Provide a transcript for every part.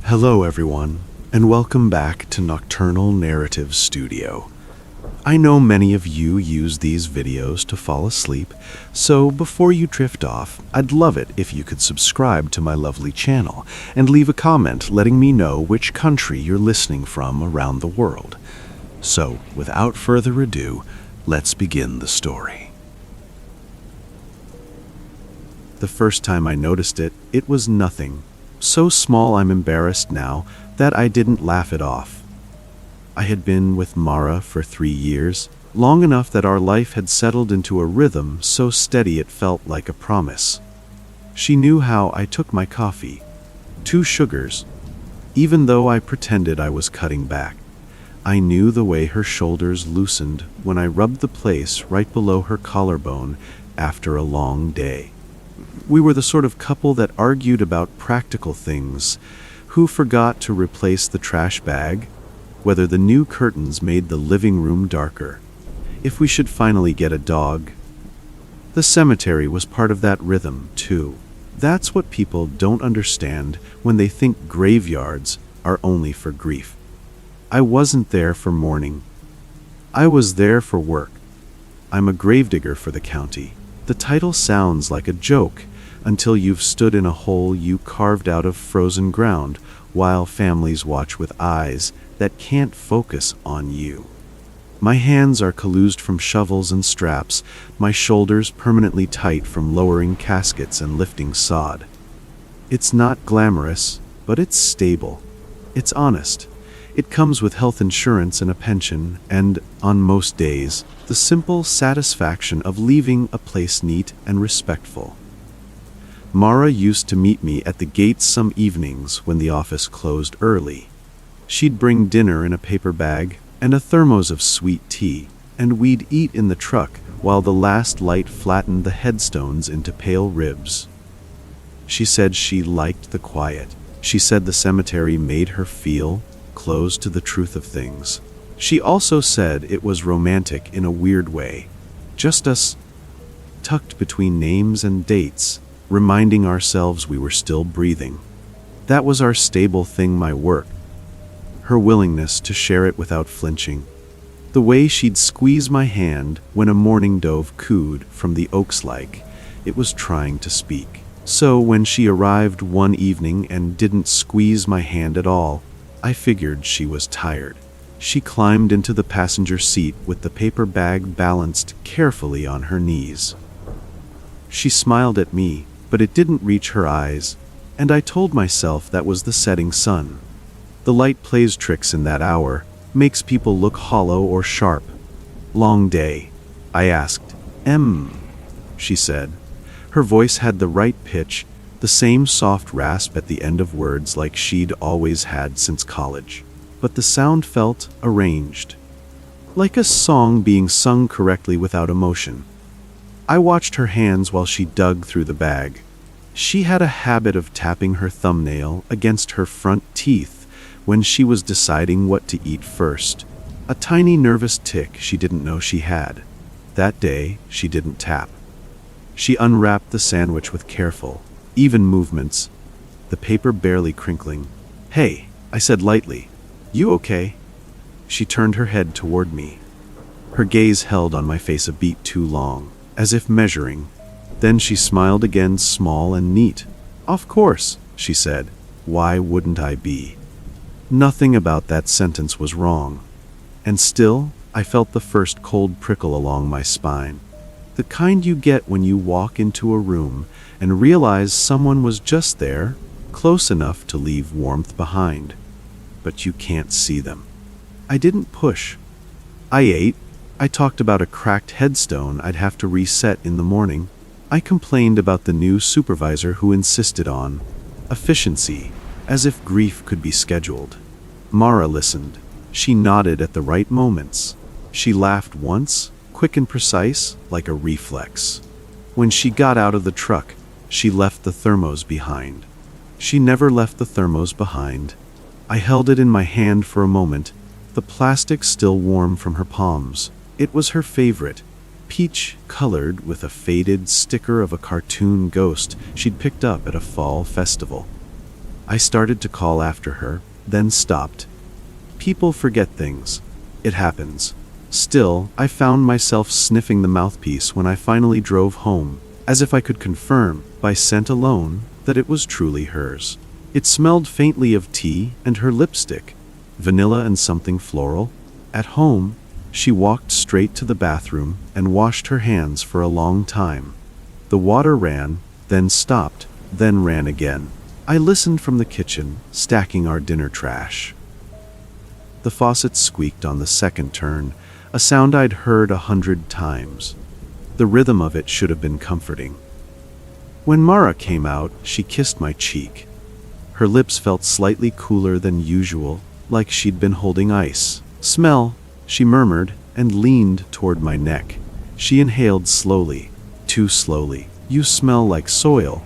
Hello everyone, and welcome back to Nocturnal Narrative Studio. I know many of you use these videos to fall asleep, so before you drift off, I'd love it if you could subscribe to my lovely channel and leave a comment letting me know which country you're listening from around the world. So, without further ado, let's begin the story. The first time I noticed it, it was nothing. So small I'm embarrassed now that I didn't laugh it off. I had been with Mara for 3 years, long enough that our life had settled into a rhythm so steady it felt like a promise. She knew how I took my coffee, 2 sugars, even though I pretended I was cutting back. I knew the way her shoulders loosened when I rubbed the place right below her collarbone after a long day. We were the sort of couple that argued about practical things, who forgot to replace the trash bag, whether the new curtains made the living room darker, if we should finally get a dog. The cemetery was part of that rhythm, too. That's what people don't understand when they think graveyards are only for grief. I wasn't there for mourning. I was there for work. I'm a gravedigger for the county. The title sounds like a joke until you've stood in a hole you carved out of frozen ground while families watch with eyes that can't focus on you. My hands are calloused from shovels and straps, my shoulders permanently tight from lowering caskets and lifting sod. It's not glamorous, but it's stable. It's honest. It comes with health insurance and a pension, and, on most days, the simple satisfaction of leaving a place neat and respectful. Mara used to meet me at the gates some evenings when the office closed early. She'd bring dinner in a paper bag and a thermos of sweet tea, and we'd eat in the truck while the last light flattened the headstones into pale ribs. She said she liked the quiet. She said the cemetery made her feel close to the truth of things. She also said it was romantic in a weird way, just us tucked between names and dates, reminding ourselves we were still breathing. That was our stable thing, my work. Her willingness to share it without flinching. The way she'd squeeze my hand when a mourning dove cooed from the oaks like it was trying to speak. So when she arrived one evening and didn't squeeze my hand at all, I figured she was tired. She climbed into the passenger seat with the paper bag balanced carefully on her knees. She smiled at me, but it didn't reach her eyes, and I told myself that was the setting sun. The light plays tricks in that hour, makes people look hollow or sharp. Long day, I asked. She said. Her voice had the right pitch, the same soft rasp at the end of words like she'd always had since college. But the sound felt arranged, like a song being sung correctly without emotion. I watched her hands while she dug through the bag. She had a habit of tapping her thumbnail against her front teeth when she was deciding what to eat first, a tiny nervous tick she didn't know she had. That day, she didn't tap. She unwrapped the sandwich with careful, even movements, the paper barely crinkling. "Hey," I said lightly. "You okay?" She turned her head toward me. Her gaze held on my face a beat too long, as if measuring. Then she smiled again, small and neat. "Of course," she said. "Why wouldn't I be?" Nothing about that sentence was wrong. And still, I felt the first cold prickle along my spine. The kind you get when you walk into a room and realize someone was just there, close enough to leave warmth behind, but you can't see them. I didn't push. I ate. I talked about a cracked headstone I'd have to reset in the morning. I complained about the new supervisor who insisted on efficiency, as if grief could be scheduled. Mara listened. She nodded at the right moments. She laughed once, quick and precise, like a reflex. When she got out of the truck, she left the thermos behind. She never left the thermos behind. I held it in my hand for a moment, the plastic still warm from her palms. It was her favorite, peach-colored with a faded sticker of a cartoon ghost she'd picked up at a fall festival. I started to call after her, then stopped. People forget things. It happens. Still, I found myself sniffing the mouthpiece when I finally drove home, as if I could confirm, by scent alone, that it was truly hers. It smelled faintly of tea and her lipstick, vanilla and something floral. At home, she walked straight to the bathroom and washed her hands for a long time. The water ran, then stopped, then ran again. I listened from the kitchen, stacking our dinner trash. The faucet squeaked on the second turn, a sound I'd heard 100 times. The rhythm of it should have been comforting. When Mara came out, she kissed my cheek. Her lips felt slightly cooler than usual, like she'd been holding ice. "Smell," she murmured, and leaned toward my neck. She inhaled slowly, too slowly. "You smell like soil."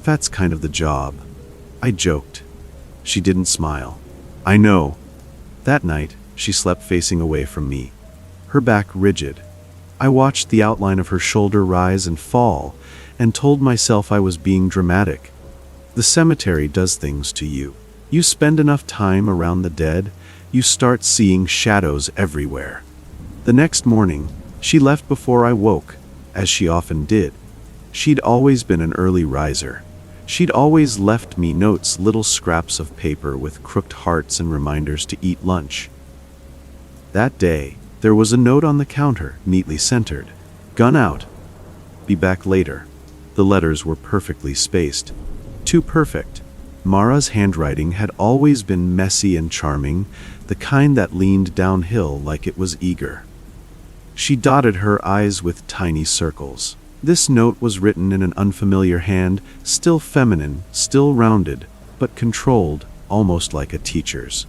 "That's kind of the job," I joked. She didn't smile. "I know." That night, she slept facing away from me, her back rigid. I watched the outline of her shoulder rise and fall, and told myself I was being dramatic. The cemetery does things to you. You spend enough time around the dead, you start seeing shadows everywhere. The next morning, she left before I woke, as she often did. She'd always been an early riser. She'd always left me notes, little scraps of paper with crooked hearts and reminders to eat lunch. That day, there was a note on the counter, neatly centered. "Gun out. Be back later." The letters were perfectly spaced. Too perfect. Mara's handwriting had always been messy and charming, the kind that leaned downhill like it was eager. She dotted her I's with tiny circles. This note was written in an unfamiliar hand, still feminine, still rounded, but controlled, almost like a teacher's.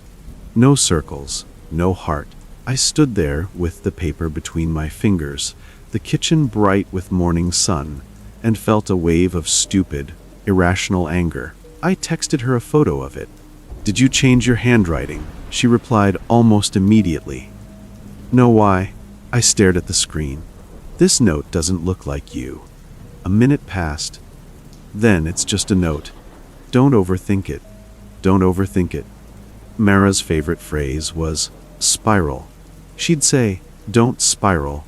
No circles, no heart. I stood there with the paper between my fingers, the kitchen bright with morning sun, and felt a wave of stupid, irrational anger. I texted her a photo of it. "Did you change your handwriting?" She replied almost immediately. "No, why?" I stared at the screen. "This note doesn't look like you." A minute passed. "Then it's just a note. Don't overthink it. Don't overthink it." Mara's favorite phrase was spiral. She'd say, "Don't spiral."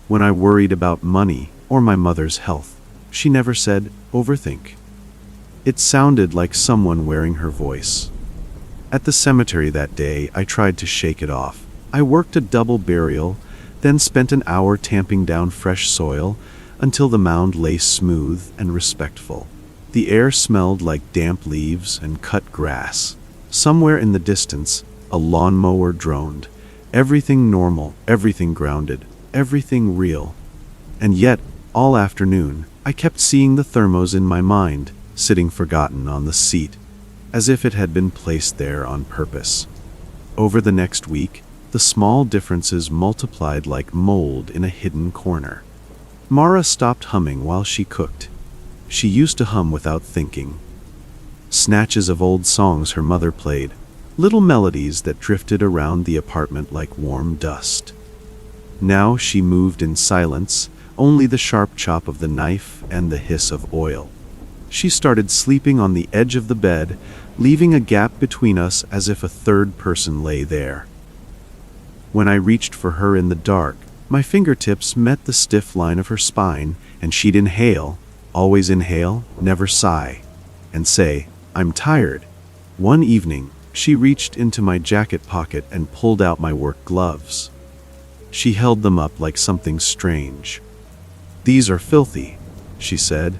When I worried about money or my mother's health, she never said, "Overthink." It sounded like someone wearing her voice. At the cemetery that day, I tried to shake it off. I worked a double burial, then spent an hour tamping down fresh soil until the mound lay smooth and respectful. The air smelled like damp leaves and cut grass. Somewhere in the distance, a lawnmower droned. Everything normal, everything grounded, everything real. And yet, all afternoon, I kept seeing the thermos in my mind, sitting forgotten on the seat, as if it had been placed there on purpose. Over the next week, the small differences multiplied like mold in a hidden corner. Mara stopped humming while she cooked. She used to hum without thinking. Snatches of old songs her mother played, little melodies that drifted around the apartment like warm dust. Now she moved in silence, only the sharp chop of the knife and the hiss of oil. She started sleeping on the edge of the bed, leaving a gap between us as if a third person lay there. When I reached for her in the dark, my fingertips met the stiff line of her spine, and she'd inhale, always inhale, never sigh, and say, "I'm tired." One evening, she reached into my jacket pocket and pulled out my work gloves. She held them up like something strange. "These are filthy," she said,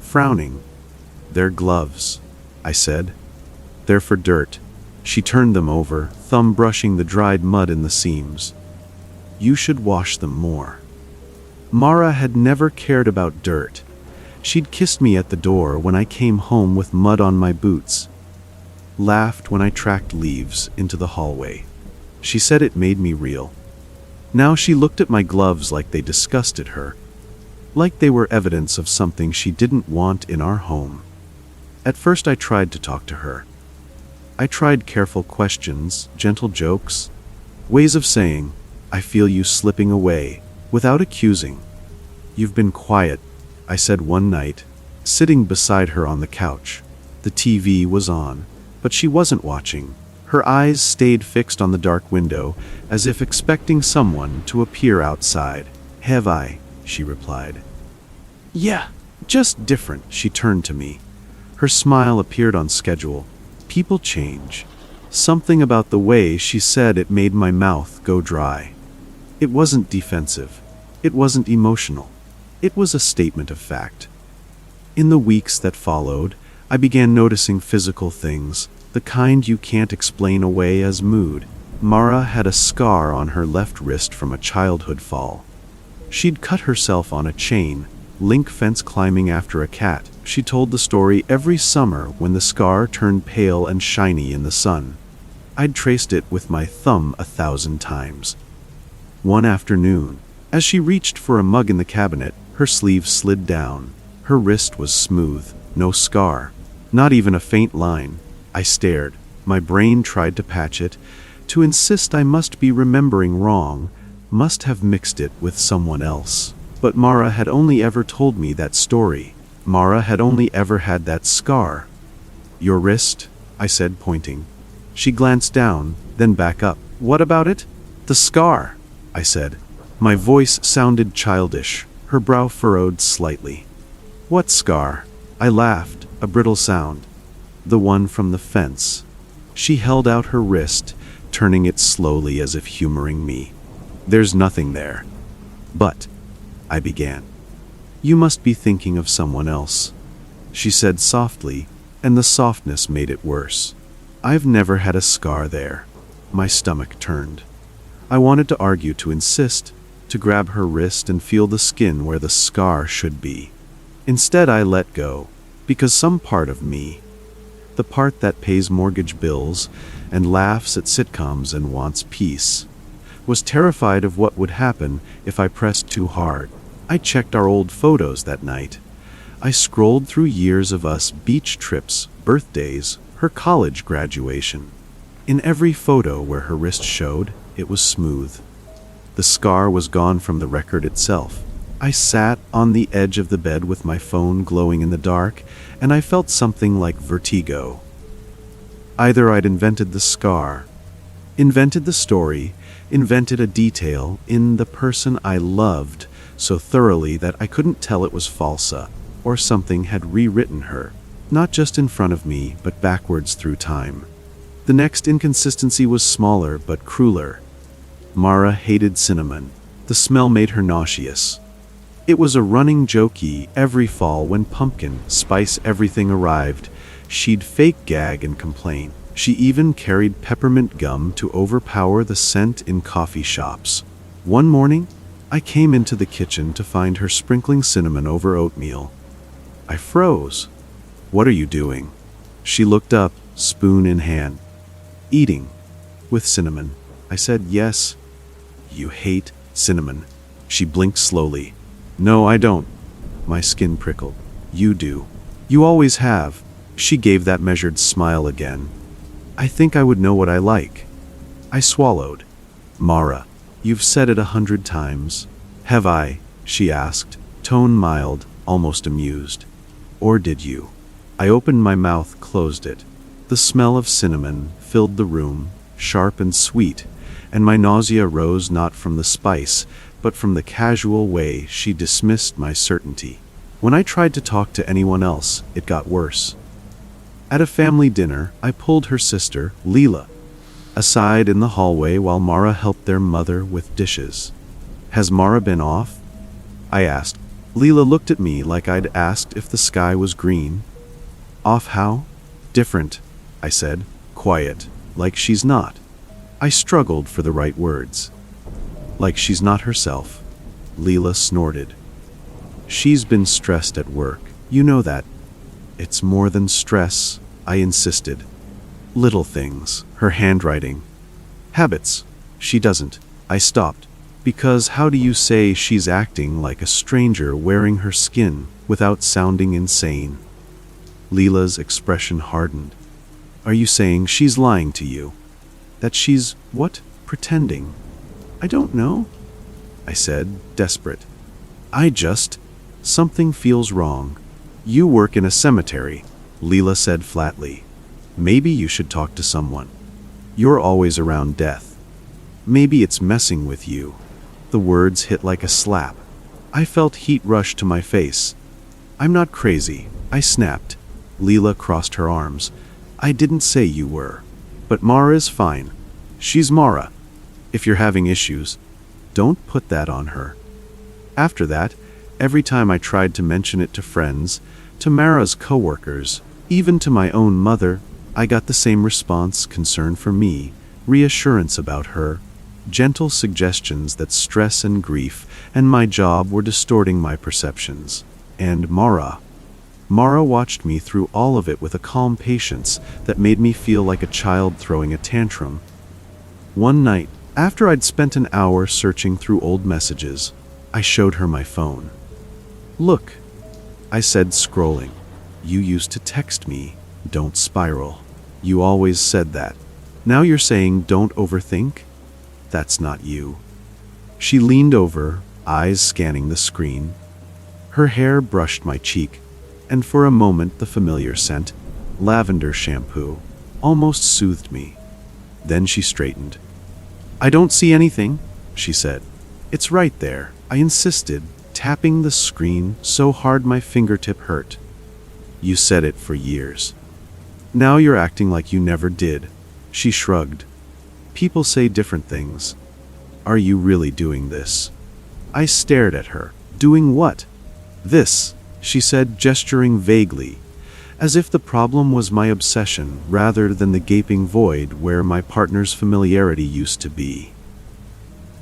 frowning. "They're gloves," I said. "They're for dirt." She turned them over, thumb brushing the dried mud in the seams. "You should wash them more." Mara had never cared about dirt. She'd kissed me at the door when I came home with mud on my boots, laughed when I tracked leaves into the hallway. She said it made me real. Now she looked at my gloves like they disgusted her, like they were evidence of something she didn't want in our home. At first I tried to talk to her. I tried careful questions, gentle jokes, ways of saying, "I feel you slipping away," without accusing. "You've been quiet," I said one night, sitting beside her on the couch. The TV was on, but she wasn't watching. Her eyes stayed fixed on the dark window, as if expecting someone to appear outside. "Have I?" she replied. "Yeah, just different." She turned to me. Her smile appeared on schedule. People change. Something about the way she said it made my mouth go dry. It wasn't defensive. It wasn't emotional. It was a statement of fact. In the weeks that followed, I began noticing physical things, the kind you can't explain away as mood. Mara had a scar on her left wrist from a childhood fall. She'd cut herself on a chain, link fence climbing after a cat. She told the story every summer when the scar turned pale and shiny in the sun. I'd traced it with my thumb 1,000 times. One afternoon, as she reached for a mug in the cabinet, her sleeve slid down. Her wrist was smooth, no scar, not even a faint line. I stared. My brain tried to patch it, to insist I must be remembering wrong, must have mixed it with someone else. But Mara had only ever told me that story. Mara had only ever had that scar. "Your wrist?" I said, pointing. She glanced down, then back up. "What about it?" "The scar," I said. My voice sounded childish. Her brow furrowed slightly. "What scar?" I laughed, a brittle sound. "The one from the fence." She held out her wrist, turning it slowly as if humoring me. "There's nothing there." "But," I began. "You must be thinking of someone else," she said softly, and the softness made it worse. "I've never had a scar there." My stomach turned. I wanted to argue, to insist, to grab her wrist and feel the skin where the scar should be. Instead, I let go, because some part of me, the part that pays mortgage bills and laughs at sitcoms and wants peace, was terrified of what would happen if I pressed too hard. I checked our old photos that night. I scrolled through years of us, beach trips, birthdays, her college graduation. In every photo where her wrist showed, it was smooth. The scar was gone from the record itself. I sat on the edge of the bed with my phone glowing in the dark, and I felt something like vertigo. Either I'd invented the scar, invented the story, invented a detail in the person I loved so thoroughly that I couldn't tell it was falsa, or something had rewritten her, not just in front of me, but backwards through time. The next inconsistency was smaller but crueler. Mara hated cinnamon. The smell made her nauseous. It was a running jokey every fall when pumpkin spice everything arrived. She'd fake gag and complain. She even carried peppermint gum to overpower the scent in coffee shops. One morning, I came into the kitchen to find her sprinkling cinnamon over oatmeal. I froze. "What are you doing?" She looked up, spoon in hand. "Eating. With cinnamon." I said, "Yes." "You hate cinnamon." She blinked slowly. "No, I don't." My skin prickled. "You do. You always have." She gave that measured smile again. "I think I would know what I like." I swallowed. "Mara, you've said it 100 times." "Have I?" she asked, tone mild, almost amused. "Or did you?" I opened my mouth, closed it. The smell of cinnamon filled the room, sharp and sweet, and my nausea rose not from the spice, but from the casual way she dismissed my certainty. When I tried to talk to anyone else, it got worse. At a family dinner, I pulled her sister, Leela, aside in the hallway while Mara helped their mother with dishes. "Has Mara been off?" I asked. Leela looked at me like I'd asked if the sky was green. "Off how?" "Different," I said, quiet, like she's not. I struggled for the right words. "Like she's not herself." Leela snorted. "She's been stressed at work. You know that." "It's more than stress," I insisted. "Little things, her handwriting. Habits. She doesn't." I stopped. "Because how do you say she's acting like a stranger wearing her skin without sounding insane?" Leela's expression hardened. "Are you saying she's lying to you? That she's, what, pretending?" "I don't know," I said, desperate. Something feels wrong. You work in a cemetery. Leela said flatly. Maybe you should talk to someone. You're always around death. Maybe it's messing with you. The words hit like a slap. I felt heat rush to my face. I'm not crazy, I snapped. Leela crossed her arms. I didn't say you were. But Mara is fine. She's Mara. If you're having issues, don't put that on her. After that, every time I tried to mention it to friends, to Mara's coworkers, even to my own mother, I got the same response: concern for me, reassurance about her, gentle suggestions that stress and grief and my job were distorting my perceptions. And Mara watched me through all of it with a calm patience that made me feel like a child throwing a tantrum. One night, after I'd spent an hour searching through old messages, I showed her my phone. Look, I said, scrolling. You used to text me, don't spiral. You always said that. Now you're saying don't overthink? That's not you. She leaned over, eyes scanning the screen. Her hair brushed my cheek, and for a moment the familiar scent, lavender shampoo, almost soothed me. Then she straightened. I don't see anything, she said. It's right there, I insisted, tapping the screen so hard my fingertip hurt. You said it for years. Now you're acting like you never did. She shrugged. People say different things. Are you really doing this? I stared at her. Doing what? This, she said, gesturing vaguely, as if the problem was my obsession rather than the gaping void where my partner's familiarity used to be.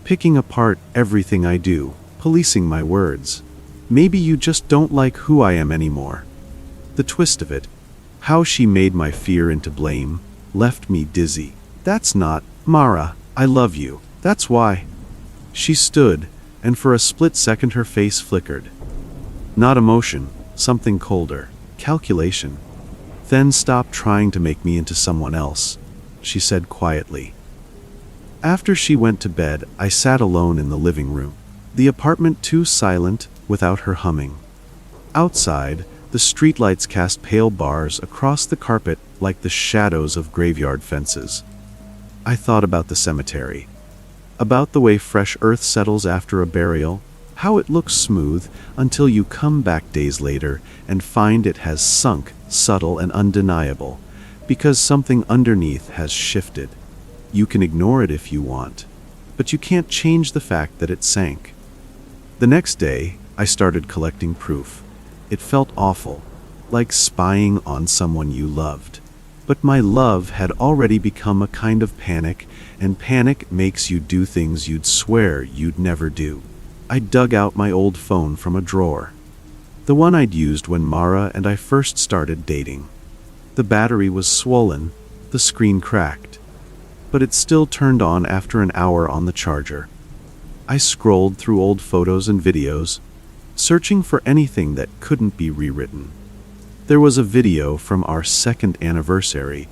Picking apart everything I do, policing my words. Maybe you just don't like who I am anymore. The twist of it, how she made my fear into blame, left me dizzy. That's not, Mara, I love you, that's why. She stood, and for a split second her face flickered. Not emotion, something colder, calculation. Then stop trying to make me into someone else, she said quietly. After she went to bed, I sat alone in the living room, the apartment too silent without her humming. Outside, the streetlights cast pale bars across the carpet like the shadows of graveyard fences. I thought about the cemetery, about the way fresh earth settles after a burial, how it looks smooth until you come back days later and find it has sunk, subtle and undeniable, because something underneath has shifted. You can ignore it if you want, but you can't change the fact that it sank. The next day, I started collecting proof. It felt awful, like spying on someone you loved. But my love had already become a kind of panic, and panic makes you do things you'd swear you'd never do. I dug out my old phone from a drawer, the one I'd used when Mara and I first started dating. The battery was swollen, the screen cracked, but it still turned on after an hour on the charger. I scrolled through old photos and videos, searching for anything that couldn't be rewritten. There was a video from our second anniversary,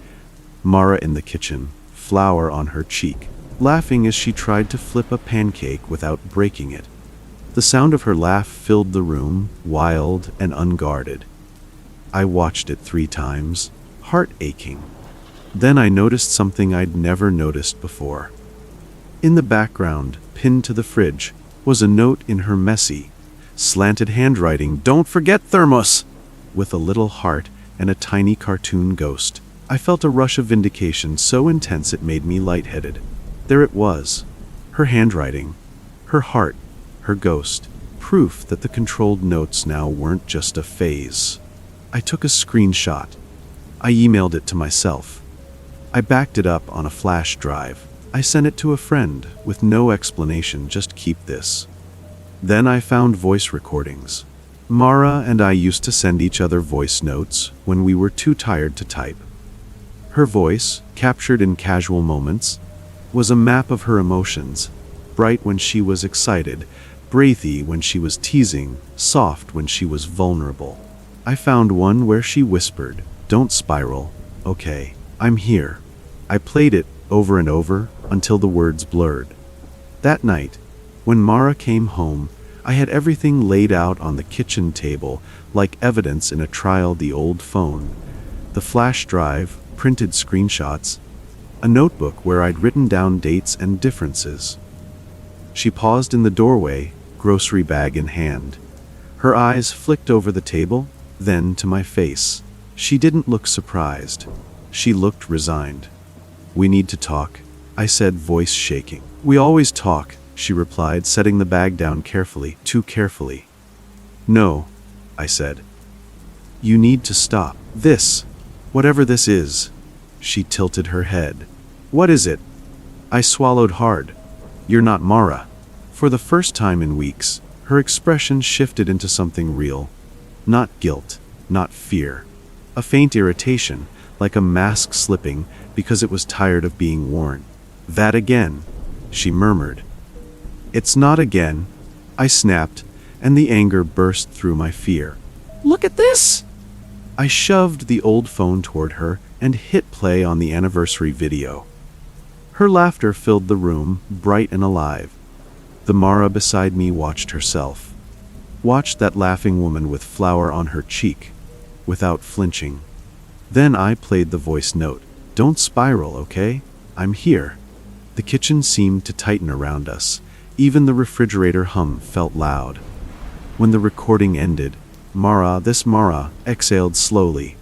Mara in the kitchen, flour on her cheek, laughing as she tried to flip a pancake without breaking it. The sound of her laugh filled the room, wild and unguarded. I watched it 3 times, heart aching. Then I noticed something I'd never noticed before. In the background, pinned to the fridge, was a note in her messy, slanted handwriting, "Don't forget thermos!" with a little heart and a tiny cartoon ghost. I felt a rush of vindication so intense it made me lightheaded. There it was, her handwriting, her heart, her ghost, proof that the controlled notes now weren't just a phase. I took a screenshot. I emailed it to myself. I backed it up on a flash drive. I sent it to a friend with no explanation, just keep this. Then I found voice recordings. Mara and I used to send each other voice notes when we were too tired to type. Her voice, captured in casual moments, was a map of her emotions, bright when she was excited, breathy when she was teasing, soft when she was vulnerable. I found one where she whispered, "Don't spiral, okay, I'm here." I played it over and over until the words blurred. That night, when Mara came home, I had everything laid out on the kitchen table like evidence in a trial: the old phone, The flash drive, printed screenshots, a notebook where I'd written down dates and differences. She paused in the doorway, grocery bag in hand. Her eyes flicked over the table, then to my face. She didn't look surprised. She looked resigned. "We need to talk," I said, voice shaking. "We always talk," she replied, setting the bag down carefully, too carefully. "No," I said. "You need to stop. This, whatever this is." She tilted her head. "What is it?" I swallowed hard. "You're not Mara." For the first time in weeks, her expression shifted into something real. Not guilt, not fear. A faint irritation, like a mask slipping because it was tired of being worn. "That again," she murmured. "It's not again," I snapped, and the anger burst through my fear. "Look at this!" I shoved the old phone toward her and hit play on the anniversary video. Her laughter filled the room, bright and alive. The Mara beside me watched herself. Watched that laughing woman with flour on her cheek, without flinching. Then I played the voice note. "Don't spiral, okay? I'm here." The kitchen seemed to tighten around us. Even the refrigerator hum felt loud. When the recording ended, this Mara, exhaled slowly.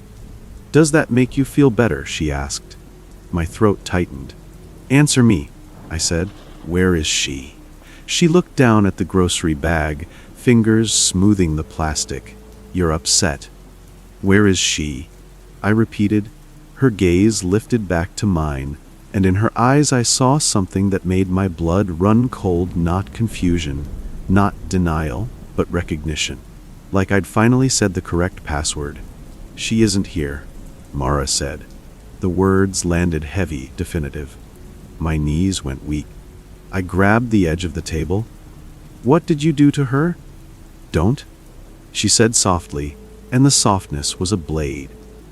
"Does that make you feel better?" she asked. My throat tightened. "Answer me," I said. "Where is she?" She looked down at the grocery bag, fingers smoothing the plastic. "You're upset." "Where is she?" I repeated. Her gaze lifted back to mine, and in her eyes I saw something that made my blood run cold. Not confusion, not denial, but recognition. Like I'd finally said the correct password. "She isn't here," Mara said. The words landed heavy, definitive. My knees went weak. I grabbed the edge of the table. "What did you do to her?" "Don't," she said softly, and the softness was a blade.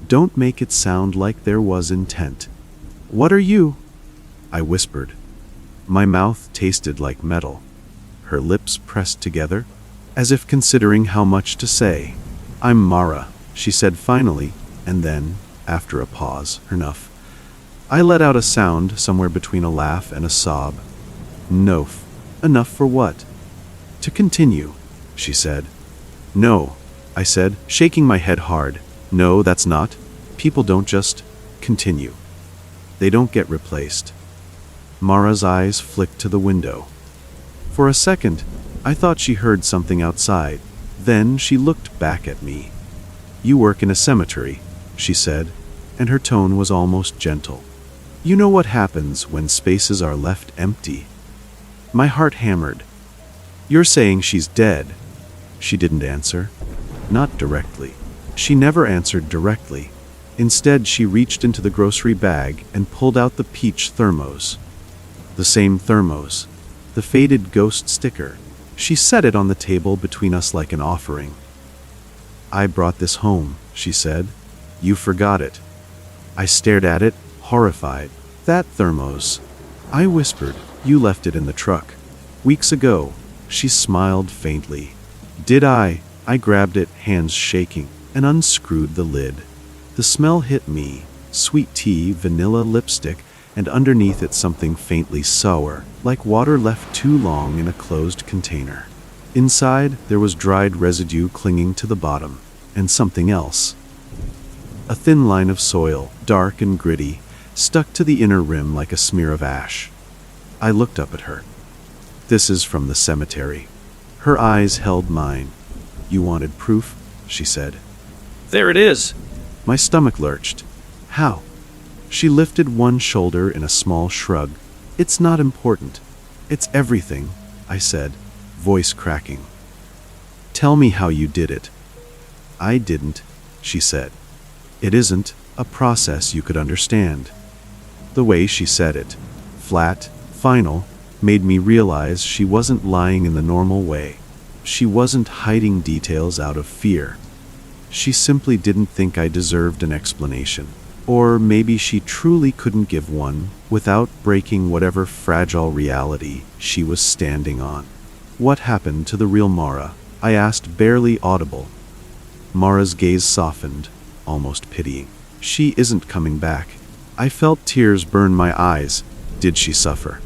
"Don't make it sound like there was intent." "What are you?" I whispered. My mouth tasted like metal. Her lips pressed together, as if considering how much to say. "I'm Mara," she said finally, and then, after a pause, enough. I let out a sound somewhere between a laugh and a sob. "Nof. Enough for what?" "To continue," she said. "No," I said, shaking my head hard. "No, that's not. People don't just continue. They don't get replaced." Mara's eyes flicked to the window. For a second, I thought she heard something outside. Then she looked back at me. "You work in a cemetery," she said, and her tone was almost gentle. "You know what happens when spaces are left empty." My heart hammered. "You're saying she's dead?" She didn't answer. Not directly. She never answered directly. Instead, she reached into the grocery bag and pulled out the peach thermos. The same thermos. The faded ghost sticker. She set it on the table between us like an offering. "I brought this home," she said. "You forgot it." I stared at it, horrified. "That thermos," I whispered. "You left it in the truck. Weeks ago." She smiled faintly. "Did I?" I grabbed it, hands shaking, and unscrewed the lid. The smell hit me. Sweet tea, vanilla lipstick, and underneath it something faintly sour, like water left too long in a closed container. Inside, there was dried residue clinging to the bottom, and something else. A thin line of soil, dark and gritty, stuck to the inner rim like a smear of ash. I looked up at her. "This is from the cemetery." Her eyes held mine. "You wanted proof?" she said. "There it is." My stomach lurched. "How?" She lifted one shoulder in a small shrug. "It's not important. It's everything," I said, voice cracking. "Tell me how you did it." "I didn't," she said. "It isn't a process you could understand." The way she said it, flat, final, made me realize she wasn't lying in the normal way. She wasn't hiding details out of fear. She simply didn't think I deserved an explanation. Or maybe she truly couldn't give one without breaking whatever fragile reality she was standing on. "What happened to the real Mara?" I asked, barely audible. Mara's gaze softened, almost pitying. She isn't coming back. I felt tears burn my eyes. Did she suffer?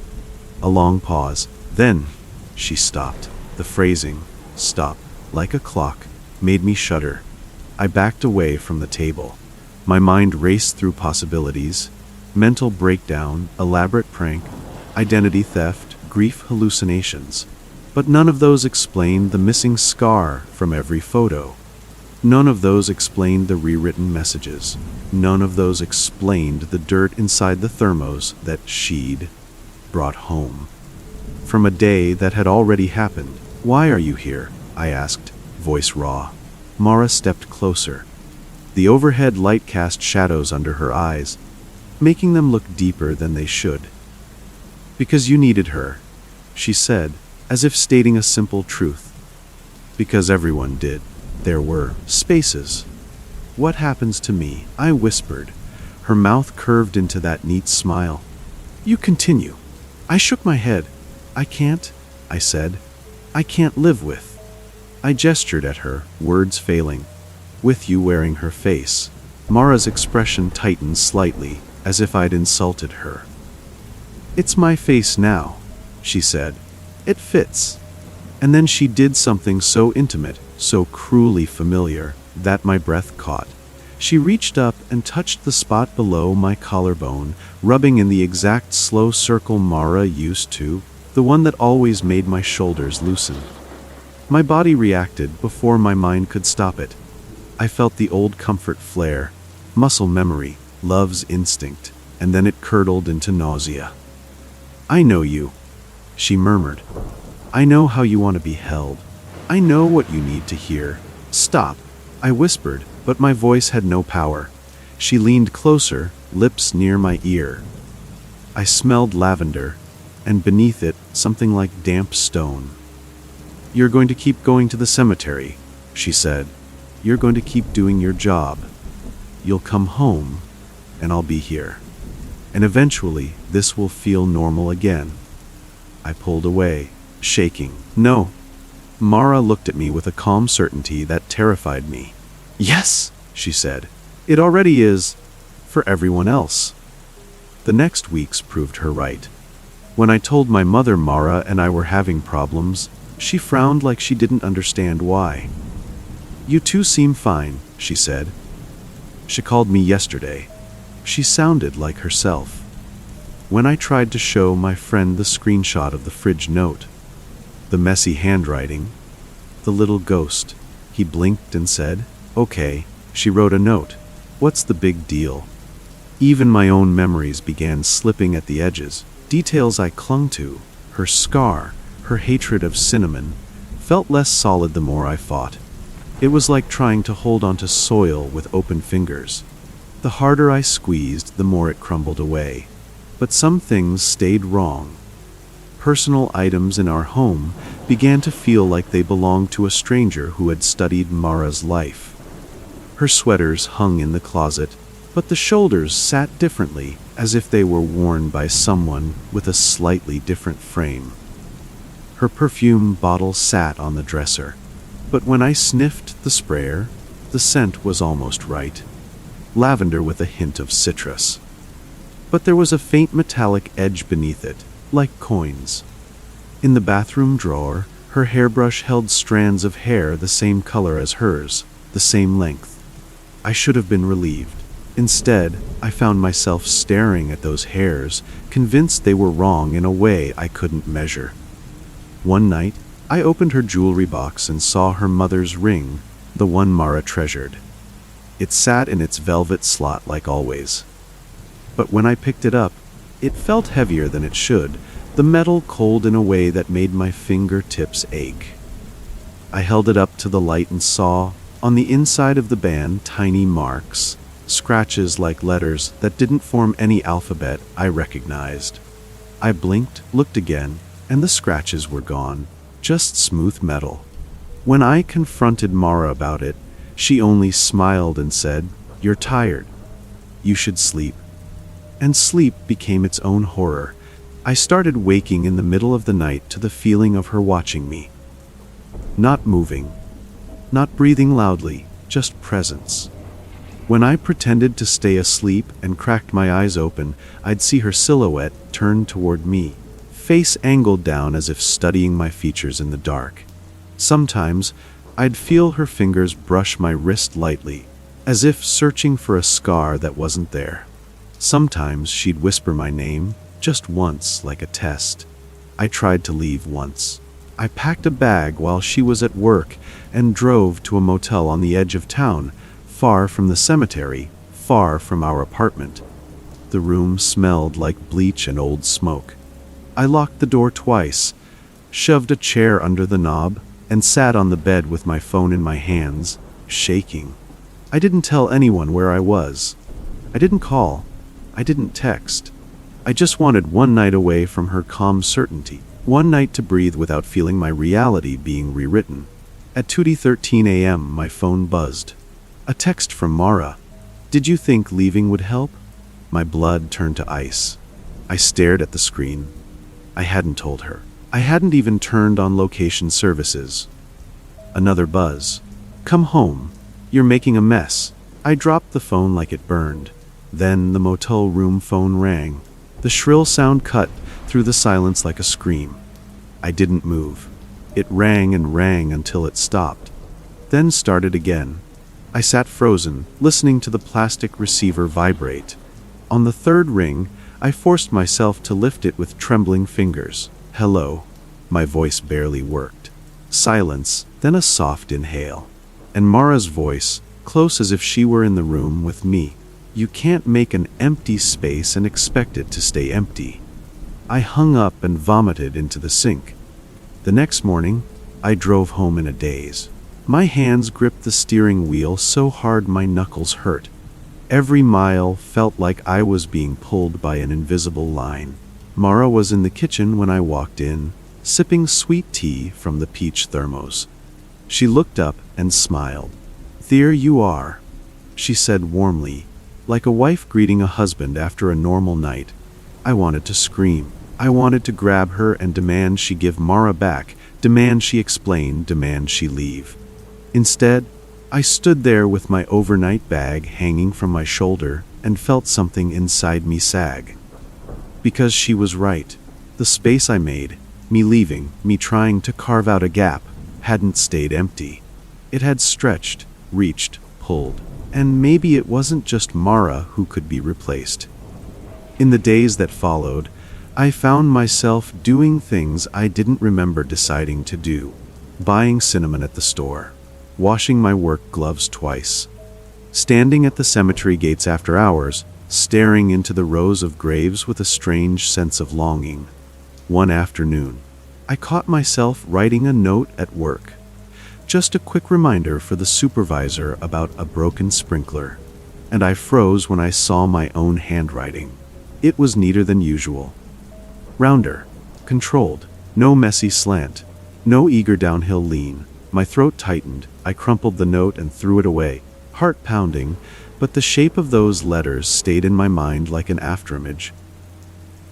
A long pause. Then she stopped. The phrasing, stop, like a clock, made me shudder. I backed away from the table. My mind raced through possibilities. Mental breakdown, elaborate prank, identity theft, grief hallucinations. But none of those explained the missing scar from every photo. None of those explained the rewritten messages. None of those explained the dirt inside the thermos that she'd brought home. From a day that had already happened. Why are you here? I asked, voice raw. Mara stepped closer. The overhead light cast shadows under her eyes, making them look deeper than they should. Because you needed her, she said, as if stating a simple truth. Because everyone did. There were spaces. What happens to me? I whispered. Her mouth curved into that neat smile. You continue. I shook my head. I can't, I said. I can't live with. I gestured at her, words failing. With you wearing her face. Mara's expression tightened slightly, as if I'd insulted her. It's my face now, she said. It fits. And then she did something so intimate, so cruelly familiar, that my breath caught. She reached up and touched the spot below my collarbone, rubbing in the exact slow circle Mara used to, the one that always made my shoulders loosen. My body reacted before my mind could stop it. I felt the old comfort flare, muscle memory, love's instinct, and then it curdled into nausea. I know you, she murmured. I know how you want to be held. I know what you need to hear. Stop, I whispered, but my voice had no power. She leaned closer, lips near my ear. I smelled lavender, and beneath it, something like damp stone. You're going to keep going to the cemetery, she said. You're going to keep doing your job. You'll come home, and I'll be here. And eventually, this will feel normal again. I pulled away, shaking. No. Mara looked at me with a calm certainty that terrified me. Yes, she said. It already is, for everyone else. The next weeks proved her right. When I told my mother Mara and I were having problems, she frowned like she didn't understand why. You two seem fine, she said. She called me yesterday. She sounded like herself. When I tried to show my friend the screenshot of the fridge note, the messy handwriting, the little ghost, he blinked and said, Okay, she wrote a note. What's the big deal? Even my own memories began slipping at the edges. Details I clung to, her scar, her hatred of cinnamon, felt less solid the more I fought. It was like trying to hold onto soil with open fingers. The harder I squeezed, the more it crumbled away. But some things stayed wrong. Personal items in our home began to feel like they belonged to a stranger who had studied Mara's life. Her sweaters hung in the closet, but the shoulders sat differently, as if they were worn by someone with a slightly different frame. Her perfume bottle sat on the dresser, but when I sniffed the sprayer, the scent was almost right. Lavender with a hint of citrus. But there was a faint metallic edge beneath it, like coins. In the bathroom drawer, her hairbrush held strands of hair the same color as hers, the same length. I should have been relieved. Instead, I found myself staring at those hairs, convinced they were wrong in a way I couldn't measure. One night, I opened her jewelry box and saw her mother's ring, the one Mara treasured. It sat in its velvet slot like always. But when I picked it up, it felt heavier than it should, the metal cold in a way that made my fingertips ache. I held it up to the light and saw, on the inside of the band, tiny marks, scratches like letters that didn't form any alphabet I recognized. I blinked, looked again, and the scratches were gone, just smooth metal. When I confronted Mara about it, she only smiled and said, You're tired. You should sleep. And sleep became its own horror. I started waking in the middle of the night to the feeling of her watching me. Not moving, not breathing loudly, just presence. When I pretended to stay asleep and cracked my eyes open, I'd see her silhouette turn toward me, face angled down as if studying my features in the dark. Sometimes, I'd feel her fingers brush my wrist lightly, as if searching for a scar that wasn't there. Sometimes she'd whisper my name, just once, like a test. I tried to leave once. I packed a bag while she was at work and drove to a motel on the edge of town, far from the cemetery, far from our apartment. The room smelled like bleach and old smoke. I locked the door twice, shoved a chair under the knob, and sat on the bed with my phone in my hands, shaking. I didn't tell anyone where I was. I didn't call. I didn't text. I just wanted one night away from her calm certainty, one night to breathe without feeling my reality being rewritten. At 2:13 a.m., my phone buzzed. A text from Mara. "Did you think leaving would help?" My blood turned to ice. I stared at the screen. I hadn't told her. I hadn't even turned on location services. Another buzz. "Come home. You're making a mess." I dropped the phone like it burned. Then the motel room phone rang. The shrill sound cut through the silence like a scream. I didn't move. It rang and rang until it stopped, then started again. I sat frozen, listening to the plastic receiver vibrate. On the third ring, I forced myself to lift it with trembling fingers. "Hello." My voice barely worked. Silence, then a soft inhale. And Mara's voice, close as if she were in the room with me. "You can't make an empty space and expect it to stay empty." I hung up and vomited into the sink. The next morning, I drove home in a daze. My hands gripped the steering wheel so hard my knuckles hurt. Every mile felt like I was being pulled by an invisible line. Mara was in the kitchen when I walked in, sipping sweet tea from the peach thermos. She looked up and smiled. "There you are," she said warmly, like a wife greeting a husband after a normal night. I wanted to scream. I wanted to grab her and demand she give Mara back, demand she explain, demand she leave. Instead, I stood there with my overnight bag hanging from my shoulder and felt something inside me sag. Because she was right. The space I made, me leaving, me trying to carve out a gap, hadn't stayed empty. It had stretched, reached, pulled. And maybe it wasn't just Mara who could be replaced. In the days that followed, I found myself doing things I didn't remember deciding to do. Buying cinnamon at the store. Washing my work gloves twice. Standing at the cemetery gates after hours, staring into the rows of graves with a strange sense of longing. One afternoon, I caught myself writing a note at work. Just a quick reminder for the supervisor about a broken sprinkler. And I froze when I saw my own handwriting. It was neater than usual. Rounder. Controlled. No messy slant. No eager downhill lean. My throat tightened. I crumpled the note and threw it away, heart pounding, but the shape of those letters stayed in my mind like an afterimage.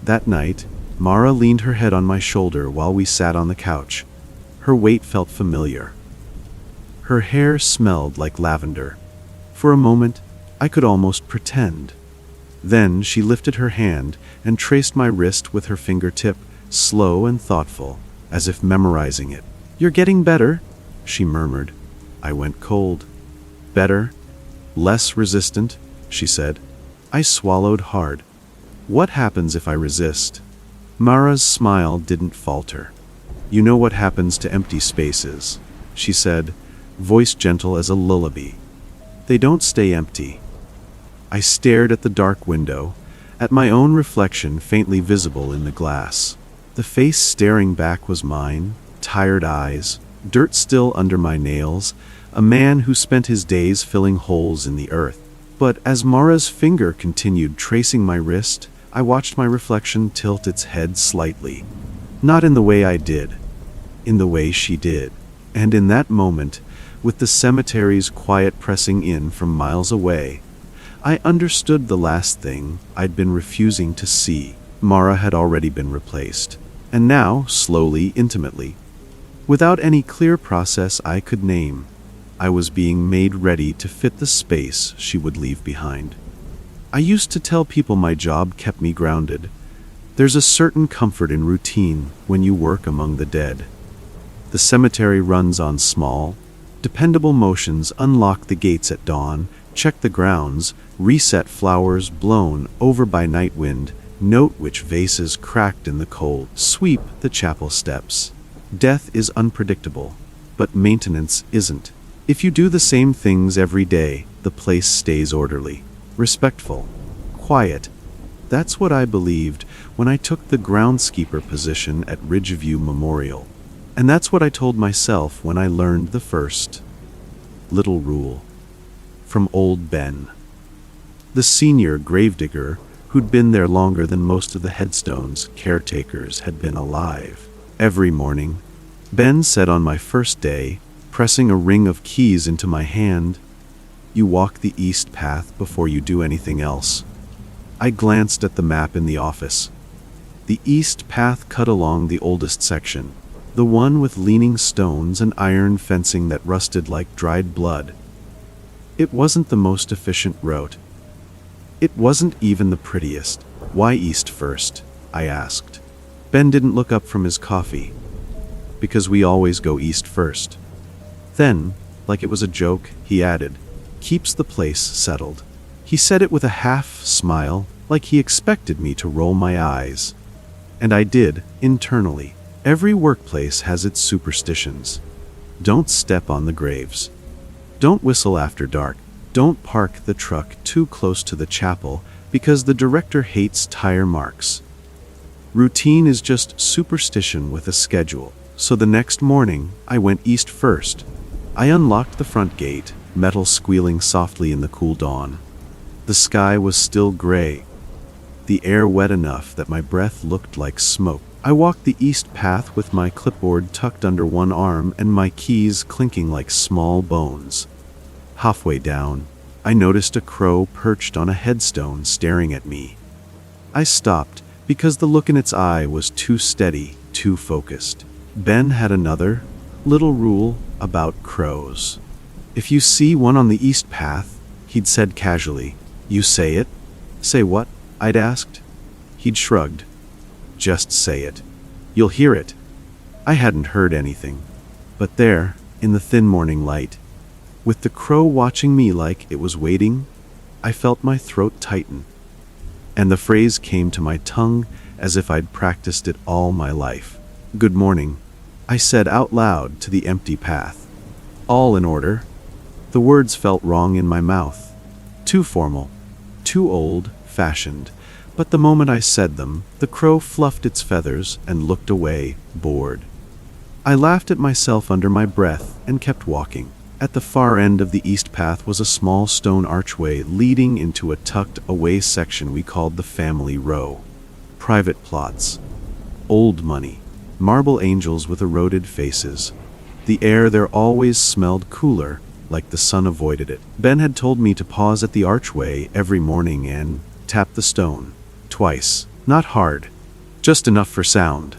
That night, Mara leaned her head on my shoulder while we sat on the couch. Her weight felt familiar. Her hair smelled like lavender. For a moment, I could almost pretend. Then she lifted her hand and traced my wrist with her fingertip, slow and thoughtful, as if memorizing it. "You're getting better," she murmured. I went cold. "Better? Less resistant?" she said. I swallowed hard. "What happens if I resist?" Mara's smile didn't falter. "You know what happens to empty spaces," she said, voice gentle as a lullaby. "They don't stay empty." I stared at the dark window, at my own reflection faintly visible in the glass. The face staring back was mine, tired eyes, dirt still under my nails, a man who spent his days filling holes in the earth. But as Mara's finger continued tracing my wrist, I watched my reflection tilt its head slightly. Not in the way I did, in the way she did. And in that moment, with the cemetery's quiet pressing in from miles away, I understood the last thing I'd been refusing to see. Mara had already been replaced. And now, slowly, intimately, without any clear process I could name. I was being made ready to fit the space she would leave behind. I used to tell people my job kept me grounded. There's a certain comfort in routine when you work among the dead. The cemetery runs on small, dependable motions. Unlock the gates at dawn, check the grounds, reset flowers blown over by night wind, note which vases cracked in the cold, sweep the chapel steps. Death is unpredictable, but maintenance isn't. If you do the same things every day, the place stays orderly, respectful, quiet. That's what I believed when I took the groundskeeper position at Ridgeview Memorial. And that's what I told myself when I learned the first little rule from old Ben, the senior gravedigger who'd been there longer than most of the headstone's caretakers had been alive. Every morning, Ben said on my first day, pressing a ring of keys into my hand, "You walk the east path before you do anything else." I glanced at the map in the office. The east path cut along the oldest section, the one with leaning stones and iron fencing that rusted like dried blood. It wasn't the most efficient route. It wasn't even the prettiest. "Why east first?" I asked. Ben didn't look up from his coffee. "Because we always go east first." Then, like it was a joke, he added, "Keeps the place settled." He said it with a half smile, like he expected me to roll my eyes. And I did, internally. Every workplace has its superstitions. Don't step on the graves. Don't whistle after dark. Don't park the truck too close to the chapel because the director hates tire marks. Routine is just superstition with a schedule. So the next morning, I went east first. I unlocked the front gate, metal squealing softly in the cool dawn. The sky was still gray, the air wet enough that my breath looked like smoke. I walked the east path with my clipboard tucked under one arm and my keys clinking like small bones. Halfway down, I noticed a crow perched on a headstone staring at me. I stopped because the look in its eye was too steady, too focused. Ben had another little rule about crows. "If you see one on the east path," he'd said casually, "you say it." "Say what?" I'd asked. He'd shrugged. "Just say it. You'll hear it." I hadn't heard anything. But there, in the thin morning light, with the crow watching me like it was waiting, I felt my throat tighten. And the phrase came to my tongue as if I'd practiced it all my life. "Good morning," I said out loud to the empty path. All in order. The words felt wrong in my mouth. Too formal. Too old-fashioned. But the moment I said them, the crow fluffed its feathers and looked away, bored. I laughed at myself under my breath and kept walking. At the far end of the east path was a small stone archway leading into a tucked-away section we called the family row. Private plots. Old money. Marble angels with eroded faces. The air there always smelled cooler, like the sun avoided it. Ben had told me to pause at the archway every morning and tap the stone. Twice. Not hard. Just enough for sound.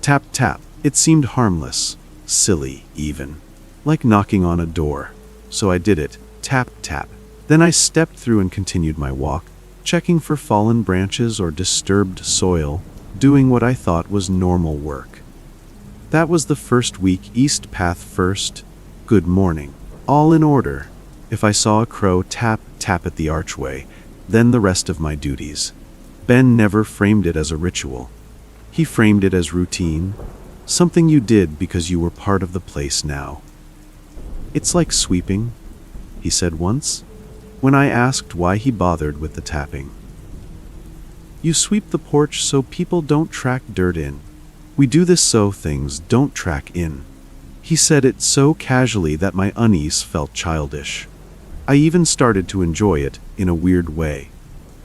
Tap, tap. It seemed harmless. Silly, even. Like knocking on a door. So I did it. Tap, tap. Then I stepped through and continued my walk, checking for fallen branches or disturbed soil, doing what I thought was normal work. That was the first week. East path first. Good morning. All in order. If I saw a crow, tap, tap at the archway, then the rest of my duties. Ben never framed it as a ritual. He framed it as routine, something you did because you were part of the place now. "It's like sweeping," he said once, when I asked why he bothered with the tapping. "You sweep the porch so people don't track dirt in. We do this so things don't track in." He said it so casually that my unease felt childish. I even started to enjoy it in a weird way.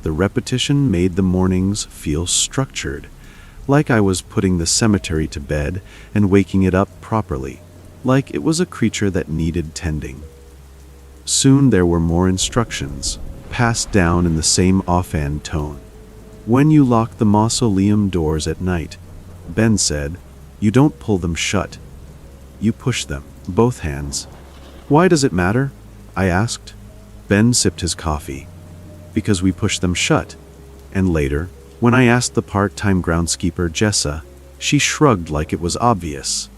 The repetition made the mornings feel structured, like I was putting the cemetery to bed and waking it up properly, like it was a creature that needed tending. Soon there were more instructions, passed down in the same offhand tone. "When you lock the mausoleum doors at night," Ben said, "you don't pull them shut. You push them, both hands. Why does it matter? I asked. Ben sipped his coffee. Because we push them shut. And later, when I asked the part-time groundskeeper Jessa, she shrugged like it was obvious.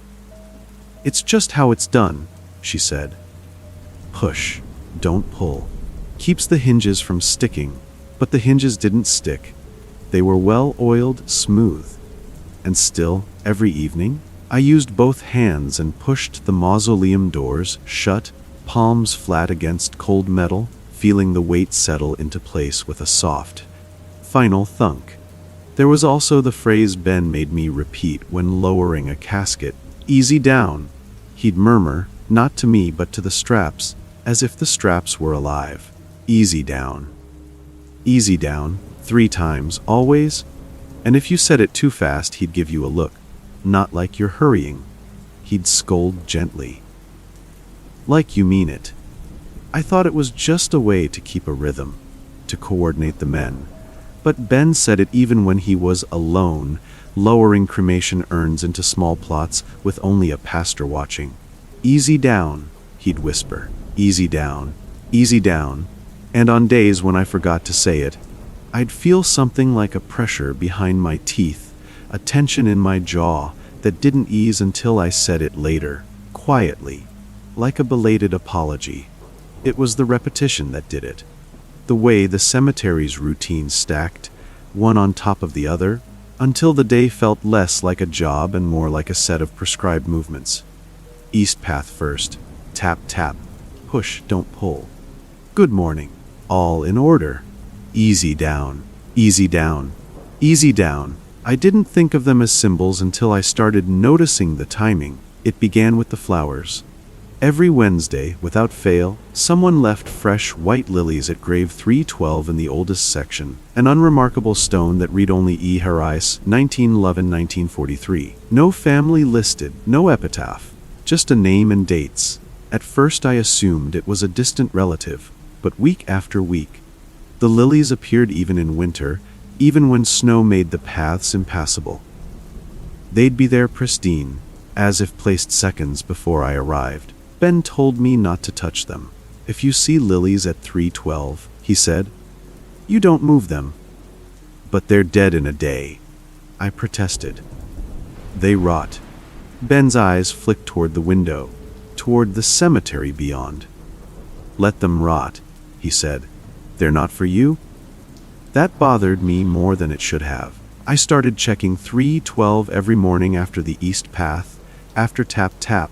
It's just how it's done, she said. Push, don't pull. Keeps the hinges from sticking, but the hinges didn't stick. They were well-oiled, smooth. And still, every evening, I used both hands and pushed the mausoleum doors shut, palms flat against cold metal, feeling the weight settle into place with a soft, final thunk. There was also the phrase Ben made me repeat when lowering a casket, "Easy down." He'd murmur, not to me but to the straps, as if the straps were alive. Easy down. Easy down, 3 times, always. And if you said it too fast, he'd give you a look. Not like you're hurrying. He'd scold gently. Like you mean it. I thought it was just a way to keep a rhythm, to coordinate the men. But Ben said it even when he was alone, lowering cremation urns into small plots with only a pastor watching. Easy down, he'd whisper. Easy down, easy down. And on days when I forgot to say it, I'd feel something like a pressure behind my teeth, a tension in my jaw that didn't ease until I said it later, quietly, like a belated apology. It was the repetition that did it. The way the cemetery's routines stacked, one on top of the other, until the day felt less like a job and more like a set of prescribed movements. East path first. Tap, tap. Push, don't pull. Good morning. All in order. Easy down. Easy down. Easy down. I didn't think of them as symbols until I started noticing the timing. It began with the flowers. Every Wednesday, without fail, someone left fresh white lilies at grave 312 in the oldest section, an unremarkable stone that read only E. Harris, 1911-1943. No family listed, no epitaph, just a name and dates. At first I assumed it was a distant relative, but week after week, the lilies appeared even in winter, even when snow made the paths impassable. They'd be there pristine, as if placed seconds before I arrived. Ben told me not to touch them. If you see lilies at 312, he said, you don't move them. But they're dead in a day. I protested. They rot. Ben's eyes flicked toward the window, toward the cemetery beyond. Let them rot, he said. They're not for you? That bothered me more than it should have. I started checking 312 every morning after the east path, after tap tap,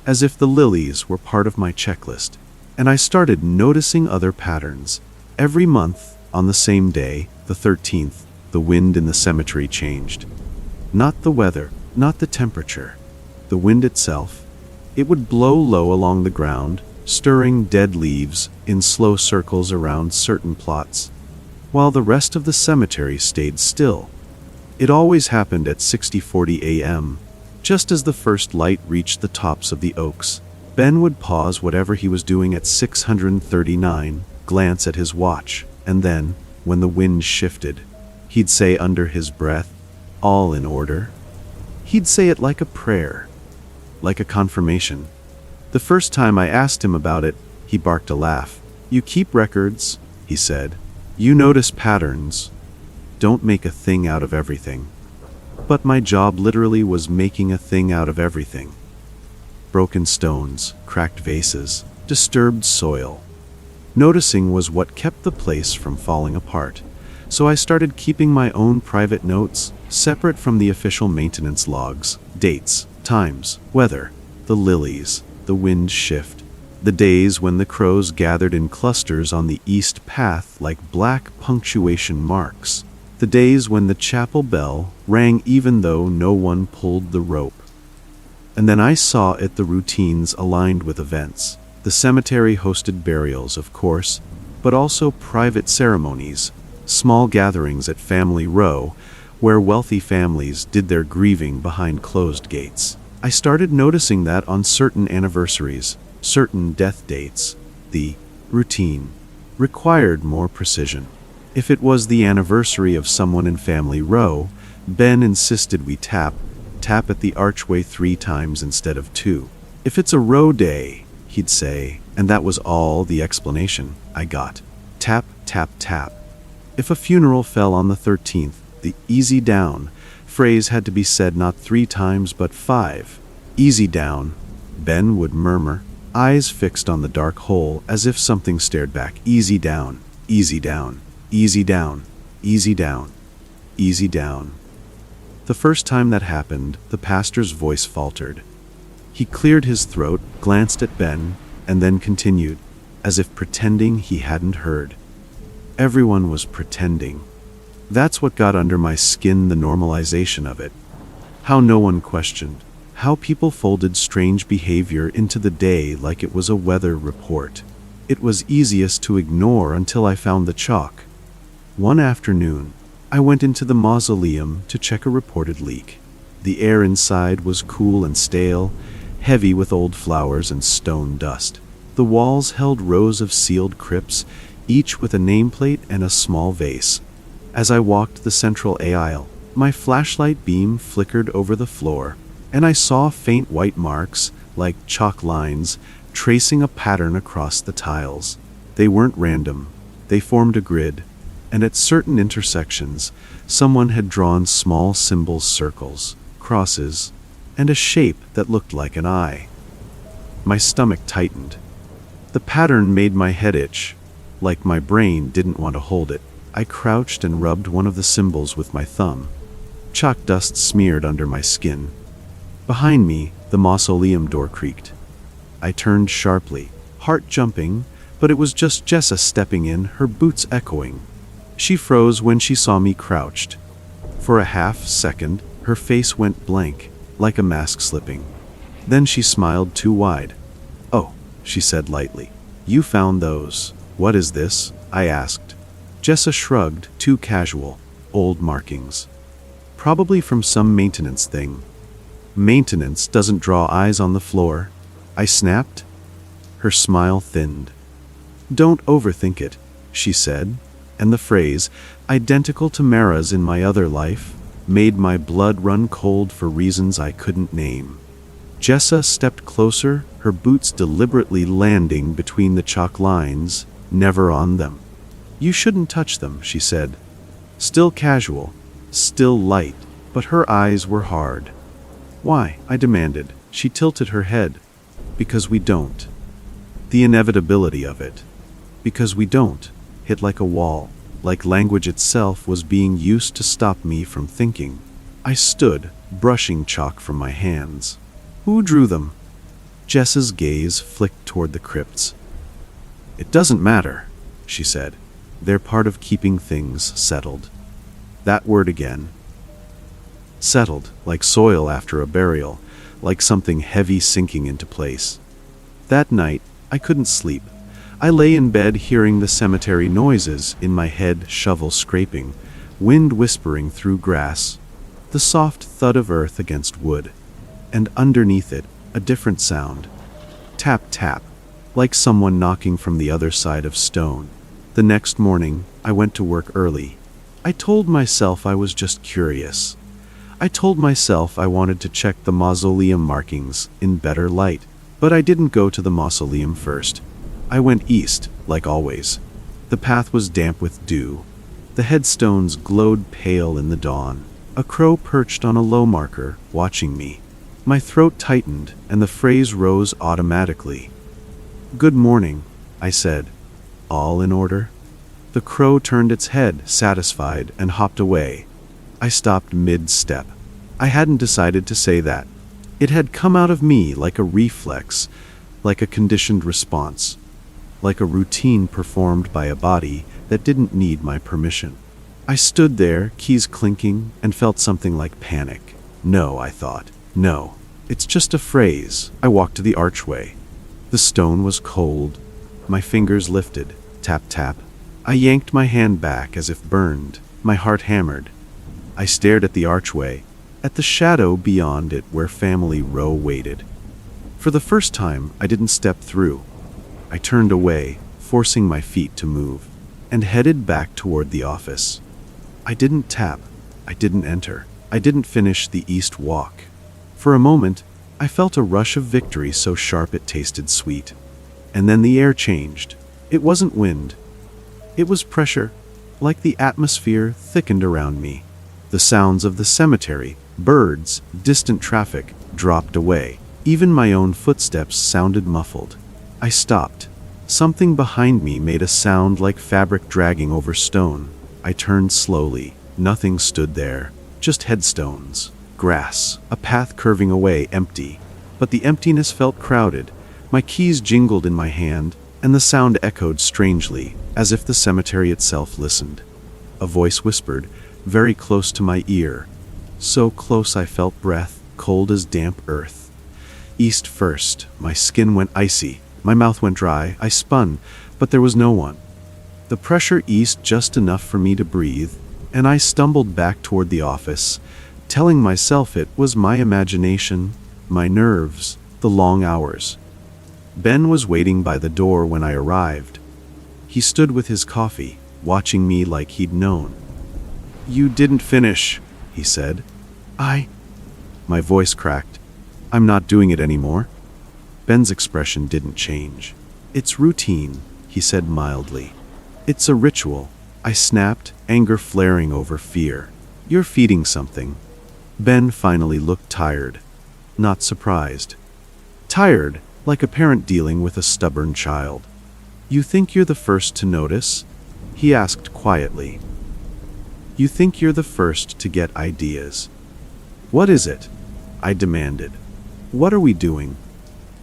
as if the lilies were part of my checklist. And I started noticing other patterns. Every month, on the same day, the 13th, the wind in the cemetery changed. Not the weather, not the temperature. The wind itself. It would blow low along the ground, stirring dead leaves in slow circles around certain plots, while the rest of the cemetery stayed still. It always happened at 6:40 a.m., just as the first light reached the tops of the oaks. Ben would pause whatever he was doing at 639, glance at his watch, and then, when the wind shifted, he'd say under his breath, all in order. He'd say it like a prayer, like a confirmation. The first time I asked him about it, he barked a laugh. You keep records, he said. You notice patterns. Don't make a thing out of everything. But my job literally was making a thing out of everything. Broken stones, cracked vases, disturbed soil. Noticing was what kept the place from falling apart. So I started keeping my own private notes, separate from the official maintenance logs, dates, times, weather, the lilies, the wind shift, the days when the crows gathered in clusters on the east path like black punctuation marks, the days when the chapel bell rang even though no one pulled the rope. And then I saw it, the routines aligned with events. The cemetery hosted burials, of course, but also private ceremonies, small gatherings at Family Row, where wealthy families did their grieving behind closed gates. I started noticing that on certain anniversaries, certain death dates, the routine required more precision. If it was the anniversary of someone in Family Row, Ben insisted we tap at the archway 3 times instead of 2. If it's a row day, he'd say, and that was all the explanation I got. Tap, tap, tap. If a funeral fell on the 13th, the easy down phrase had to be said not 3 times but 5. Easy down, Ben would murmur, eyes fixed on the dark hole as if something stared back. Easy down, easy down, easy down, easy down, easy down. The first time that happened, the pastor's voice faltered. He cleared his throat, glanced at Ben, and then continued, as if pretending he hadn't heard. Everyone was pretending. That's what got under my skin, the normalization of it. How no one questioned. How people folded strange behavior into the day like it was a weather report. It was easiest to ignore until I found the chalk. One afternoon, I went into the mausoleum to check a reported leak. The air inside was cool and stale, heavy with old flowers and stone dust. The walls held rows of sealed crypts, each with a nameplate and a small vase. As I walked the central aisle, my flashlight beam flickered over the floor, and I saw faint white marks, like chalk lines, tracing a pattern across the tiles. They weren't random. They formed a grid, and at certain intersections, someone had drawn small symbols, circles, crosses, and a shape that looked like an eye. My stomach tightened. The pattern made my head itch, like my brain didn't want to hold it. I crouched and rubbed one of the symbols with my thumb. Chalk dust smeared under my skin. Behind me, the mausoleum door creaked. I turned sharply, heart jumping, but it was just Jessa stepping in, her boots echoing. She froze when she saw me crouched. For a half second, her face went blank, like a mask slipping. Then she smiled too wide. "Oh," she said lightly. "You found those. What is this?" I asked. Jessa shrugged, too casual. "Old markings. Probably from some maintenance thing." "Maintenance doesn't draw eyes on the floor," I snapped. Her smile thinned. "Don't overthink it," she said, and the phrase, identical to Mara's in my other life, made my blood run cold for reasons I couldn't name. Jessa stepped closer, her boots deliberately landing between the chalk lines, never on them. "You shouldn't touch them," she said. Still casual, still light, but her eyes were hard. "Why?" I demanded. She tilted her head. "Because we don't." The inevitability of it. "Because we don't," hit like a wall, like language itself was being used to stop me from thinking. I stood, brushing chalk from my hands. "Who drew them?" Jessa's gaze flicked toward the crypts. "It doesn't matter," she said. "They're part of keeping things settled." That word again. Settled, like soil after a burial, like something heavy sinking into place. That night, I couldn't sleep. I lay in bed hearing the cemetery noises in my head, shovel scraping, wind whispering through grass, the soft thud of earth against wood, and underneath it, a different sound. Tap, tap, like someone knocking from the other side of stone. The next morning, I went to work early. I told myself I was just curious. I told myself I wanted to check the mausoleum markings in better light, but I didn't go to the mausoleum first. I went east, like always. The path was damp with dew. The headstones glowed pale in the dawn. A crow perched on a low marker, watching me. My throat tightened, and the phrase rose automatically. "Good morning," I said. "All in order?" The crow turned its head, satisfied, and hopped away. I stopped mid-step. I hadn't decided to say that. It had come out of me like a reflex, like a conditioned response, like a routine performed by a body that didn't need my permission. I stood there, keys clinking, and felt something like panic. No, I thought. No, it's just a phrase. I walked to the archway. The stone was cold. My fingers lifted. Tap, tap. I yanked my hand back as if burned. My heart hammered. I stared at the archway, at the shadow beyond it where Family Row waited. For the first time, I didn't step through. I turned away, forcing my feet to move, and headed back toward the office. I didn't tap. I didn't enter. I didn't finish the east walk. For a moment, I felt a rush of victory so sharp it tasted sweet. And then the air changed. It wasn't wind. It was pressure, like the atmosphere thickened around me. The sounds of the cemetery, birds, distant traffic, dropped away. Even my own footsteps sounded muffled. I stopped. Something behind me made a sound like fabric dragging over stone. I turned slowly. Nothing stood there, just headstones, grass, a path curving away, empty. But the emptiness felt crowded. My keys jingled in my hand, and the sound echoed strangely, as if the cemetery itself listened. A voice whispered, very close to my ear. So close I felt breath, cold as damp earth. East first. My skin went icy. My mouth went dry. I spun, but there was no one. The pressure eased just enough for me to breathe, and I stumbled back toward the office, telling myself it was my imagination, my nerves, the long hours. Ben was waiting by the door when I arrived. He stood with his coffee, watching me like he'd known. "You didn't finish," he said. My voice cracked. "I'm not doing it anymore." Ben's expression didn't change. "It's routine," he said mildly. "It's a ritual." I snapped, anger flaring over fear. "You're feeding something." Ben finally looked tired, not surprised. Tired, like a parent dealing with a stubborn child. "You think you're the first to notice?" he asked quietly. "You think you're the first to get ideas." "What is it?" I demanded. "What are we doing?"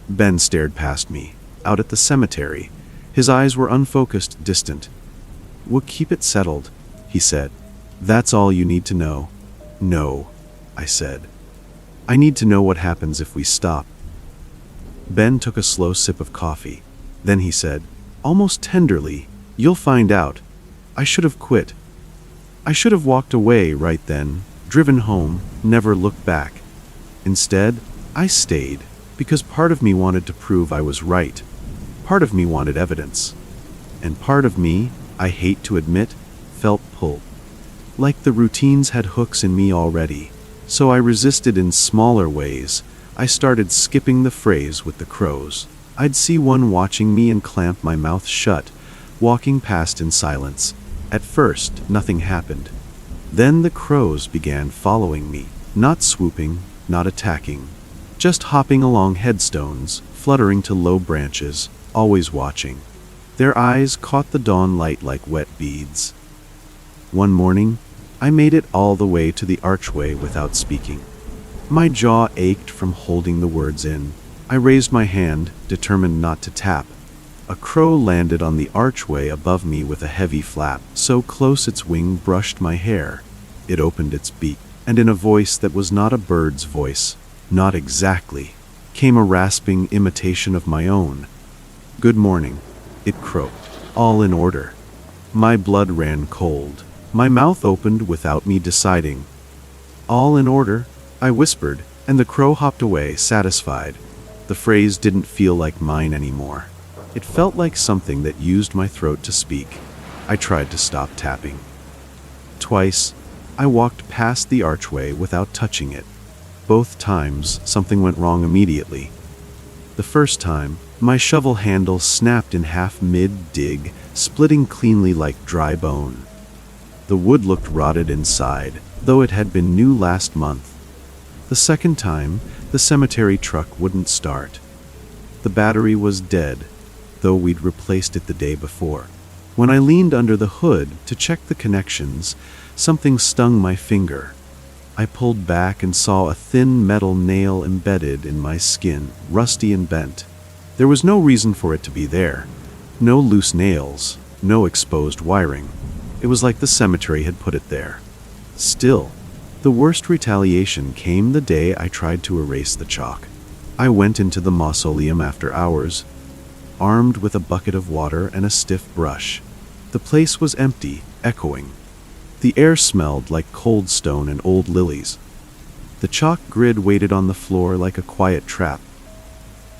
Ben stared past me, out at the cemetery. His eyes were unfocused, distant. "We'll keep it settled," he said. "That's all you need to know." "No," I said. "I need to know what happens if we stop." Ben took a slow sip of coffee. Then he said, almost tenderly, "You'll find out. I should have quit. I should have walked away right then, driven home, never looked back. Instead, I stayed, because part of me wanted to prove I was right. Part of me wanted evidence. And part of me, I hate to admit, felt pulled. Like the routines had hooks in me already. So I resisted in smaller ways. I started skipping the phrase with the crows. I'd see one watching me and clamp my mouth shut, walking past in silence. At first, nothing happened. Then the crows began following me, not swooping, not attacking, just hopping along headstones, fluttering to low branches, always watching. Their eyes caught the dawn light like wet beads. One morning, I made it all the way to the archway without speaking. My jaw ached from holding the words in. I raised my hand, determined not to tap. A crow landed on the archway above me with a heavy flap, so close its wing brushed my hair. It opened its beak, and in a voice that was not a bird's voice, not exactly, came a rasping imitation of my own. "Good morning," it croaked, all in order. My blood ran cold. My mouth opened without me deciding. "All in order," I whispered, and the crow hopped away, satisfied. The phrase didn't feel like mine anymore. It felt like something that used my throat to speak. I tried to stop tapping. Twice, I walked past the archway without touching it. Both times, something went wrong immediately. The first time, my shovel handle snapped in half mid-dig, splitting cleanly like dry bone. The wood looked rotted inside, though it had been new last month. The second time, the cemetery truck wouldn't start. The battery was dead, though we'd replaced it the day before. When I leaned under the hood to check the connections, something stung my finger. I pulled back and saw a thin metal nail embedded in my skin, rusty and bent. There was no reason for it to be there. No loose nails, no exposed wiring. It was like the cemetery had put it there. Still, the worst retaliation came the day I tried to erase the chalk. I went into the mausoleum after hours, armed with a bucket of water and a stiff brush. The place was empty, echoing. The air smelled like cold stone and old lilies. The chalk grid waited on the floor like a quiet trap.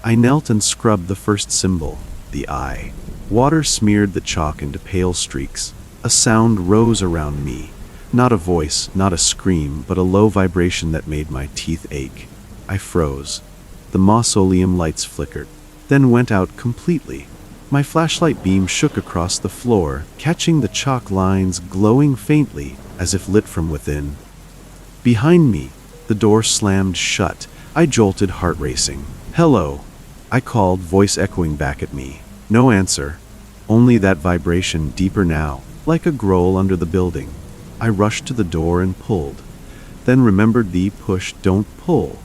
I knelt and scrubbed the first symbol, the eye. Water smeared the chalk into pale streaks. A sound rose around me. Not a voice, not a scream, but a low vibration that made my teeth ache. I froze. The mausoleum lights flickered. then went out completely. My flashlight beam shook across the floor, catching the chalk lines glowing faintly as if lit from within. Behind me, the door slammed shut. I jolted, heart racing. "Hello," I called, voice echoing back at me. No answer, only that vibration, deeper now, like a growl under the building. I rushed to the door and pulled, then remembered the push, don't pull.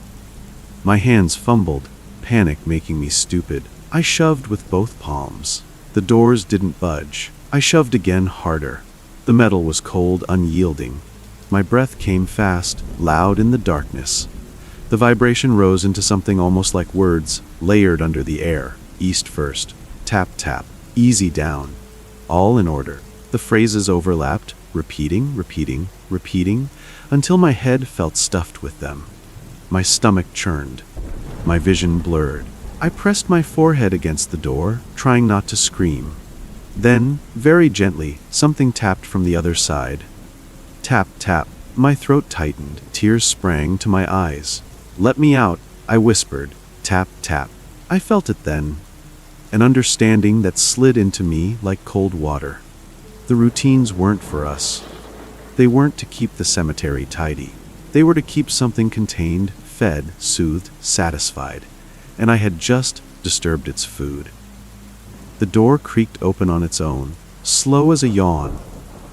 My hands fumbled, panic making me stupid. I shoved with both palms. The doors didn't budge. I shoved again, harder. The metal was cold, unyielding. My breath came fast, loud in the darkness. The vibration rose into something almost like words, layered under the air. East first. Tap, tap. Easy down. All in order. The phrases overlapped, repeating, until my head felt stuffed with them. My stomach churned. My vision blurred. I pressed my forehead against the door, trying not to scream. Then, very gently, something tapped from the other side. Tap, tap. My throat tightened. Tears sprang to my eyes. "Let me out," I whispered. Tap, tap. I felt it then. An understanding that slid into me like cold water. The routines weren't for us. They weren't to keep the cemetery tidy. They were to keep something contained, fed, soothed, satisfied. And I had just disturbed its food. The door creaked open on its own, slow as a yawn.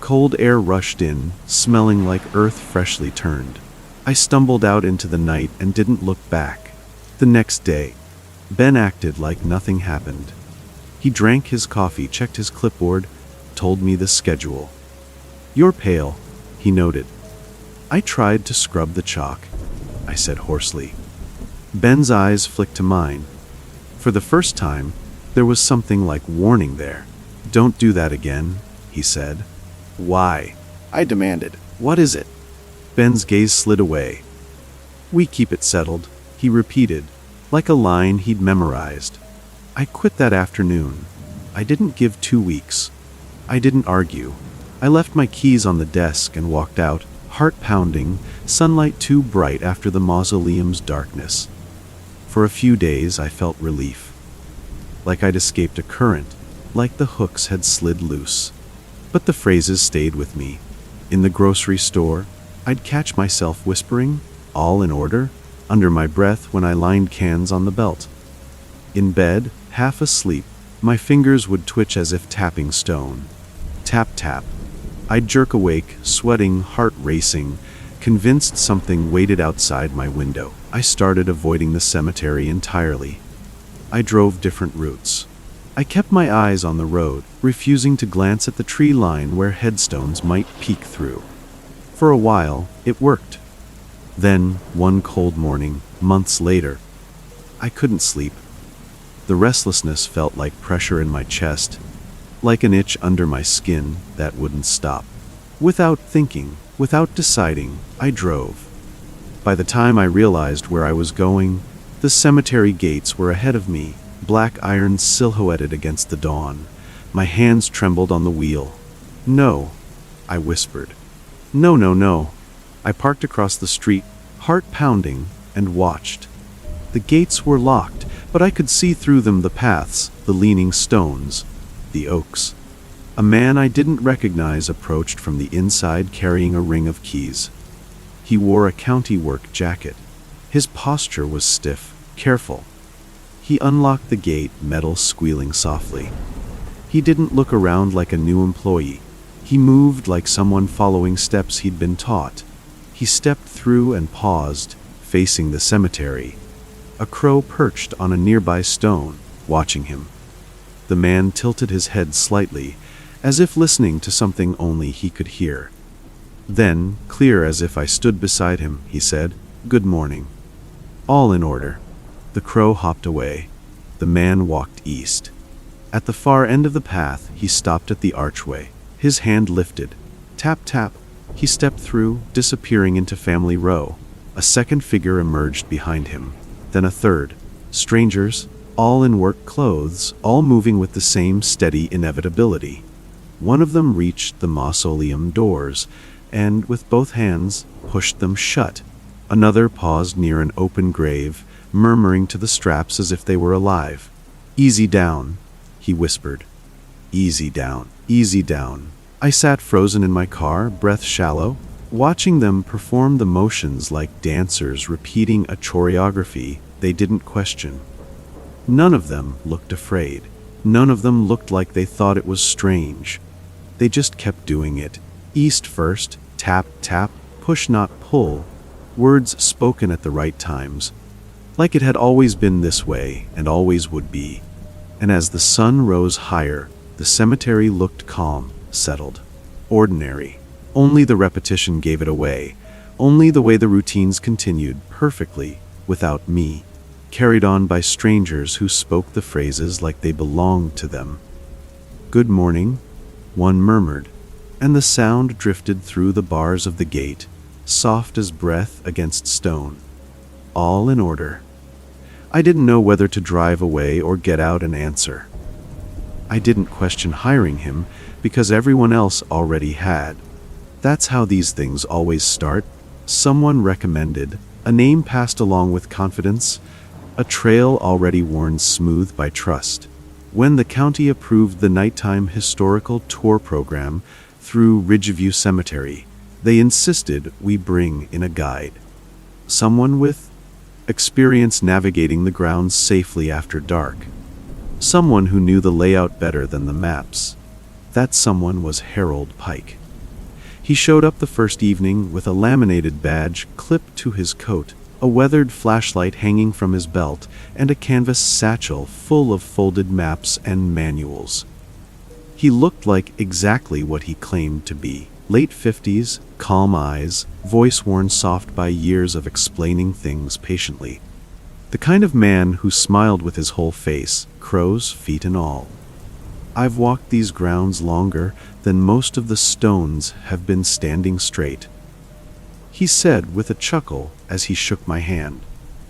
Cold air rushed in, smelling like earth freshly turned. I stumbled out into the night and didn't look back. The next day, Ben acted like nothing happened. He drank his coffee, checked his clipboard, told me the schedule. "You're pale," he noted. "I tried to scrub the chalk," I said hoarsely. Ben's eyes flicked to mine. For the first time, there was something like warning there. "Don't do that again," he said. "Why?" I demanded. "What is it?" Ben's gaze slid away. "We keep it settled," he repeated, like a line he'd memorized. I quit that afternoon. I didn't give 2 weeks. I didn't argue. I left my keys on the desk and walked out, heart pounding, sunlight too bright after the mausoleum's darkness. For a few days I felt relief. Like I'd escaped a current, like the hooks had slid loose. But the phrases stayed with me. In the grocery store, I'd catch myself whispering, "All in order," under my breath when I lined cans on the belt. In bed, half asleep, my fingers would twitch as if tapping stone. Tap, tap. I'd jerk awake, sweating, heart racing, convinced something waited outside my window. I started avoiding the cemetery entirely. I drove different routes. I kept my eyes on the road, refusing to glance at the tree line where headstones might peek through. For a while, it worked. Then, one cold morning, months later, I couldn't sleep. The restlessness felt like pressure in my chest, like an itch under my skin that wouldn't stop. Without thinking, without deciding, I drove. By the time I realized where I was going, the cemetery gates were ahead of me, black iron silhouetted against the dawn. My hands trembled on the wheel. "No," I whispered. "No, no, no." I parked across the street, heart pounding, and watched. The gates were locked, but I could see through them, the paths, the leaning stones, the oaks. A man I didn't recognize approached from the inside carrying a ring of keys. He wore a county work jacket. His posture was stiff, careful. He unlocked the gate, metal squealing softly. He didn't look around like a new employee. He moved like someone following steps he'd been taught. He stepped through and paused, facing the cemetery. A crow perched on a nearby stone, watching him. The man tilted his head slightly, as if listening to something only he could hear. Then, clear as if I stood beside him, he said, "Good morning." "All in order." The crow hopped away. The man walked east. At the far end of the path, he stopped at the archway. His hand lifted. Tap, tap. He stepped through, disappearing into Family Row. A second figure emerged behind him. Then a third. Strangers, all in work clothes, all moving with the same steady inevitability. One of them reached the mausoleum doors, and, with both hands, pushed them shut. Another paused near an open grave, murmuring to the straps as if they were alive. "Easy down," he whispered. "Easy down, easy down." I sat frozen in my car, breath shallow, watching them perform the motions like dancers repeating a choreography they didn't question. None of them looked afraid. None of them looked like they thought it was strange. They just kept doing it. East first, tap, tap, push not pull, words spoken at the right times, like it had always been this way and always would be. And as the sun rose higher, the cemetery looked calm, settled, ordinary. Only the repetition gave it away, only the way the routines continued perfectly without me, carried on by strangers who spoke the phrases like they belonged to them. "Good morning," one murmured, and the sound drifted through the bars of the gate, soft as breath against stone. All in order. I didn't know whether to drive away or get out and answer. I didn't question hiring him because everyone else already had. That's how these things always start. Someone recommended, a name passed along with confidence, a trail already worn smooth by trust. When the county approved the nighttime historical tour program through Ridgeview Cemetery, they insisted we bring in a guide. Someone with experience navigating the grounds safely after dark. Someone who knew the layout better than the maps. That someone was Harold Pike. He showed up the first evening with a laminated badge clipped to his coat, a weathered flashlight hanging from his belt, and a canvas satchel full of folded maps and manuals. He looked like exactly what he claimed to be. Late 50s, calm eyes, voice worn soft by years of explaining things patiently. The kind of man who smiled with his whole face, crow's feet and all. "I've walked these grounds longer than most of the stones have been standing straight," he said with a chuckle as he shook my hand.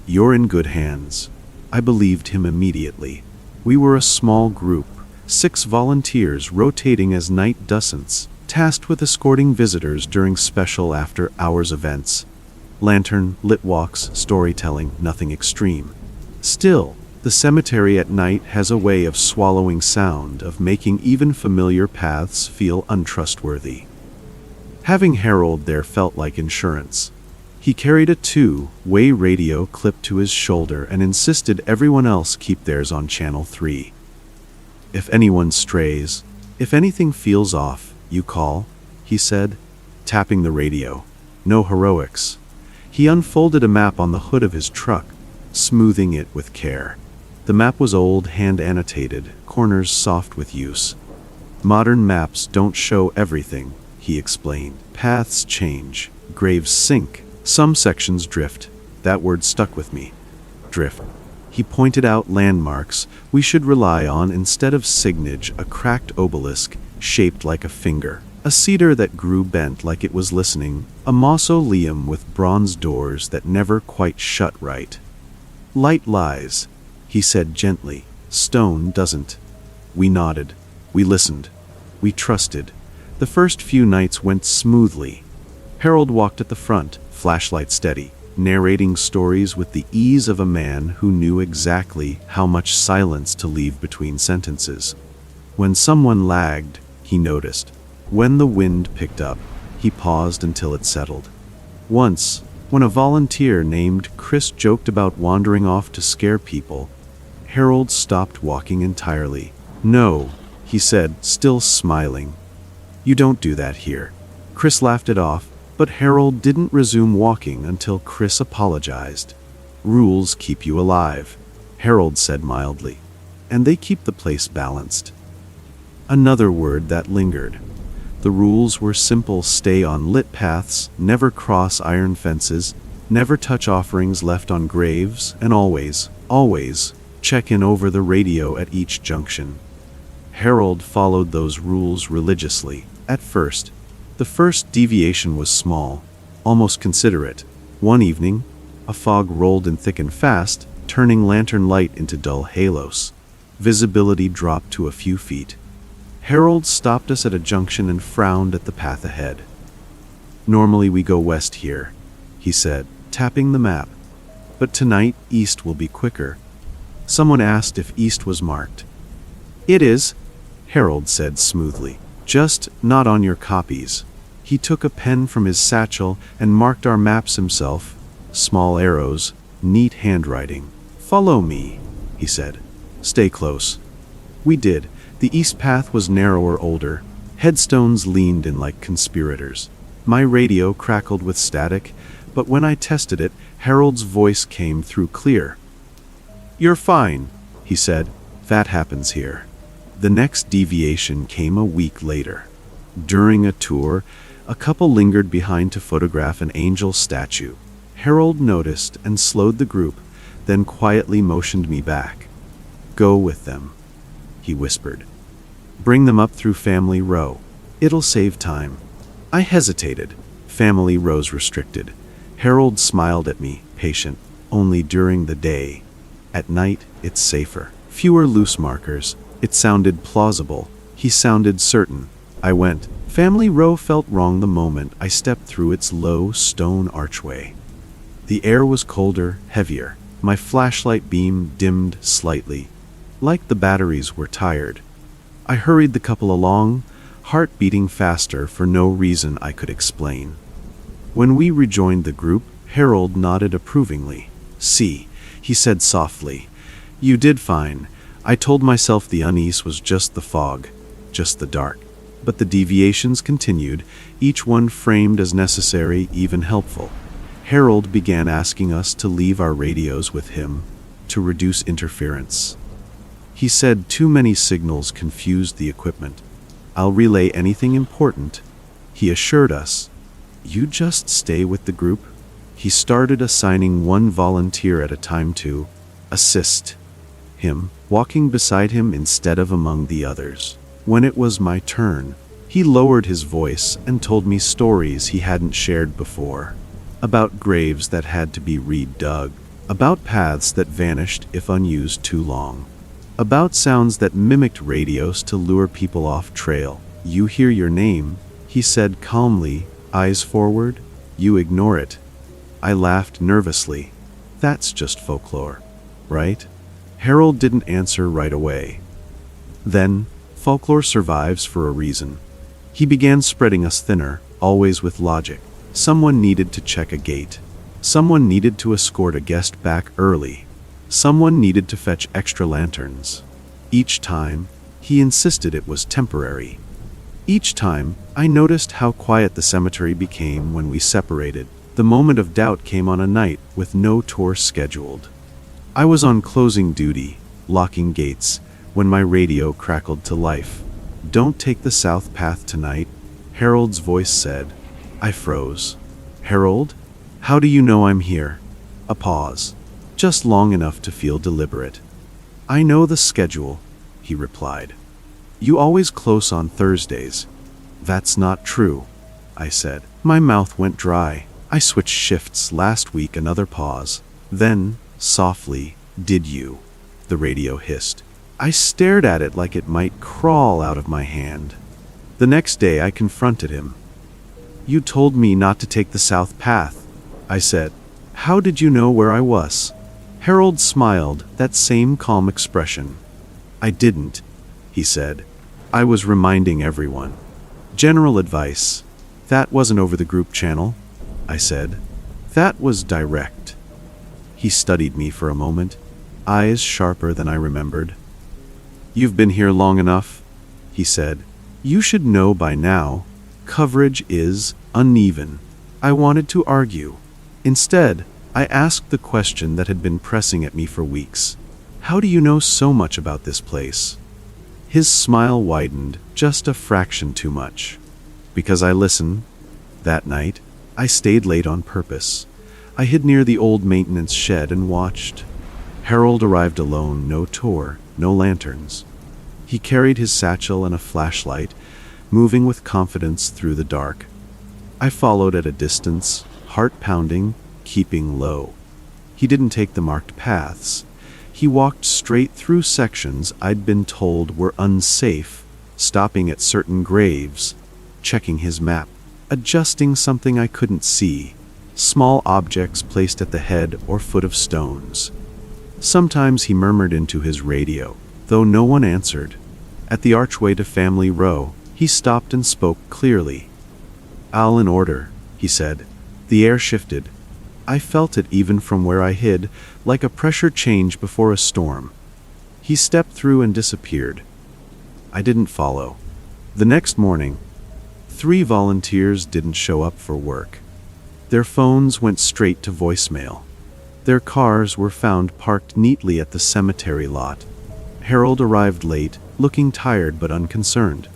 "You're in good hands." I believed him immediately. We were a small group, 6 volunteers rotating as night docents, tasked with escorting visitors during special after-hours events. Lantern, lit walks, storytelling, nothing extreme. Still, the cemetery at night has a way of swallowing sound, of making even familiar paths feel untrustworthy. Having Harold there felt like insurance. He carried a 2-way radio clipped to his shoulder and insisted everyone else keep theirs on channel 3. "If anyone strays, if anything feels off, you call," he said, tapping the radio. No heroics. He unfolded a map on the hood of his truck, smoothing it with care. The map was old, hand-annotated, corners soft with use. "Modern maps don't show everything," he explained. "Paths change, graves sink, some sections drift." That word stuck with me. Drift. He pointed out landmarks we should rely on instead of signage, a cracked obelisk shaped like a finger, a cedar that grew bent like it was listening, a mausoleum with bronze doors that never quite shut right. "Light lies," he said gently. "Stone doesn't." We nodded. We listened. We trusted. The first few nights went smoothly. Harold walked at the front, flashlight steady, narrating stories with the ease of a man who knew exactly how much silence to leave between sentences. When someone lagged, he noticed. When the wind picked up, he paused until it settled. Once, when a volunteer named Chris joked about wandering off to scare people, Harold stopped walking entirely. "No," he said, still smiling. "You don't do that here." Chris laughed it off, but Harold didn't resume walking until Chris apologized. "Rules keep you alive," Harold said mildly, "and they keep the place balanced." Another word that lingered. The rules were simple: stay on lit paths, never cross iron fences, never touch offerings left on graves, and always, always, check in over the radio at each junction. Harold followed those rules religiously. At first, the first deviation was small, almost considerate. One evening, a fog rolled in thick and fast, turning lantern light into dull halos. Visibility dropped to a few feet. Harold stopped us at a junction and frowned at the path ahead. "Normally we go west here," he said, tapping the map. "But tonight, east will be quicker." Someone asked if east was marked. "It is," Harold said smoothly. "Just not on your copies." He took a pen from his satchel and marked our maps himself. Small arrows, neat handwriting. "Follow me," he said. "Stay close." We did. The east path was narrower, older. Headstones leaned in like conspirators. My radio crackled with static, but when I tested it, Harold's voice came through clear. "You're fine," he said. "That happens here." The next deviation came a week later. During a tour, a couple lingered behind to photograph an angel statue. Harold noticed and slowed the group, then quietly motioned me back. "Go with them," he whispered. "Bring them up through Family Row. It'll save time." I hesitated. Family Row's restricted. Harold smiled at me, patient. "Only during the day. At night, it's safer. Fewer loose markers." It sounded plausible. He sounded certain. I went. Family Row felt wrong the moment I stepped through its low stone archway. The air was colder, heavier. My flashlight beam dimmed slightly, like the batteries were tired. I hurried the couple along, heart beating faster for no reason I could explain. When we rejoined the group, Harold nodded approvingly. "See," he said softly, "you did fine. I told myself the unease was just the fog, just the dark." But the deviations continued, each one framed as necessary, even helpful. Harold began asking us to leave our radios with him, to reduce interference. He said too many signals confused the equipment. "I'll relay anything important," he assured us. "You just stay with the group." He started assigning one volunteer at a time to assist him, walking beside him instead of among the others. When it was my turn, he lowered his voice and told me stories he hadn't shared before. About graves that had to be redug, about paths that vanished if unused too long, about sounds that mimicked radios to lure people off trail. "You hear your name," he said calmly, eyes forward. "You ignore it." I laughed nervously. "That's just folklore, right?" Harold didn't answer right away. Then, folklore survives for a reason. He began spreading us thinner, always with logic. Someone needed to check a gate. Someone needed to escort a guest back early. Someone needed to fetch extra lanterns. Each time, he insisted it was temporary. Each time, I noticed how quiet the cemetery became when we separated. The moment of doubt came on a night with no tour scheduled. I was on closing duty, locking gates, when my radio crackled to life. "Don't take the south path tonight," Harold's voice said. I froze. "Harold? How do you know I'm here?" A pause, just long enough to feel deliberate. "I know the schedule," he replied. "You always close on Thursdays." "That's not true," I said. My mouth went dry. "I switched shifts last week." Another pause. Then, softly, "Did you?" the radio hissed. I stared at it like it might crawl out of my hand. The next day I confronted him. "You told me not to take the south path," I said. "How did you know where I was?" Harold smiled, that same calm expression. "I didn't," he said. "I was reminding everyone. General advice." "That wasn't over the group channel," I said. "That was direct." He studied me for a moment, eyes sharper than I remembered. "You've been here long enough," he said. "You should know by now. Coverage is uneven." I wanted to argue. Instead, I asked the question that had been pressing at me for weeks. "How do you know so much about this place?" His smile widened, just a fraction too much. "Because I listen." That night, I stayed late on purpose. I hid near the old maintenance shed and watched. Harold arrived alone, no tour, no lanterns. He carried his satchel and a flashlight, moving with confidence through the dark. I followed at a distance, heart pounding, keeping low. He didn't take the marked paths. He walked straight through sections I'd been told were unsafe, stopping at certain graves, checking his map, adjusting something I couldn't see, small objects placed at the head or foot of stones. Sometimes he murmured into his radio, though no one answered. At the archway to Family Row, he stopped and spoke clearly. "All in order," he said. The air shifted. I felt it even from where I hid, like a pressure change before a storm. He stepped through and disappeared. I didn't follow. The next morning, 3 volunteers didn't show up for work. Their phones went straight to voicemail. Their cars were found parked neatly at the cemetery lot. Harold arrived late, looking tired but unconcerned.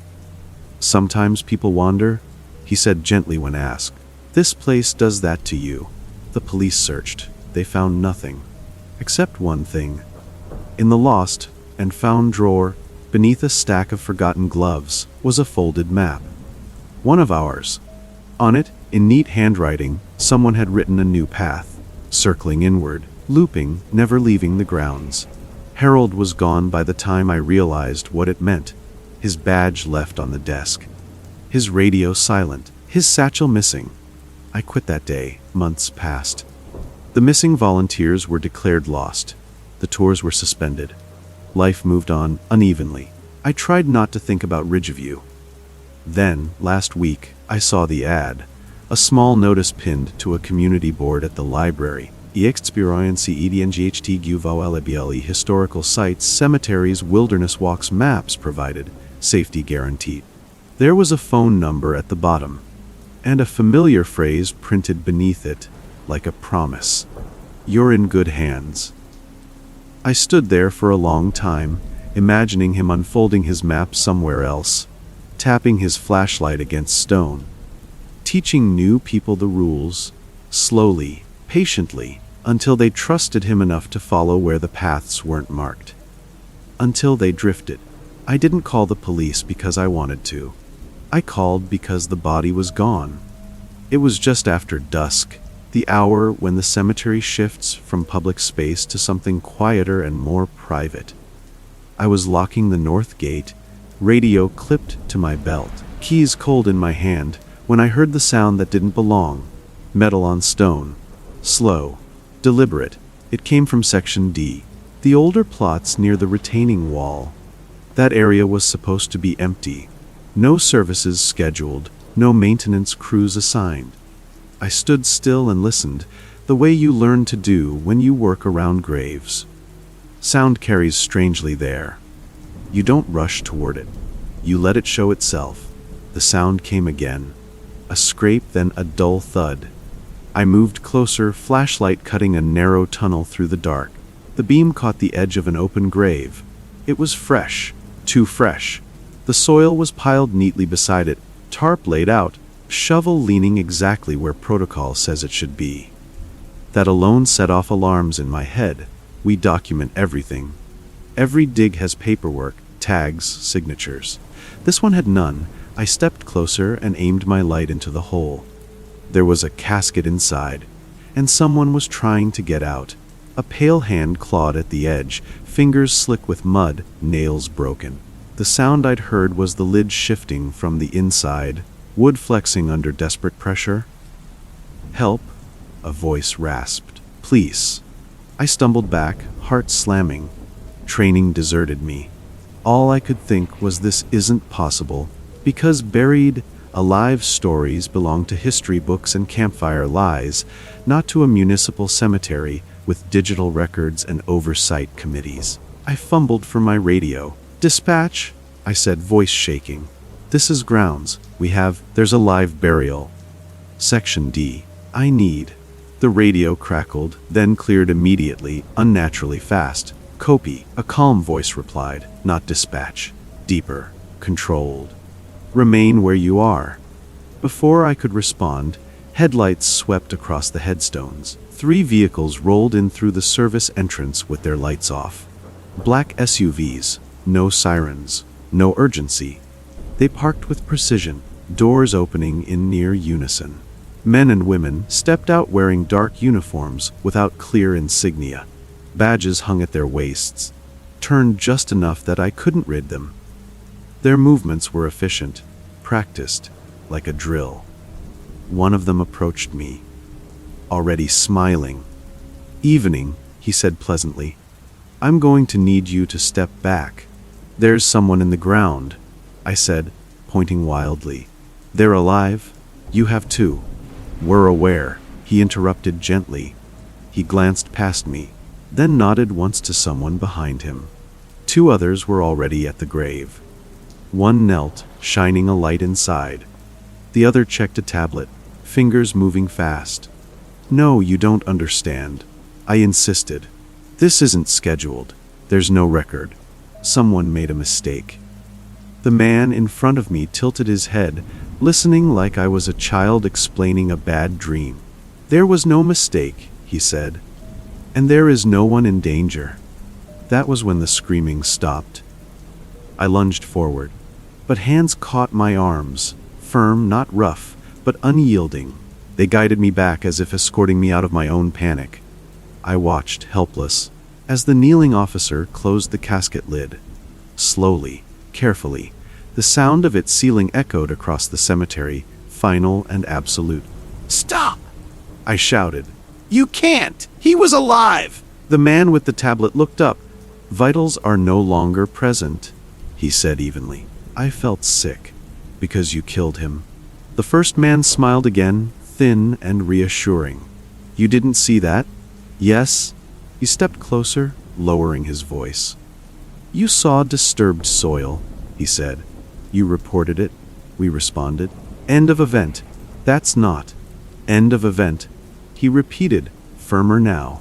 "Sometimes people wander," he said gently when asked. "This place does that to you." The police searched. They found nothing. Except one thing. In the lost and found drawer, beneath a stack of forgotten gloves, was a folded map. One of ours. On it, in neat handwriting, someone had written a new path, circling inward, looping, never leaving the grounds. Harold was gone by the time I realized what it meant. His badge left on the desk. His radio silent. His satchel missing. I quit that day. Months passed. The missing volunteers were declared lost. The tours were suspended. Life moved on unevenly. I tried not to think about Ridgeview. Then, last week, I saw the ad. A small notice pinned to a community board at the library. EXperience-EDNGHT-GUVOLBLE historical sites, cemeteries, wilderness walks, maps provided, safety guaranteed. There was a phone number at the bottom, and a familiar phrase printed beneath it, like a promise. "You're in good hands." I stood there for a long time, imagining him unfolding his map somewhere else, tapping his flashlight against stone, teaching new people the rules, slowly, patiently, until they trusted him enough to follow where the paths weren't marked. Until they drifted. I didn't call the police because I wanted to. I called because the body was gone. It was just after dusk, the hour when the cemetery shifts from public space to something quieter and more private. I was locking the north gate, radio clipped to my belt, keys cold in my hand, when I heard the sound that didn't belong. Metal on stone. Slow. Deliberate. It came from Section D, the older plots near the retaining wall. That area was supposed to be empty. No services scheduled, no maintenance crews assigned. I stood still and listened, the way you learn to do when you work around graves. Sound carries strangely there. You don't rush toward it. You let it show itself. The sound came again. A scrape, then a dull thud. I moved closer, flashlight cutting a narrow tunnel through the dark. The beam caught the edge of an open grave. It was fresh, too fresh. The soil was piled neatly beside it, tarp laid out, shovel leaning exactly where protocol says it should be. That alone set off alarms in my head. We document everything. Every dig has paperwork, tags, signatures. This one had none. I stepped closer and aimed my light into the hole. There was a casket inside, and someone was trying to get out. A pale hand clawed at the edge, fingers slick with mud, nails broken. The sound I'd heard was the lid shifting from the inside, wood flexing under desperate pressure. "Help," a voice rasped. "Please." I stumbled back, heart slamming. Training deserted me. All I could think was this isn't possible, because buried, alive stories belong to history books and campfire lies, not to a municipal cemetery with digital records and oversight committees. I fumbled for my radio. "Dispatch," I said, voice shaking. "This is grounds. There's a live burial. Section D. I need." The radio crackled, then cleared immediately, unnaturally fast. "Copy," a calm voice replied, not dispatch. Deeper, controlled. "Remain where you are." Before I could respond, headlights swept across the headstones. 3 vehicles rolled in through the service entrance with their lights off. Black SUVs, no sirens, no urgency. They parked with precision, doors opening in near unison. Men and women stepped out wearing dark uniforms without clear insignia. Badges hung at their waists, turned just enough that I couldn't read them. Their movements were efficient, practiced, like a drill. One of them approached me, already smiling. "Evening," he said pleasantly. I'm going to need you to step back. There's someone in the ground, I said, pointing wildly. They're alive? You have too. We're aware, he interrupted gently. He glanced past me, then nodded once to someone behind him. 2 others were already at the grave. One knelt, shining a light inside. The other checked a tablet, fingers moving fast. No, you don't understand, I insisted. This isn't scheduled. There's no record. Someone made a mistake. The man in front of me tilted his head, listening like I was a child explaining a bad dream. There was no mistake, he said. And there is no one in danger. That was when the screaming stopped. I lunged forward, but hands caught my arms, firm, not rough, but unyielding. They guided me back as if escorting me out of my own panic. I watched, helpless, as the kneeling officer closed the casket lid. Slowly, carefully, the sound of its sealing echoed across the cemetery, final and absolute. "Stop!" I shouted. "You can't! He was alive!" The man with the tablet looked up. "Vitals are no longer present," he said evenly. I felt sick. "Because you killed him." The first man smiled again, thin and reassuring. "You didn't see that?" "Yes." He stepped closer, lowering his voice. "You saw disturbed soil," he said. "You reported it," we responded. "End of event." "That's not." "End of event," he repeated, firmer now.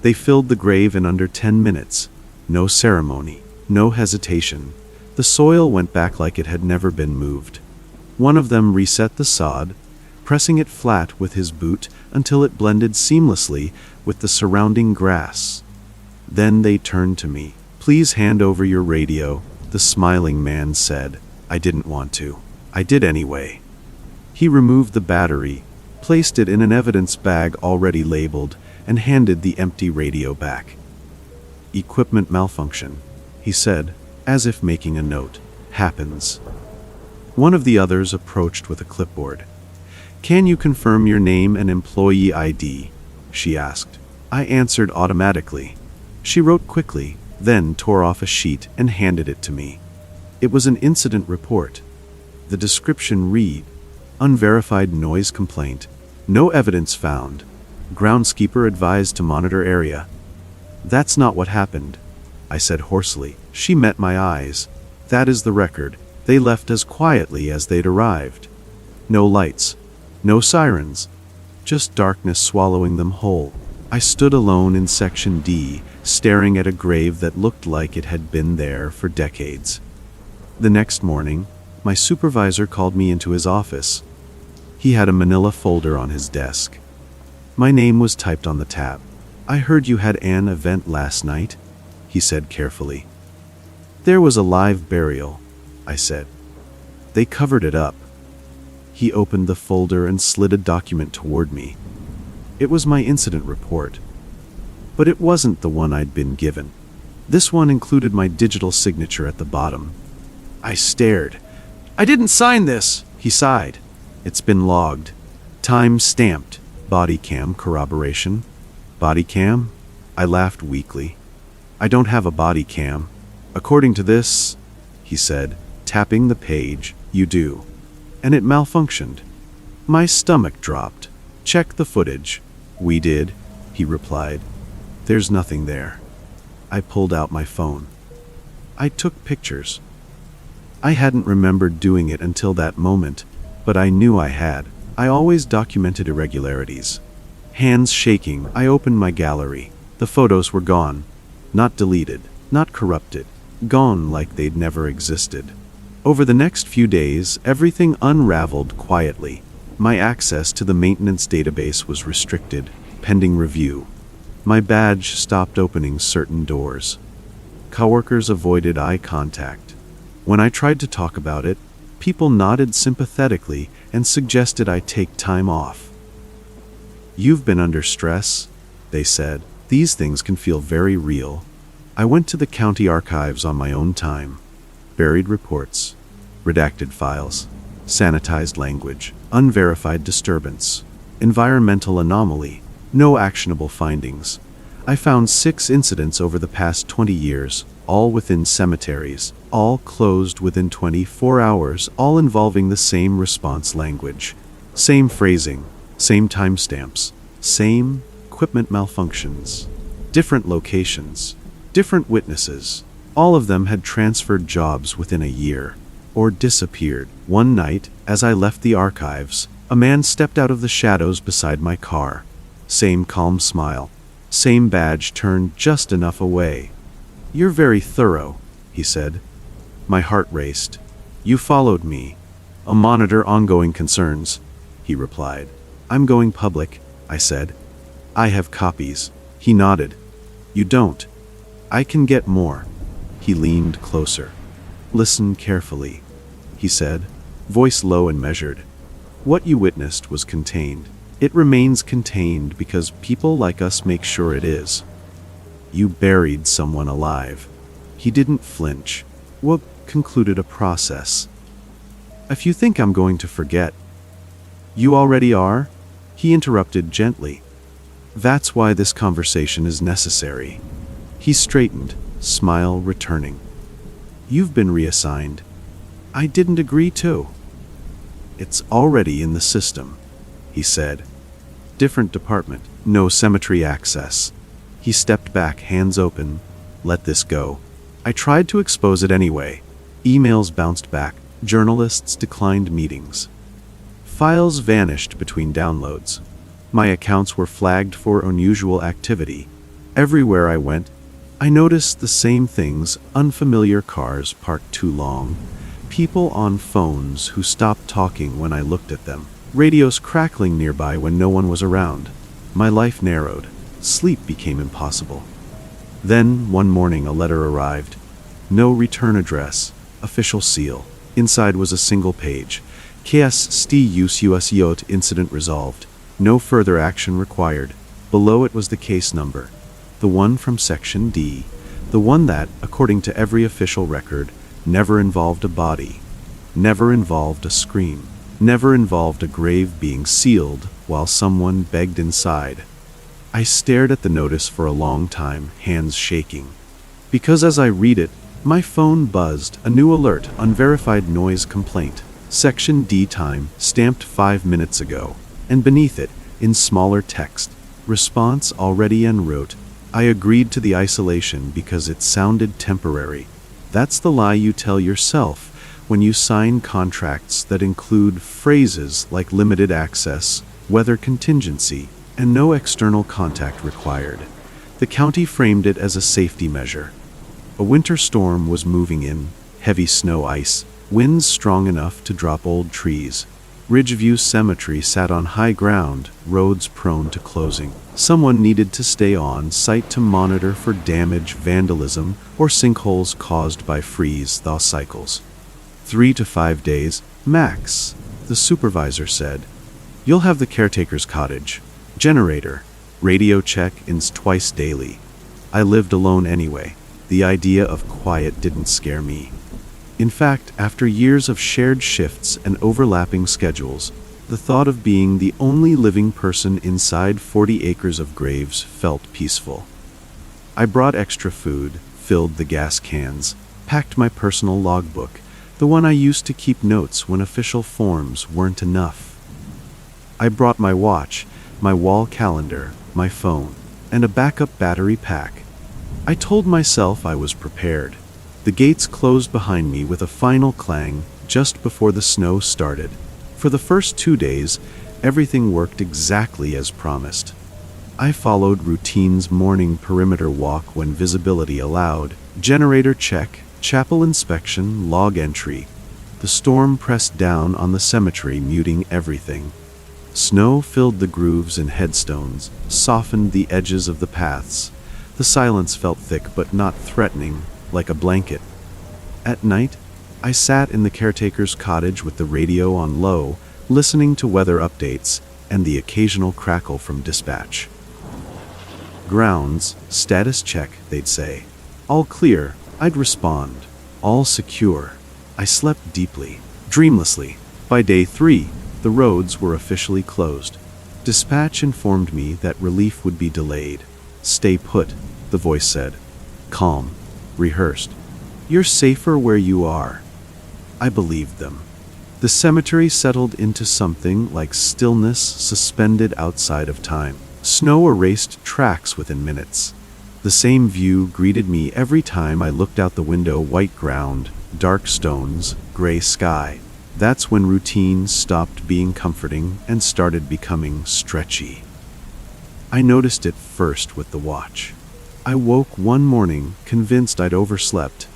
They filled the grave in under 10 minutes. No ceremony, no hesitation. The soil went back like it had never been moved. One of them reset the sod, pressing it flat with his boot until it blended seamlessly with the surrounding grass. Then they turned to me. "Please hand over your radio," the smiling man said. I didn't want to. I did anyway. He removed the battery, placed it in an evidence bag already labeled, and handed the empty radio back. "Equipment malfunction," he said, as if making a note. "Happens." One of the others approached with a clipboard. "Can you confirm your name and employee ID?" she asked. I answered automatically. She wrote quickly, then tore off a sheet and handed it to me. It was an incident report. The description read, "Unverified noise complaint. No evidence found. Groundskeeper advised to monitor area." "That's not what happened," I said hoarsely. She met my eyes. "That is the record. They left as quietly as they'd arrived. No lights. No sirens. Just darkness swallowing them whole." I stood alone in Section D, staring at a grave that looked like it had been there for decades. The next morning, my supervisor called me into his office. He had a manila folder on his desk. My name was typed on the tab. "I heard you had an event last night," he said carefully. "There was a live burial," I said. "They covered it up." He opened the folder and slid a document toward me. It was my incident report. But it wasn't the one I'd been given. This one included my digital signature at the bottom. I stared. "I didn't sign this," he sighed. "It's been logged. Time stamped. Body cam corroboration." "Body cam?" I laughed weakly. "I don't have a body cam. According to this," he said, tapping the page, "you do. And it malfunctioned." My stomach dropped. "Check the footage." "We did," he replied. "There's nothing there." I pulled out my phone. I took pictures. I hadn't remembered doing it until that moment, but I knew I had. I always documented irregularities. Hands shaking, I opened my gallery. The photos were gone. Not deleted, not corrupted. Gone like they'd never existed. Over the next few days, everything unraveled quietly. My access to the maintenance database was restricted, pending review. My badge stopped opening certain doors. Coworkers avoided eye contact. When I tried to talk about it, people nodded sympathetically and suggested I take time off. "You've been under stress," they said. "These things can feel very real." I went to the county archives on my own time. Buried reports, redacted files, sanitized language, unverified disturbance, environmental anomaly, no actionable findings. I found 6 incidents over the past 20 years, all within cemeteries, all closed within 24 hours, all involving the same response language, same phrasing, same timestamps, same equipment malfunctions, different locations, different witnesses. All of them had transferred jobs within a year, or disappeared. One night, as I left the archives, a man stepped out of the shadows beside my car. Same calm smile, same badge turned just enough away. "You're very thorough," he said. My heart raced. "You followed me." "I'll monitor ongoing concerns," he replied. "I'm going public," I said. "I have copies." He nodded. "You don't." "I can get more." He leaned closer. "Listen carefully," he said, voice low and measured. "What you witnessed was contained. It remains contained because people like us make sure it is. You buried someone alive." He didn't flinch. "What concluded a process. If you think I'm going to forget." "You already are?" He interrupted gently. "That's why this conversation is necessary." He straightened, smile returning. "You've been reassigned." "I didn't agree to." "It's already in the system," he said. "Different department, no cemetery access." He stepped back, hands open. "Let this go." I tried to expose it anyway. Emails bounced back. Journalists declined meetings. Files vanished between downloads. My accounts were flagged for unusual activity. Everywhere I went, I noticed the same things: unfamiliar cars parked too long, people on phones who stopped talking when I looked at them, radios crackling nearby when no one was around. My life narrowed. Sleep became impossible. Then, one morning, a letter arrived. No return address, official seal. Inside was a single page. KSSTUSUSYOT incident resolved. No further action required. Below it was the case number. The one from Section D. The one that, according to every official record, never involved a body, never involved a scream, never involved a grave being sealed while someone begged inside. I stared at the notice for a long time, hands shaking. Because as I read it, my phone buzzed, a new alert: unverified noise complaint. Section D time, stamped 5 minutes ago. And beneath it, in smaller text, response already en route. I agreed to the isolation because it sounded temporary. That's the lie you tell yourself when you sign contracts that include phrases like limited access, weather contingency, and no external contact required. The county framed it as a safety measure. A winter storm was moving in, heavy snow, ice, winds strong enough to drop old trees. Ridgeview Cemetery sat on high ground, roads prone to closing. Someone needed to stay on site to monitor for damage, vandalism, or sinkholes caused by freeze-thaw cycles. 3 to 5 days, max, the supervisor said. You'll have the caretaker's cottage, generator, radio check-ins twice daily. I lived alone anyway. The idea of quiet didn't scare me. In fact, after years of shared shifts and overlapping schedules, the thought of being the only living person inside 40 acres of graves felt peaceful. I brought extra food, filled the gas cans, packed my personal logbook, the one I used to keep notes when official forms weren't enough. I brought my watch, my wall calendar, my phone, and a backup battery pack. I told myself I was prepared. The gates closed behind me with a final clang just before the snow started. For the first 2 days, everything worked exactly as promised. I followed routine's morning perimeter walk when visibility allowed, generator check, chapel inspection, log entry. The storm pressed down on the cemetery, muting everything. Snow filled the grooves and headstones, softened the edges of the paths. The silence felt thick but not threatening, like a blanket. At night, I sat in the caretaker's cottage with the radio on low, listening to weather updates and the occasional crackle from dispatch. Grounds, status check, they'd say. All clear, I'd respond. All secure. I slept deeply, dreamlessly. By day 3, the roads were officially closed. Dispatch informed me that relief would be delayed. Stay put, the voice said. Calm, rehearsed. You're safer where you are. I believed them. The cemetery settled into something like stillness suspended outside of time. Snow erased tracks within minutes. The same view greeted me every time I looked out the window: white ground, dark stones, gray sky. That's when routine stopped being comforting and started becoming stretchy. I noticed it first with the watch. I woke one morning convinced I'd overslept.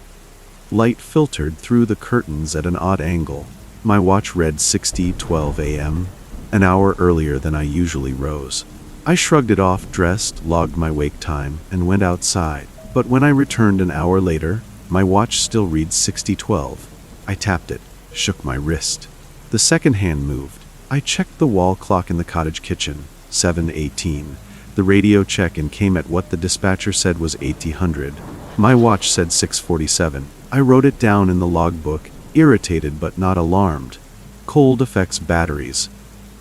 Light filtered through the curtains at an odd angle. My watch read 6:12 a.m., an hour earlier than I usually rose. I shrugged it off, dressed, logged my wake time, and went outside. But when I returned an hour later, my watch still reads 6:12. I tapped it, shook my wrist. The second hand moved. I checked the wall clock in the cottage kitchen, 7:18. The radio check-in came at what the dispatcher said was 1800. My watch said 6:47. I wrote it down in the logbook, irritated but not alarmed. Cold affects batteries.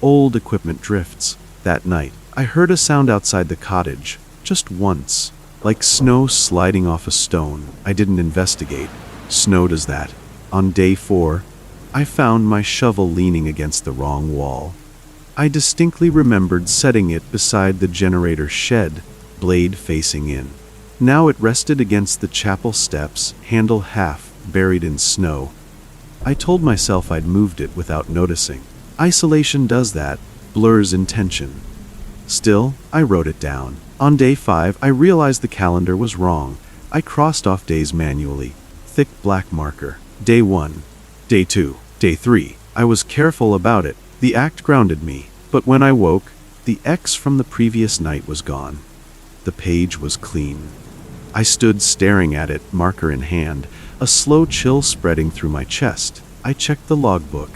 Old equipment drifts. That night, I heard a sound outside the cottage, just once, like snow sliding off a stone. I didn't investigate. Snow does that. On day 4, I found my shovel leaning against the wrong wall. I distinctly remembered setting it beside the generator shed, blade facing in. Now it rested against the chapel steps, handle half buried in snow. I told myself I'd moved it without noticing. Isolation does that, blurs intention. Still, I wrote it down. On day 5, I realized the calendar was wrong. I crossed off days manually, thick black marker. Day 1, day 2, day 3. I was careful about it. The act grounded me. But when I woke, the X from the previous night was gone. The page was clean. I stood staring at it, marker in hand, a slow chill spreading through my chest. I checked the logbook.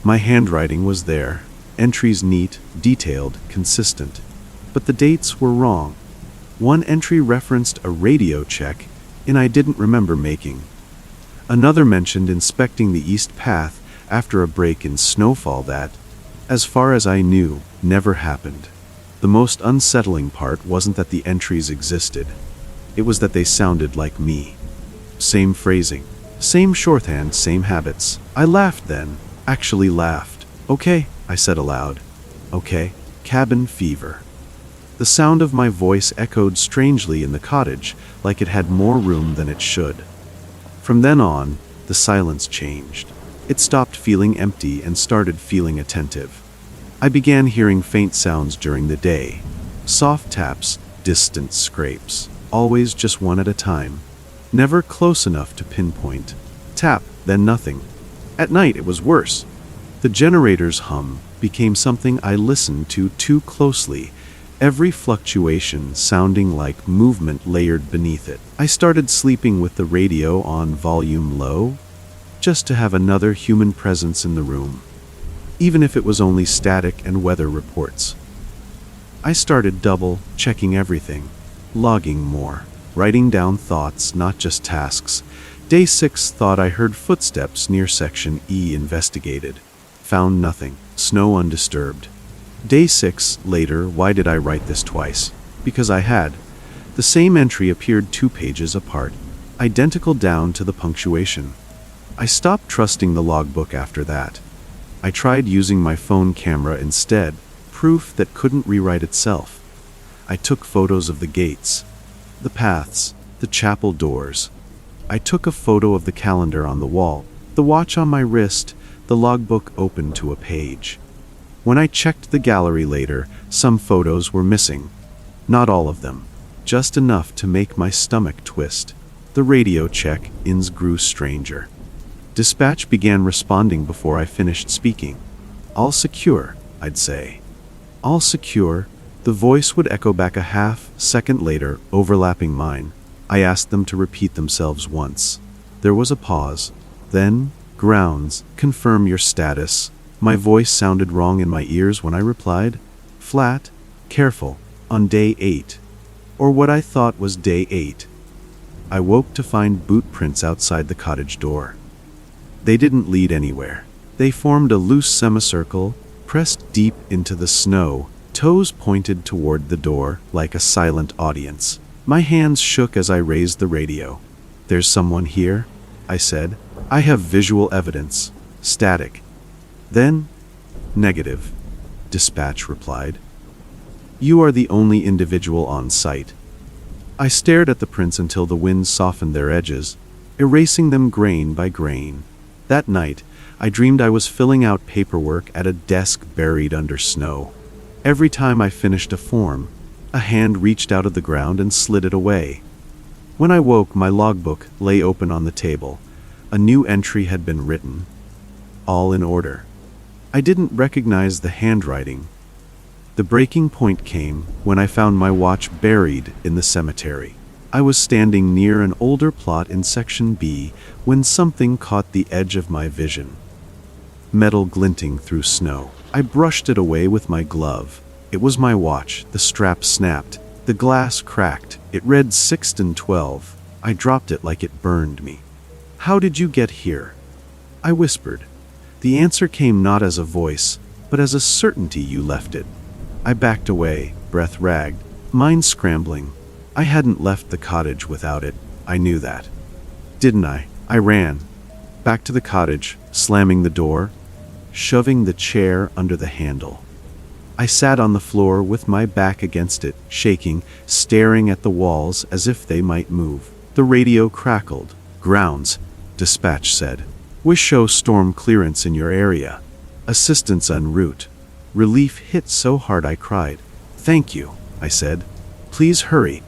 My handwriting was there. Entries neat, detailed, consistent. But the dates were wrong. One entry referenced a radio check, and I didn't remember making. Another mentioned inspecting the east path after a break in snowfall that, as far as I knew, never happened. The most unsettling part wasn't that the entries existed. It was that they sounded like me. Same phrasing, same shorthand, same habits. I laughed then, actually laughed. Okay, I said aloud. Okay, cabin fever. The sound of my voice echoed strangely in the cottage, like it had more room than it should. From then on, the silence changed. It stopped feeling empty and started feeling attentive. I began hearing faint sounds during the day. Soft taps, distant scrapes, always just one at a time. Never close enough to pinpoint. Tap, then nothing. At night it was worse. The generator's hum became something I listened to too closely, every fluctuation sounding like movement layered beneath it. I started sleeping with the radio on volume low, just to have another human presence in the room, even if it was only static and weather reports. I started double-checking everything, logging more, writing down thoughts, not just tasks. Day 6 thought I heard footsteps near section E. Investigated. Found nothing. Snow undisturbed. Day 6 later, why did I write this twice? Because I had. The same entry appeared 2 pages apart, identical down to the punctuation. I stopped trusting the logbook after that. I tried using my phone camera instead, proof that couldn't rewrite itself. I took photos of the gates, the paths, the chapel doors. I took a photo of the calendar on the wall, the watch on my wrist, the logbook open to a page. When I checked the gallery later, some photos were missing. Not all of them, just enough to make my stomach twist. The radio check-ins grew stranger. Dispatch began responding before I finished speaking. All secure, I'd say. All secure. The voice would echo back a half-second later, overlapping mine. I asked them to repeat themselves once. There was a pause. Then, grounds, confirm your status. My voice sounded wrong in my ears when I replied. Flat, careful, on day 8. Or what I thought was day 8. I woke to find boot prints outside the cottage door. They didn't lead anywhere. They formed a loose semicircle, pressed deep into the snow, toes pointed toward the door like a silent audience. My hands shook as I raised the radio. "There's someone here," I said. "I have visual evidence." Static. Then, "Negative," dispatch replied. "You are the only individual on site." I stared at the prints until the wind softened their edges, erasing them grain by grain. That night, I dreamed I was filling out paperwork at a desk buried under snow. Every time I finished a form, a hand reached out of the ground and slid it away. When I woke, my logbook lay open on the table. A new entry had been written. All in order. I didn't recognize the handwriting. The breaking point came when I found my watch buried in the cemetery. I was standing near an older plot in Section B when something caught the edge of my vision. Metal glinting through snow. I brushed it away with my glove. It was my watch. The strap snapped. The glass cracked. It read 6:12. I dropped it like it burned me. "How did you get here?" I whispered. The answer came not as a voice, but as a certainty. "You left it." I backed away, breath ragged, mind scrambling. I hadn't left the cottage without it. I knew that. Didn't I? I ran. Back to the cottage, slamming the door, shoving the chair under the handle. I sat on the floor with my back against it, shaking, staring at the walls as if they might move. The radio crackled. "Grounds," dispatch said. "We show storm clearance in your area. Assistance en route." Relief hit so hard I cried. "Thank you," I said. "Please hurry."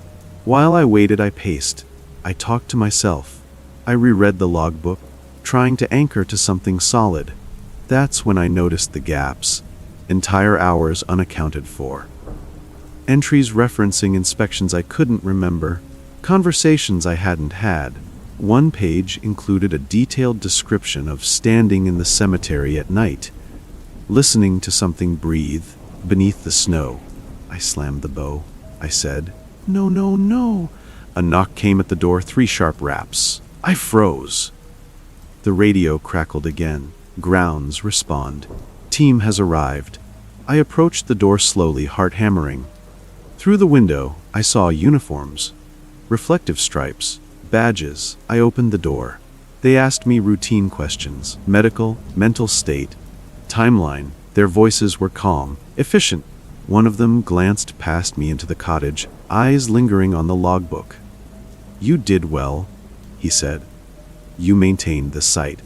While I waited, I paced. I talked to myself. I reread the logbook, trying to anchor to something solid. That's when I noticed the gaps. Entire hours unaccounted for. Entries referencing inspections I couldn't remember. Conversations I hadn't had. One page included a detailed description of standing in the cemetery at night, listening to something breathe beneath the snow. I slammed the bow. I said, "No, no, no." A knock came at the door, 3 sharp raps. I froze. The radio crackled again. "Grounds, respond. Team has arrived." I approached the door slowly, heart hammering. Through the window, I saw uniforms, reflective stripes, badges. I opened the door. They asked me routine questions: medical, mental state, timeline. Their voices were calm, efficient. One of them glanced past me into the cottage, eyes lingering on the logbook. "You did well," he said. "You maintained the site."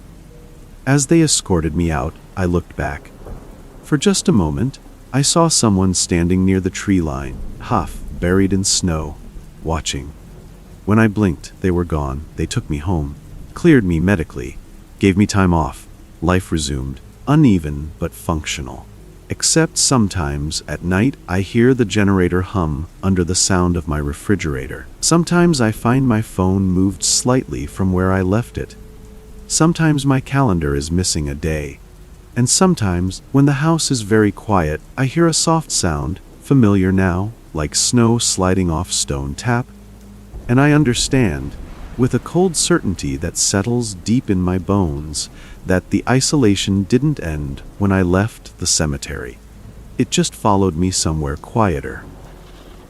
As they escorted me out, I looked back. For just a moment, I saw someone standing near the tree line, half buried in snow, watching. When I blinked, they were gone. They took me home, cleared me medically, gave me time off. Life resumed, uneven but functional. Except sometimes, at night, I hear the generator hum under the sound of my refrigerator. Sometimes I find my phone moved slightly from where I left it. Sometimes my calendar is missing a day. And sometimes, when the house is very quiet, I hear a soft sound, familiar now, like snow sliding off stone tap. And I understand, with a cold certainty that settles deep in my bones, that the isolation didn't end when I left the cemetery. It just followed me somewhere quieter.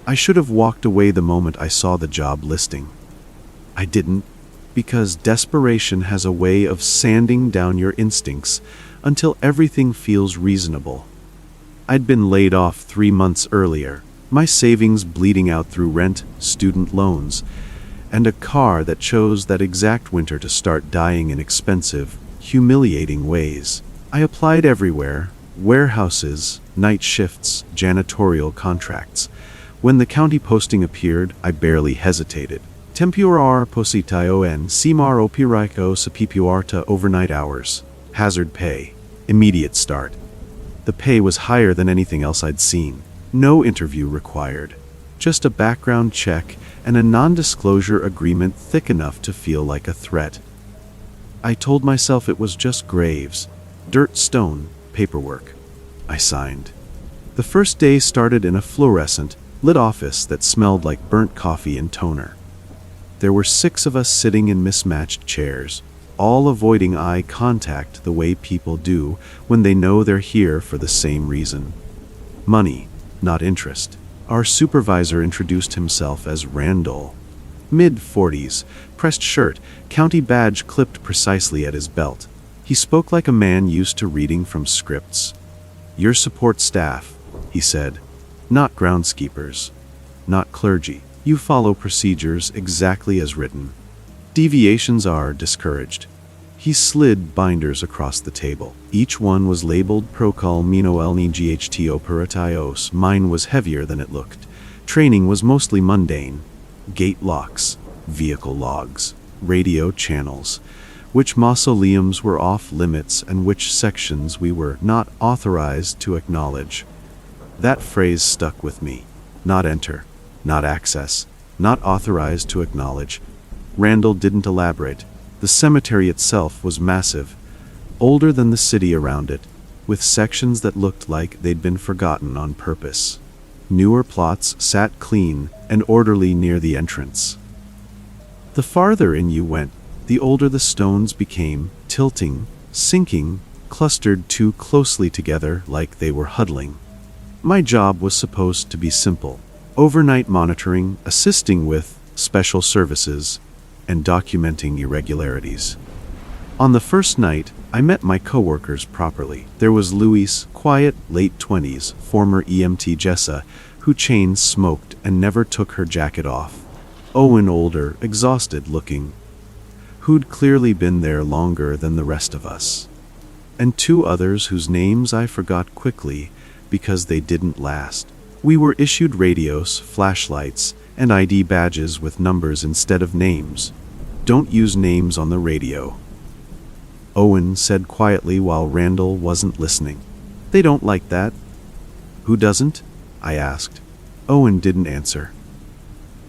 I should have walked away the moment I saw the job listing. I didn't, because desperation has a way of sanding down your instincts until everything feels reasonable. I'd been laid off 3 months earlier, my savings bleeding out through rent, student loans, and a car that chose that exact winter to start dying in expensive, humiliating ways. I applied everywhere: warehouses, night shifts, janitorial contracts. When the county posting appeared, I barely hesitated. Temporar positayon simar opiraiko sa PPUarta overnight hours. Hazard pay. Immediate start. The pay was higher than anything else I'd seen. No interview required. Just a background check and a non-disclosure agreement thick enough to feel like a threat. I told myself it was just graves, dirt, stone, paperwork. I signed. The first day started in a fluorescent, lit office that smelled like burnt coffee and toner. There were 6 of us sitting in mismatched chairs, all avoiding eye contact the way people do when they know they're here for the same reason: money. not interest. Our supervisor introduced himself as Randall. Mid-40s, pressed shirt, county badge clipped precisely at his belt. He spoke like a man used to reading from scripts. "Your support staff," he said. "Not groundskeepers. Not clergy. You follow procedures exactly as written. Deviations are discouraged." He slid binders across the table. Each one was labeled Procol Minoelni GHT Operatios. Mine was heavier than it looked. Training was mostly mundane. Gate locks, vehicle logs, radio channels, which mausoleums were off limits and which sections we were not authorized to acknowledge. That phrase stuck with me. Not enter, not access, not authorized to acknowledge. Randall didn't elaborate. The cemetery itself was massive, older than the city around it, with sections that looked like they'd been forgotten on purpose. Newer plots sat clean and orderly near the entrance. The farther in you went, the older the stones became, tilting, sinking, clustered too closely together like they were huddling. My job was supposed to be simple: overnight monitoring, assisting with special services, and documenting irregularities. On the first night, I met my coworkers properly. There was Luis, quiet, late 20s, former EMT Jessa, who chain smoked and never took her jacket off. Owen, older, exhausted looking, who'd clearly been there longer than the rest of us. And two others whose names I forgot quickly because they didn't last. We were issued radios, flashlights, and ID badges with numbers instead of names. "Don't use names on the radio," Owen said quietly while Randall wasn't listening. "They don't like that." "Who doesn't?" I asked. Owen didn't answer.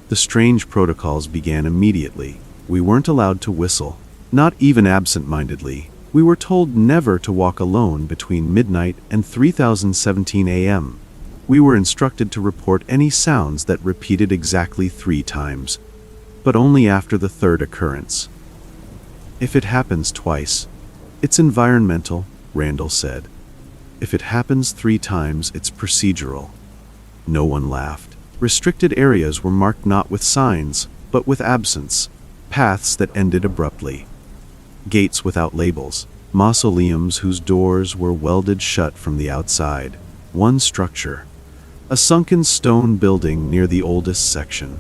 The strange protocols began immediately. We weren't allowed to whistle, not even absent-mindedly. We were told never to walk alone between midnight and 3017 a.m. We were instructed to report any sounds that repeated exactly 3 times, but only after the third occurrence. "If it happens twice, it's environmental," Randall said. "If it happens 3 times, it's procedural." No one laughed. Restricted areas were marked not with signs, but with absence, paths that ended abruptly. Gates without labels, mausoleums whose doors were welded shut from the outside. One structure, a sunken stone building near the oldest section,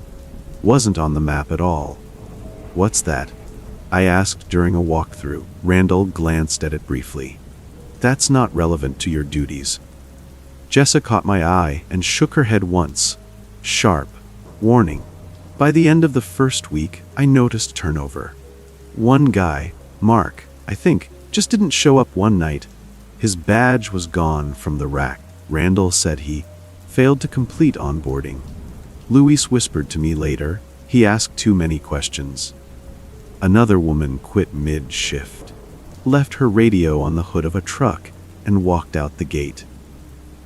wasn't on the map at all. "What's that?" I asked during a walkthrough. Randall glanced at it briefly. "That's not relevant to your duties." Jessa caught my eye and shook her head once. Sharp. Warning. By the end of the first week, I noticed turnover. One guy, Mark, I think, just didn't show up one night. His badge was gone from the rack. Randall said he failed to complete onboarding. Luis whispered to me later, he asked too many questions. Another woman quit mid-shift, left her radio on the hood of a truck, and walked out the gate.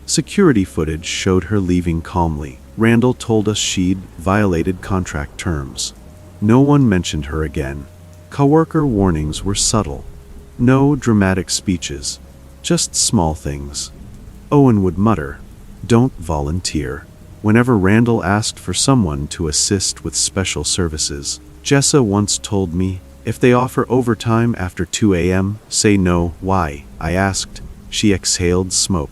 Security footage showed her leaving calmly. Randall told us she'd violated contract terms. No one mentioned her again. Coworker warnings were subtle. No dramatic speeches, just small things. Owen would mutter, "Don't volunteer," whenever Randall asked for someone to assist with special services. Jessa once told me, "If they offer overtime after 2 a.m., say no." "Why?" I asked. She exhaled smoke.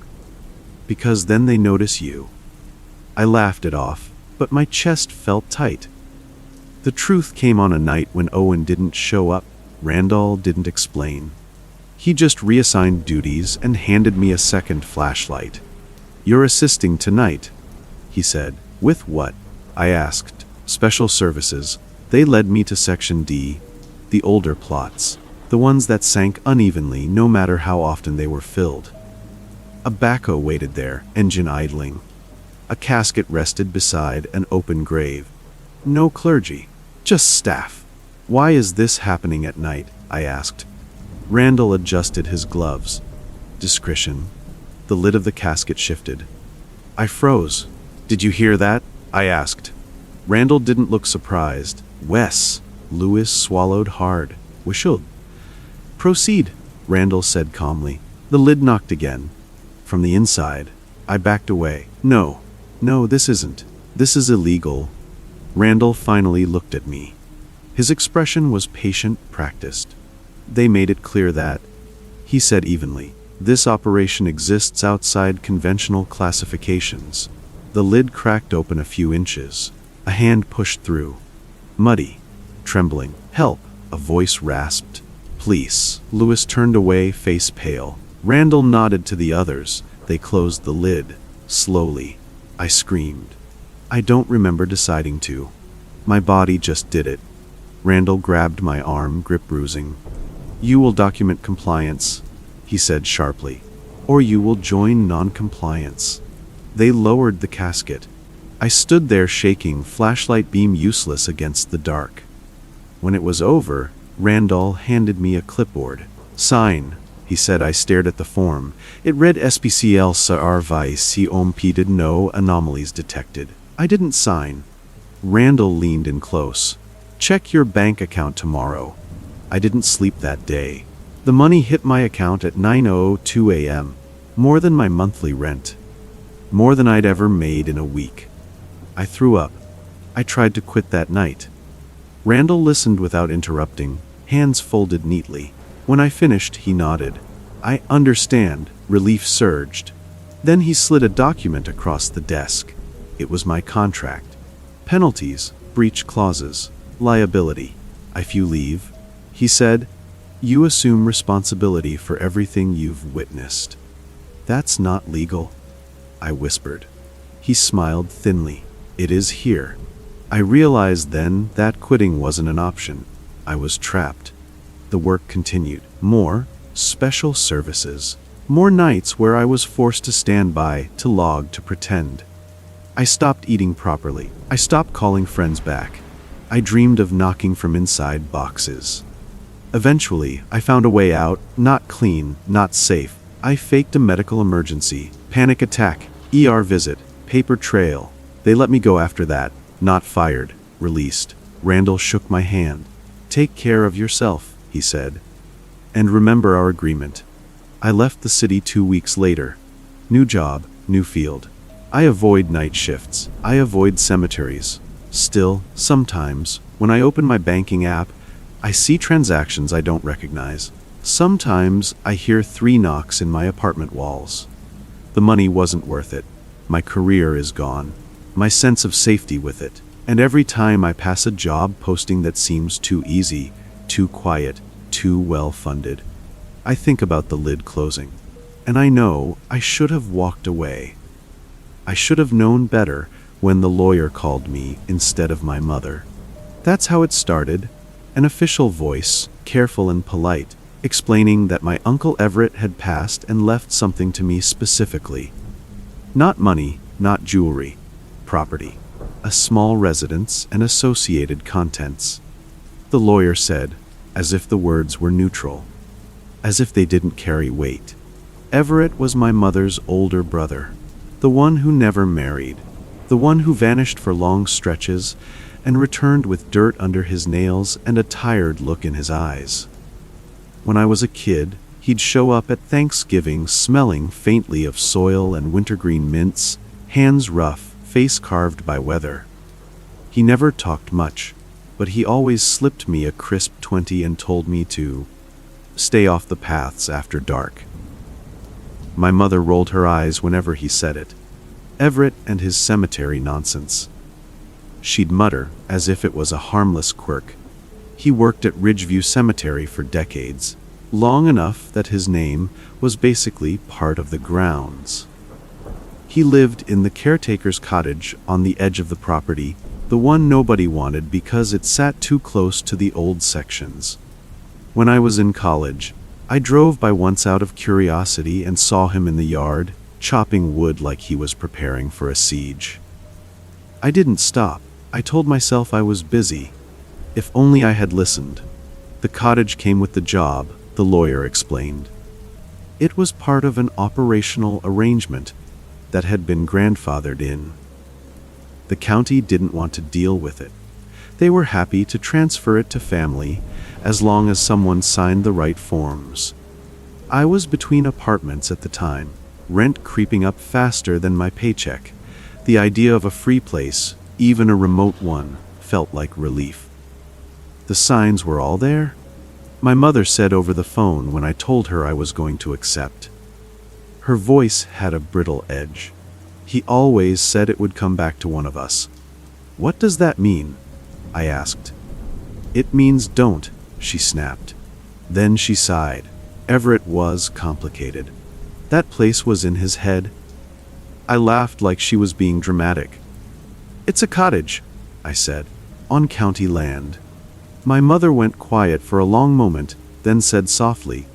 "Because then they notice you." I laughed it off, but my chest felt tight. The truth came on a night when Owen didn't show up. Randall didn't explain. He just reassigned duties and handed me a second flashlight. "You're assisting tonight," he said. "With what?" I asked. "Special services." They led me to Section D, the older plots, the ones that sank unevenly no matter how often they were filled. A backhoe waited there, engine idling. A casket rested beside an open grave. No clergy, just staff. "Why is this happening at night?" I asked. Randall adjusted his gloves. Discretion. The lid of the casket shifted. I froze. "Did you hear that?" I asked. Randall didn't look surprised. "Wes." Lewis swallowed hard. "Whistled." "Proceed," Randall said calmly. The lid knocked again. From the inside. I backed away. "No, No, this isn't. This is illegal. Randall finally looked at me. His expression was patient, practiced. They made it clear that, he said evenly, this operation exists outside conventional classifications. The lid cracked open a few inches. A hand pushed through. Muddy. Trembling. Help, a voice rasped. Police. Lewis turned away, face pale. Randall nodded to the others. They closed the lid. Slowly. I screamed. I don't remember deciding to. My body just did it. Randall grabbed my arm, grip bruising. You will document compliance, he said sharply, or you will join non-compliance. They lowered the casket. I stood there shaking, flashlight beam useless against the dark. When it was over, Randall handed me a clipboard. Sign, he said. I stared at the form. It read SPCL Sarvice Ompeded, no anomalies detected. I didn't sign. Randall leaned in close. Check your bank account tomorrow. I didn't sleep that day. The money hit my account at 9:02 a.m. More than my monthly rent. More than I'd ever made in a week. I threw up. I tried to quit that night. Randall listened without interrupting, hands folded neatly. When I finished, he nodded. I understand. Relief surged. Then he slid a document across the desk. It was my contract. Penalties, breach clauses, liability. If you leave, he said, you assume responsibility for everything you've witnessed. That's not legal, I whispered. He smiled thinly. It is here. I realized then that quitting wasn't an option. I was trapped. The work continued. More special services. More nights where I was forced to stand by, to log, to pretend. I stopped eating properly. I stopped calling friends back. I dreamed of knocking from inside boxes. Eventually, I found a way out, not clean, not safe. I faked a medical emergency, panic attack, ER visit, paper trail. They let me go after that. Not fired, released. Randall shook my hand. Take care of yourself, he said. And remember our agreement. I left the city 2 weeks later. New job, new field. I avoid night shifts. I avoid cemeteries. Still, sometimes, when I open my banking app, I see transactions I don't recognize. Sometimes I hear 3 knocks in my apartment walls. The money wasn't worth it. My career is gone. My sense of safety with it. And every time I pass a job posting that seems too easy, too quiet, too well funded, I think about the lid closing. And I know I should have walked away. I should have known better when the lawyer called me instead of my mother. That's how it started. An official voice, careful and polite, explaining that my Uncle Everett had passed and left something to me specifically. Not money, not jewelry. Property. A small residence and associated contents. The lawyer said, as if the words were neutral. As if they didn't carry weight. Everett was my mother's older brother. The one who never married. The one who vanished for long stretches and returned with dirt under his nails and a tired look in his eyes. When I was a kid, he'd show up at Thanksgiving smelling faintly of soil and wintergreen mints, hands rough, face carved by weather. He never talked much, but he always slipped me a crisp 20 and told me to stay off the paths after dark. My mother rolled her eyes whenever he said it. Everett and his cemetery nonsense. She'd mutter, as if it was a harmless quirk. He worked at Ridgeview Cemetery for decades, long enough that his name was basically part of the grounds. He lived in the caretaker's cottage on the edge of the property, the one nobody wanted because it sat too close to the old sections. When I was in college, I drove by once out of curiosity and saw him in the yard, chopping wood like he was preparing for a siege. I didn't stop. I told myself I was busy. If only I had listened. The cottage came with the job, the lawyer explained. It was part of an operational arrangement that had been grandfathered in. The county didn't want to deal with it. They were happy to transfer it to family as long as someone signed the right forms. I was between apartments at the time, rent creeping up faster than my paycheck. The idea of a free place, even a remote one, felt like relief. The signs were all there? My mother said over the phone when I told her I was going to accept. Her voice had a brittle edge. He always said it would come back to one of us. What does that mean? I asked. It means don't, she snapped. Then she sighed. Everett was complicated. That place was in his head. I laughed like she was being dramatic. It's a cottage, I said, on county land. My mother went quiet for a long moment, then said softly,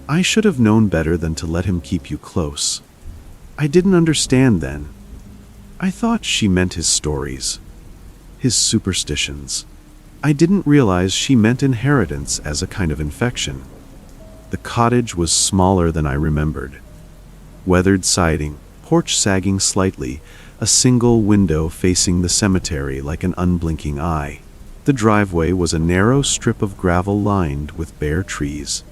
I should have known better than to let him keep you close. I didn't understand then. I thought she meant his stories, his superstitions. I didn't realize she meant inheritance as a kind of infection. The cottage was smaller than I remembered. Weathered siding, porch sagging slightly, a single window facing the cemetery like an unblinking eye. The driveway was a narrow strip of gravel lined with bare trees.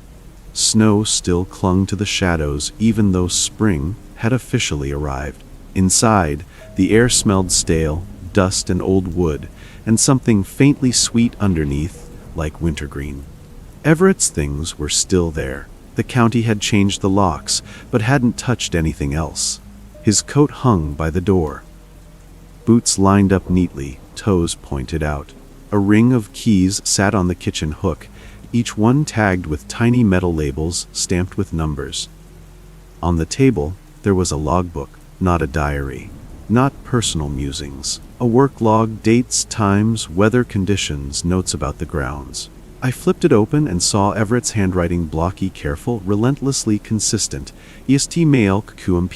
Snow still clung to the shadows even though spring had officially arrived. Inside, the air smelled stale, dust and old wood, and something faintly sweet underneath, like wintergreen. Everett's things were still there. The county had changed the locks, but hadn't touched anything else. His coat hung by the door. Boots lined up neatly, toes pointed out. A ring of keys sat on the kitchen hook, each one tagged with tiny metal labels stamped with numbers. On the table, there was a logbook, not a diary. Not personal musings. A work log, dates, times, weather conditions, notes about the grounds. I flipped it open and saw Everett's handwriting, blocky, careful, relentlessly consistent. Est mail qm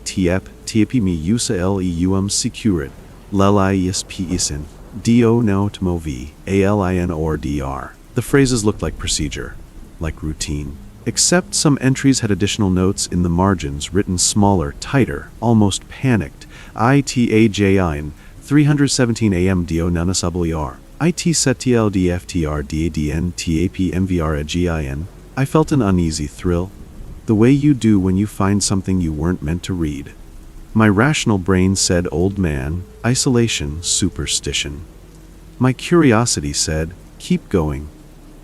tiep tiep mi usa leum securit. Leli isin. Do note movi, alin or dr. The phrases looked like procedure, like routine. Except some entries had additional notes in the margins written smaller, tighter, almost panicked. Itajin, 317 am do nanasablir. It setl dftr dadn tap mvr gin. I felt an uneasy thrill. The way you do when you find something you weren't meant to read. My rational brain said old man, isolation, superstition. My curiosity said, keep going.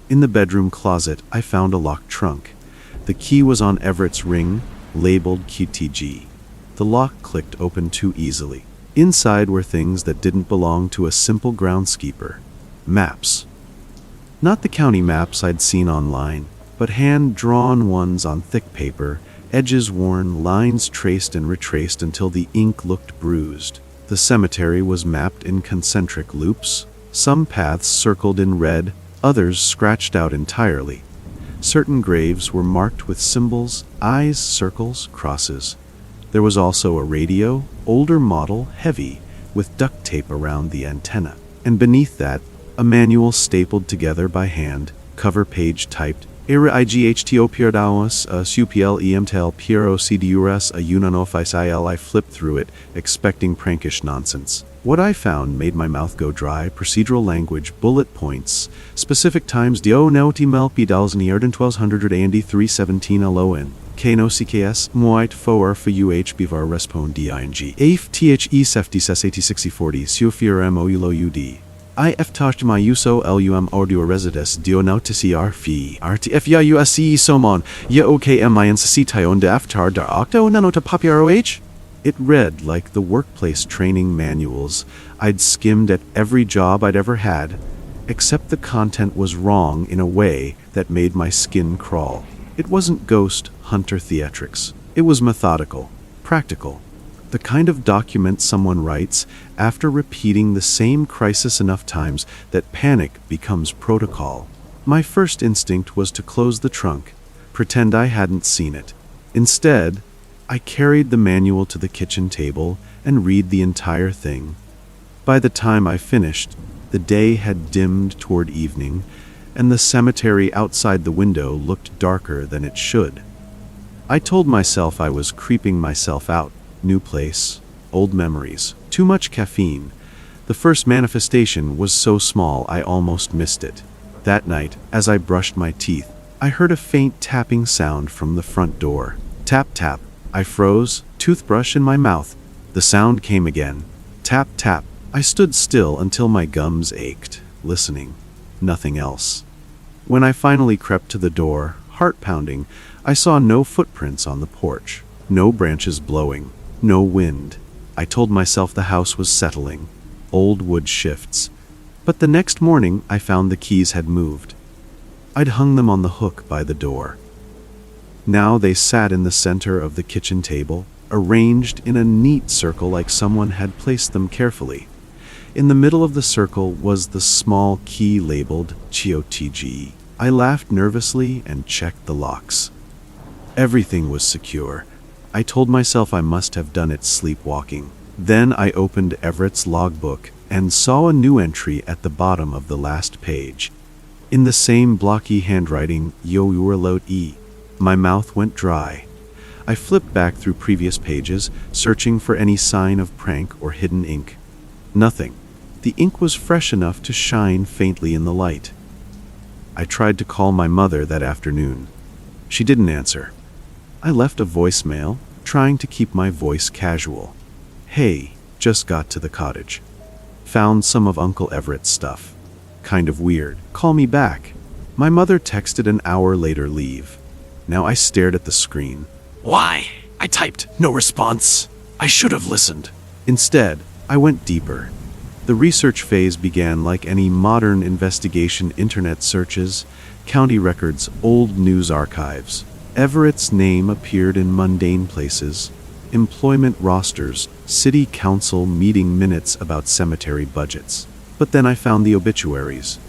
In the bedroom closet, I found a locked trunk. The key was on Everett's ring, labeled QTG. The lock clicked open too easily. Inside were things that didn't belong to a simple groundskeeper. Maps. Not the county maps I'd seen online, but hand-drawn ones on thick paper, edges worn, lines traced and retraced until the ink looked bruised. The cemetery was mapped in concentric loops, some paths circled in red, others scratched out entirely. Certain graves were marked with symbols, eyes, circles, crosses. There was also a radio, older model, heavy, with duct tape around the antenna. And beneath that, a manual stapled together by hand, cover page typed, Era IGHTO Pierdaus, Supl EMTEL Piero CDURS a Unanofis. I flipped through it, expecting prankish nonsense. What I found made my mouth go dry. Procedural language, bullet points, specific times, do nauti melpi dalsnierden 1200 and 317 aloin. Kano CKS, moit foer for UH bivar respond ding. Af THE seftis SAT6040 Sufir MOULO UD. I eftacht my uso lum ordio resides dio nauticiar fi RTF ya USCE somon ya okm station de aftar da octo nanota papiroh. It read like the workplace training manuals I'd skimmed at every job I'd ever had, except the content was wrong in a way that made my skin crawl. It wasn't ghost hunter theatrics. It was methodical, practical. The kind of document someone writes after repeating the same crisis enough times that panic becomes protocol. My first instinct was to close the trunk, pretend I hadn't seen it. Instead, I carried the manual to the kitchen table and read the entire thing. By the time I finished, the day had dimmed toward evening, and the cemetery outside the window looked darker than it should. I told myself I was creeping myself out. New place, old memories, too much caffeine. The first manifestation was so small I almost missed it. That night, as I brushed my teeth, I heard a faint tapping sound from the front door. Tap, tap. I froze, toothbrush in my mouth. The sound came again. Tap, tap. I stood still until my gums ached, listening. Nothing else. When I finally crept to the door, heart pounding, I saw no footprints on the porch, no branches blowing, no wind. I told myself the house was settling. Old wood shifts. But the next morning, I found the keys had moved. I'd hung them on the hook by the door. Now they sat in the center of the kitchen table, arranged in a neat circle like someone had placed them carefully. In the middle of the circle was the small key labeled CHOTG. I laughed nervously and checked the locks. Everything was secure. I told myself I must have done it sleepwalking. Then I opened Everett's logbook and saw a new entry at the bottom of the last page. In the same blocky handwriting, Yo Urlot E. My mouth went dry. I flipped back through previous pages, searching for any sign of prank or hidden ink. Nothing. The ink was fresh enough to shine faintly in the light. I tried to call my mother that afternoon. She didn't answer. I left a voicemail, trying to keep my voice casual. Hey, just got to the cottage. Found some of Uncle Everett's stuff. Kind of weird. Call me back. My mother texted an hour later, leave. Now I stared at the screen. Why? I typed, no response. I should have listened. Instead, I went deeper. The research phase began like any modern investigation: internet searches, county records, old news archives. Everett's name appeared in mundane places: employment rosters, city council meeting minutes about cemetery budgets. But then I found the obituaries.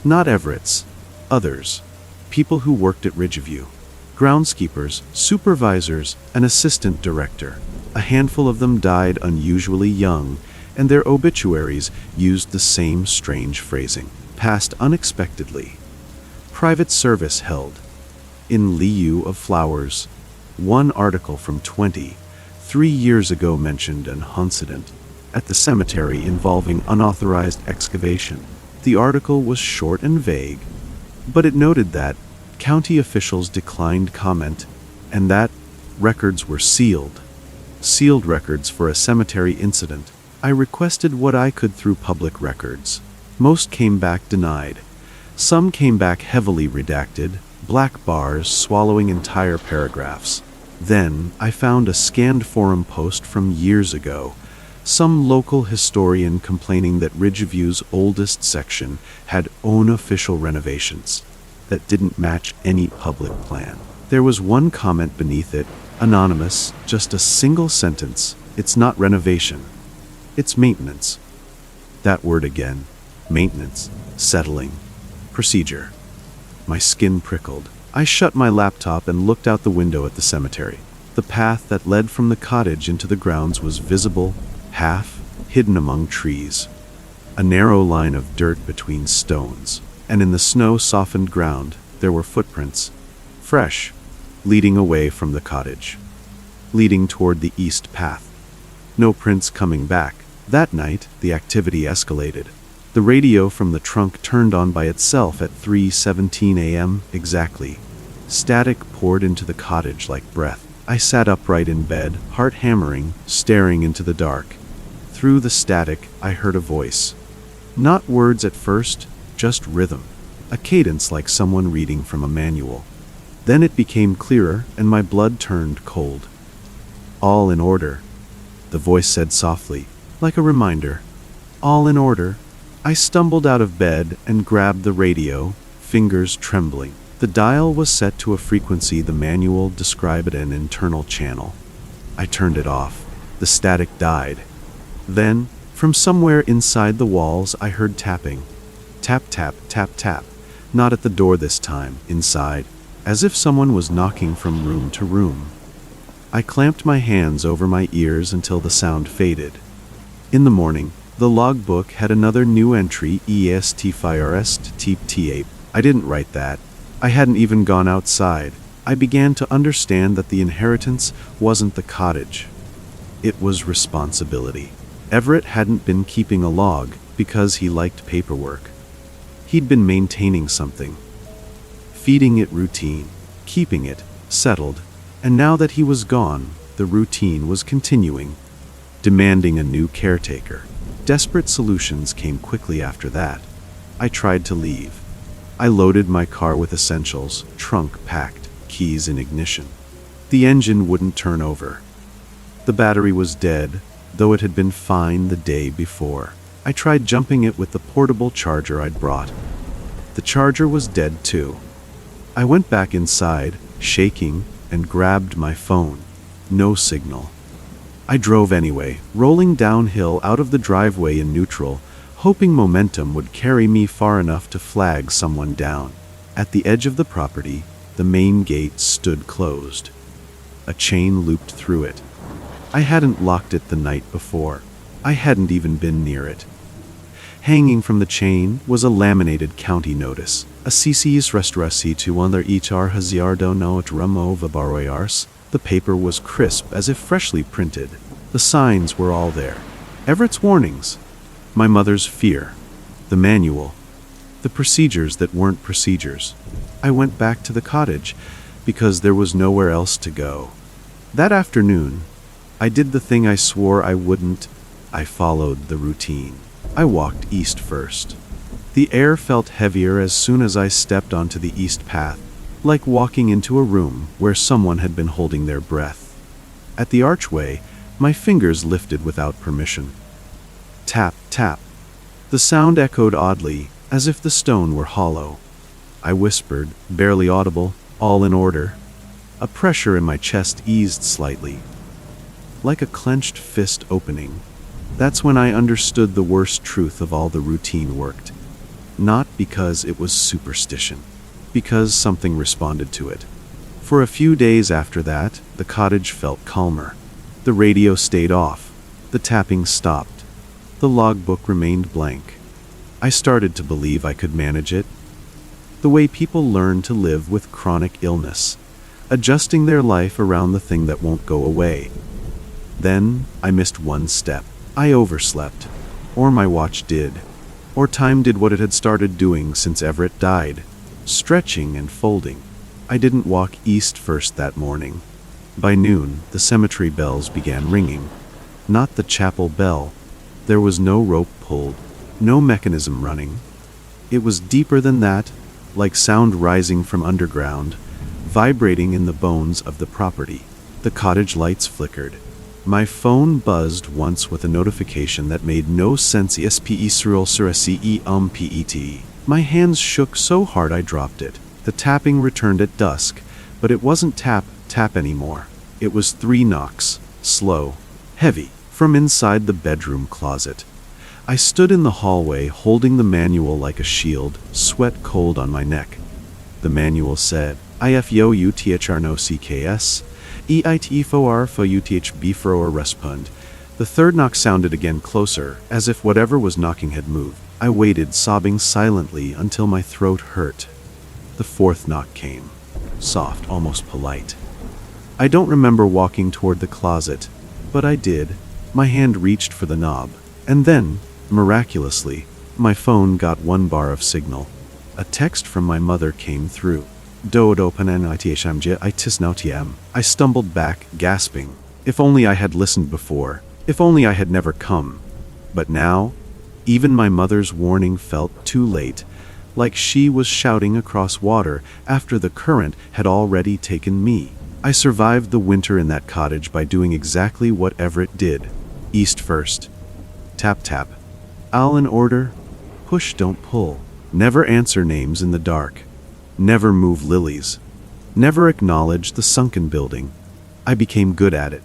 Not Everett's, others. People who worked at Ridgeview. Groundskeepers, supervisors, an assistant director. A handful of them died unusually young, and their obituaries used the same strange phrasing. Passed unexpectedly. Private service held. In lieu of flowers. One article from 23 years ago mentioned an incident at the cemetery involving unauthorized excavation. The article was short and vague, but it noted that county officials declined comment and that records were sealed. Sealed records for a cemetery incident. I requested what I could through public records. Most came back denied. Some came back heavily redacted, black bars swallowing entire paragraphs. Then I found a scanned forum post from years ago. Some local historian complaining that Ridgeview's oldest section had unofficial renovations that didn't match any public plan. There was one comment beneath it, anonymous, just a single sentence: it's not renovation, it's maintenance. That word again. Maintenance. Settling. Procedure. My skin prickled. I shut my laptop and looked out the window at the cemetery. The path that led from the cottage into the grounds was visible, half hidden among trees. A narrow line of dirt between stones, and in the snow-softened ground there were footprints, fresh, leading away from the cottage, leading toward the east path. No prints coming back. That night, the activity escalated. The radio from the trunk turned on by itself at 3:17 a.m. exactly. Static poured into the cottage like breath. I sat upright in bed, heart hammering, staring into the dark. Through the static, I heard a voice. Not words at first, just rhythm. A cadence like someone reading from a manual. Then it became clearer, and my blood turned cold. All in order, the voice said softly, like a reminder. All in order. I stumbled out of bed and grabbed the radio, fingers trembling. The dial was set to a frequency the manual described an internal channel. I turned it off. The static died. Then, from somewhere inside the walls, I heard tapping. Tap, tap, tap, tap. Not at the door this time, inside, as if someone was knocking from room to room. I clamped my hands over my ears until the sound faded. In the morning, the logbook had another new entry: EST TAPE. I didn't write that. I hadn't even gone outside. I began to understand that the inheritance wasn't the cottage. It was responsibility. Everett hadn't been keeping a log because he liked paperwork. He'd been maintaining something, feeding it routine, keeping it settled, and now that he was gone, the routine was continuing. demanding a new caretaker. Desperate solutions came quickly after that. I tried to leave. I loaded my car with essentials, trunk packed, keys in ignition. The engine wouldn't turn over. The battery was dead, though it had been fine the day before. I tried jumping it with the portable charger I'd brought. The charger was dead too. I went back inside, shaking, and grabbed my phone. No signal. I drove anyway, rolling downhill out of the driveway in neutral, hoping momentum would carry me far enough to flag someone down. At the edge of the property, the main gate stood closed. A chain looped through it. I hadn't locked it the night before. I hadn't even been near it. Hanging from the chain was a laminated county notice. Assisi's restaurasi to under HR Haziardo no Ramo Vabaroyars. The paper was crisp as if freshly printed. The signs were all there. Everett's warnings. My mother's fear. The manual. The procedures that weren't procedures. I went back to the cottage because there was nowhere else to go. That afternoon, I did the thing I swore I wouldn't. I followed the routine. I walked east first. The air felt heavier as soon as I stepped onto the east path, like walking into a room where someone had been holding their breath. At the archway, my fingers lifted without permission. Tap, tap. The sound echoed oddly, as if the stone were hollow. I whispered, barely audible, all in order. A pressure in my chest eased slightly, like a clenched fist opening. That's when I understood the worst truth of all the routine worked. Not because it was superstition, because something responded to it. For a few days after that, the cottage felt calmer. The radio stayed off. The tapping stopped. The logbook remained blank. I started to believe I could manage it. The way people learn to live with chronic illness, adjusting their life around the thing that won't go away. Then I missed one step. I overslept. Or my watch did. Or time did what it had started doing since Everett died, stretching and folding. I didn't walk east first that morning. By noon, the cemetery bells began ringing. Not the chapel bell. There was no rope pulled, no mechanism running. It was deeper than that, like sound rising from underground, vibrating in the bones of the property. The cottage lights flickered. My phone buzzed once with a notification that made no sense. Pet. My hands shook so hard I dropped it. The tapping returned at dusk, but it wasn't tap, tap anymore. It was 3 knocks, slow, heavy, from inside the bedroom closet. I stood in the hallway holding the manual like a shield, sweat cold on my neck. The manual said, IFYO no CKS. EITFOR fo UTHB for respond. The third knock sounded again closer, as if whatever was knocking had moved. I waited, sobbing silently until my throat hurt. The fourth knock came, soft, almost polite. I don't remember walking toward the closet, but I did. My hand reached for the knob, and then, miraculously, my phone got 1 bar of signal. A text from my mother came through. I stumbled back, gasping. If only I had listened before. If only I had never come. But now, even my mother's warning felt too late, like she was shouting across water after the current had already taken me. I survived the winter in that cottage by doing exactly what Everett did. East first. Tap tap. All in order. Push, don't pull. Never answer names in the dark. Never move lilies. Never acknowledge the sunken building. I became good at it.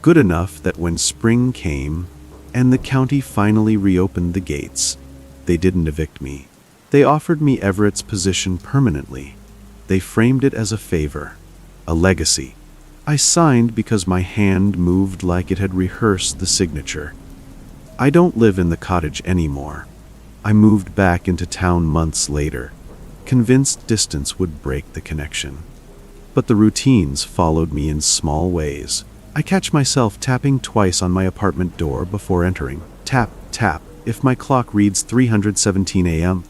Good enough that when spring came, and the county finally reopened the gates, they didn't evict me. They offered me Everett's position permanently. They framed it as a favor, a legacy. I signed because my hand moved like it had rehearsed the signature. I don't live in the cottage anymore. I moved back into town months later, convinced distance would break the connection. But the routines followed me in small ways. I catch myself tapping twice on my apartment door before entering. Tap, tap. If my clock reads 3:17 a.m.,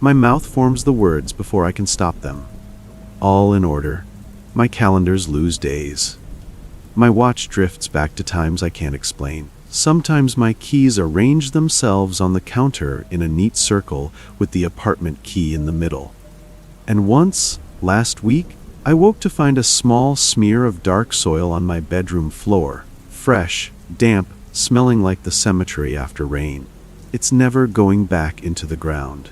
my mouth forms the words before I can stop them. All in order. My calendars lose days. My watch drifts back to times I can't explain. Sometimes my keys arrange themselves on the counter in a neat circle with the apartment key in the middle. And once, last week, I woke to find a small smear of dark soil on my bedroom floor, fresh, damp, smelling like the cemetery after rain. It's never going back into the ground.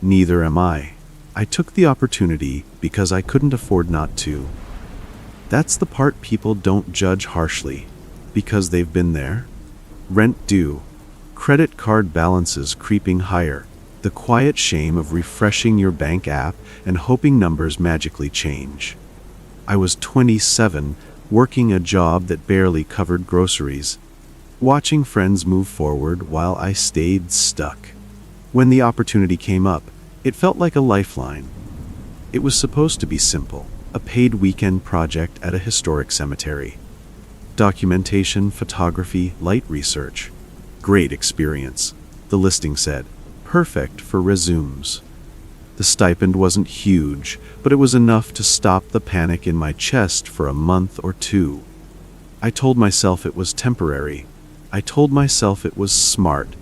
Neither am I. I took the opportunity because I couldn't afford not to. That's the part people don't judge harshly, because they've been there. Rent due, credit card balances creeping higher, the quiet shame of refreshing your bank app and hoping numbers magically change. I was 27, working a job that barely covered groceries, watching friends move forward while I stayed stuck. When the opportunity came up, it felt like a lifeline. It was supposed to be simple, a paid weekend project at a historic cemetery. Documentation, photography, light research. Great experience, the listing said. Perfect for resumes. The stipend wasn't huge, but it was enough to stop the panic in my chest for a month or two. I told myself it was temporary. I told myself it was smart.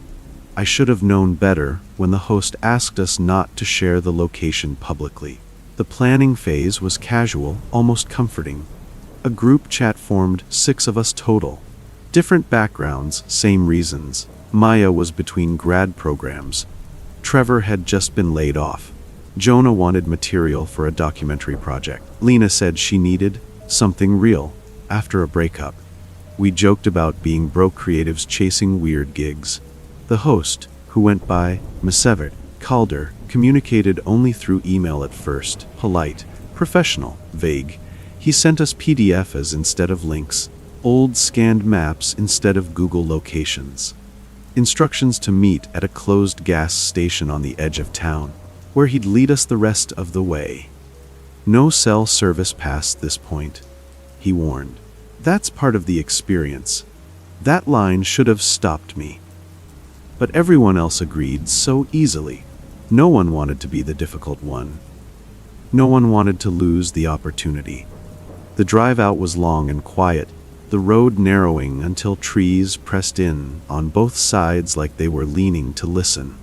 I should have known better when the host asked us not to share the location publicly. The planning phase was casual, almost comforting. A group chat formed, 6 of us total. Different backgrounds, same reasons. Maya was between grad programs. Trevor had just been laid off. Jonah wanted material for a documentary project. Lena said she needed something real after a breakup. We joked about being broke creatives chasing weird gigs. The host, who went by Mesevert Calder, communicated only through email at first, polite, professional, vague. He sent us PDFs instead of links, old scanned maps instead of Google locations. Instructions to meet at a closed gas station on the edge of town, where he'd lead us the rest of the way. No cell service past this point, he warned. That's part of the experience. That line should have stopped me. But everyone else agreed so easily. No one wanted to be the difficult one. No one wanted to lose the opportunity. The drive out was long and quiet, the road narrowing until trees pressed in on both sides like they were leaning to listen.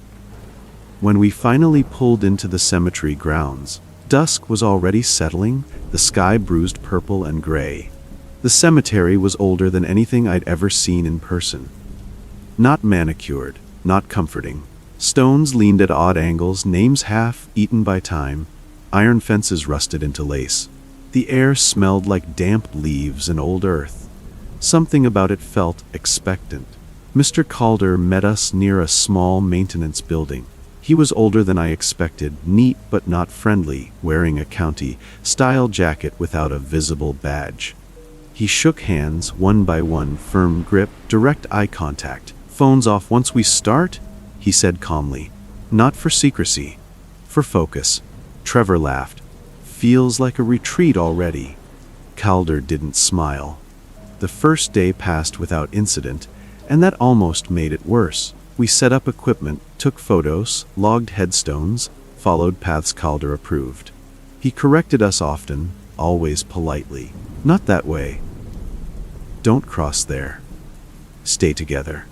When we finally pulled into the cemetery grounds, dusk was already settling, the sky bruised purple and gray. The cemetery was older than anything I'd ever seen in person. Not manicured, not comforting. Stones leaned at odd angles, names half eaten by time, iron fences rusted into lace. The air smelled like damp leaves and old earth. Something about it felt expectant. Mr. Calder met us near a small maintenance building. He was older than I expected, neat but not friendly, wearing a county-style jacket without a visible badge. He shook hands, one by one, firm grip, direct eye contact. "Phones off once we start?" he said calmly. "Not for secrecy, for focus." Trevor laughed. "Feels like a retreat already." Calder didn't smile. The first day passed without incident, and that almost made it worse. We set up equipment, took photos, logged headstones, followed paths Calder approved. He corrected us often, always politely. "Not that way. Don't cross there. Stay together."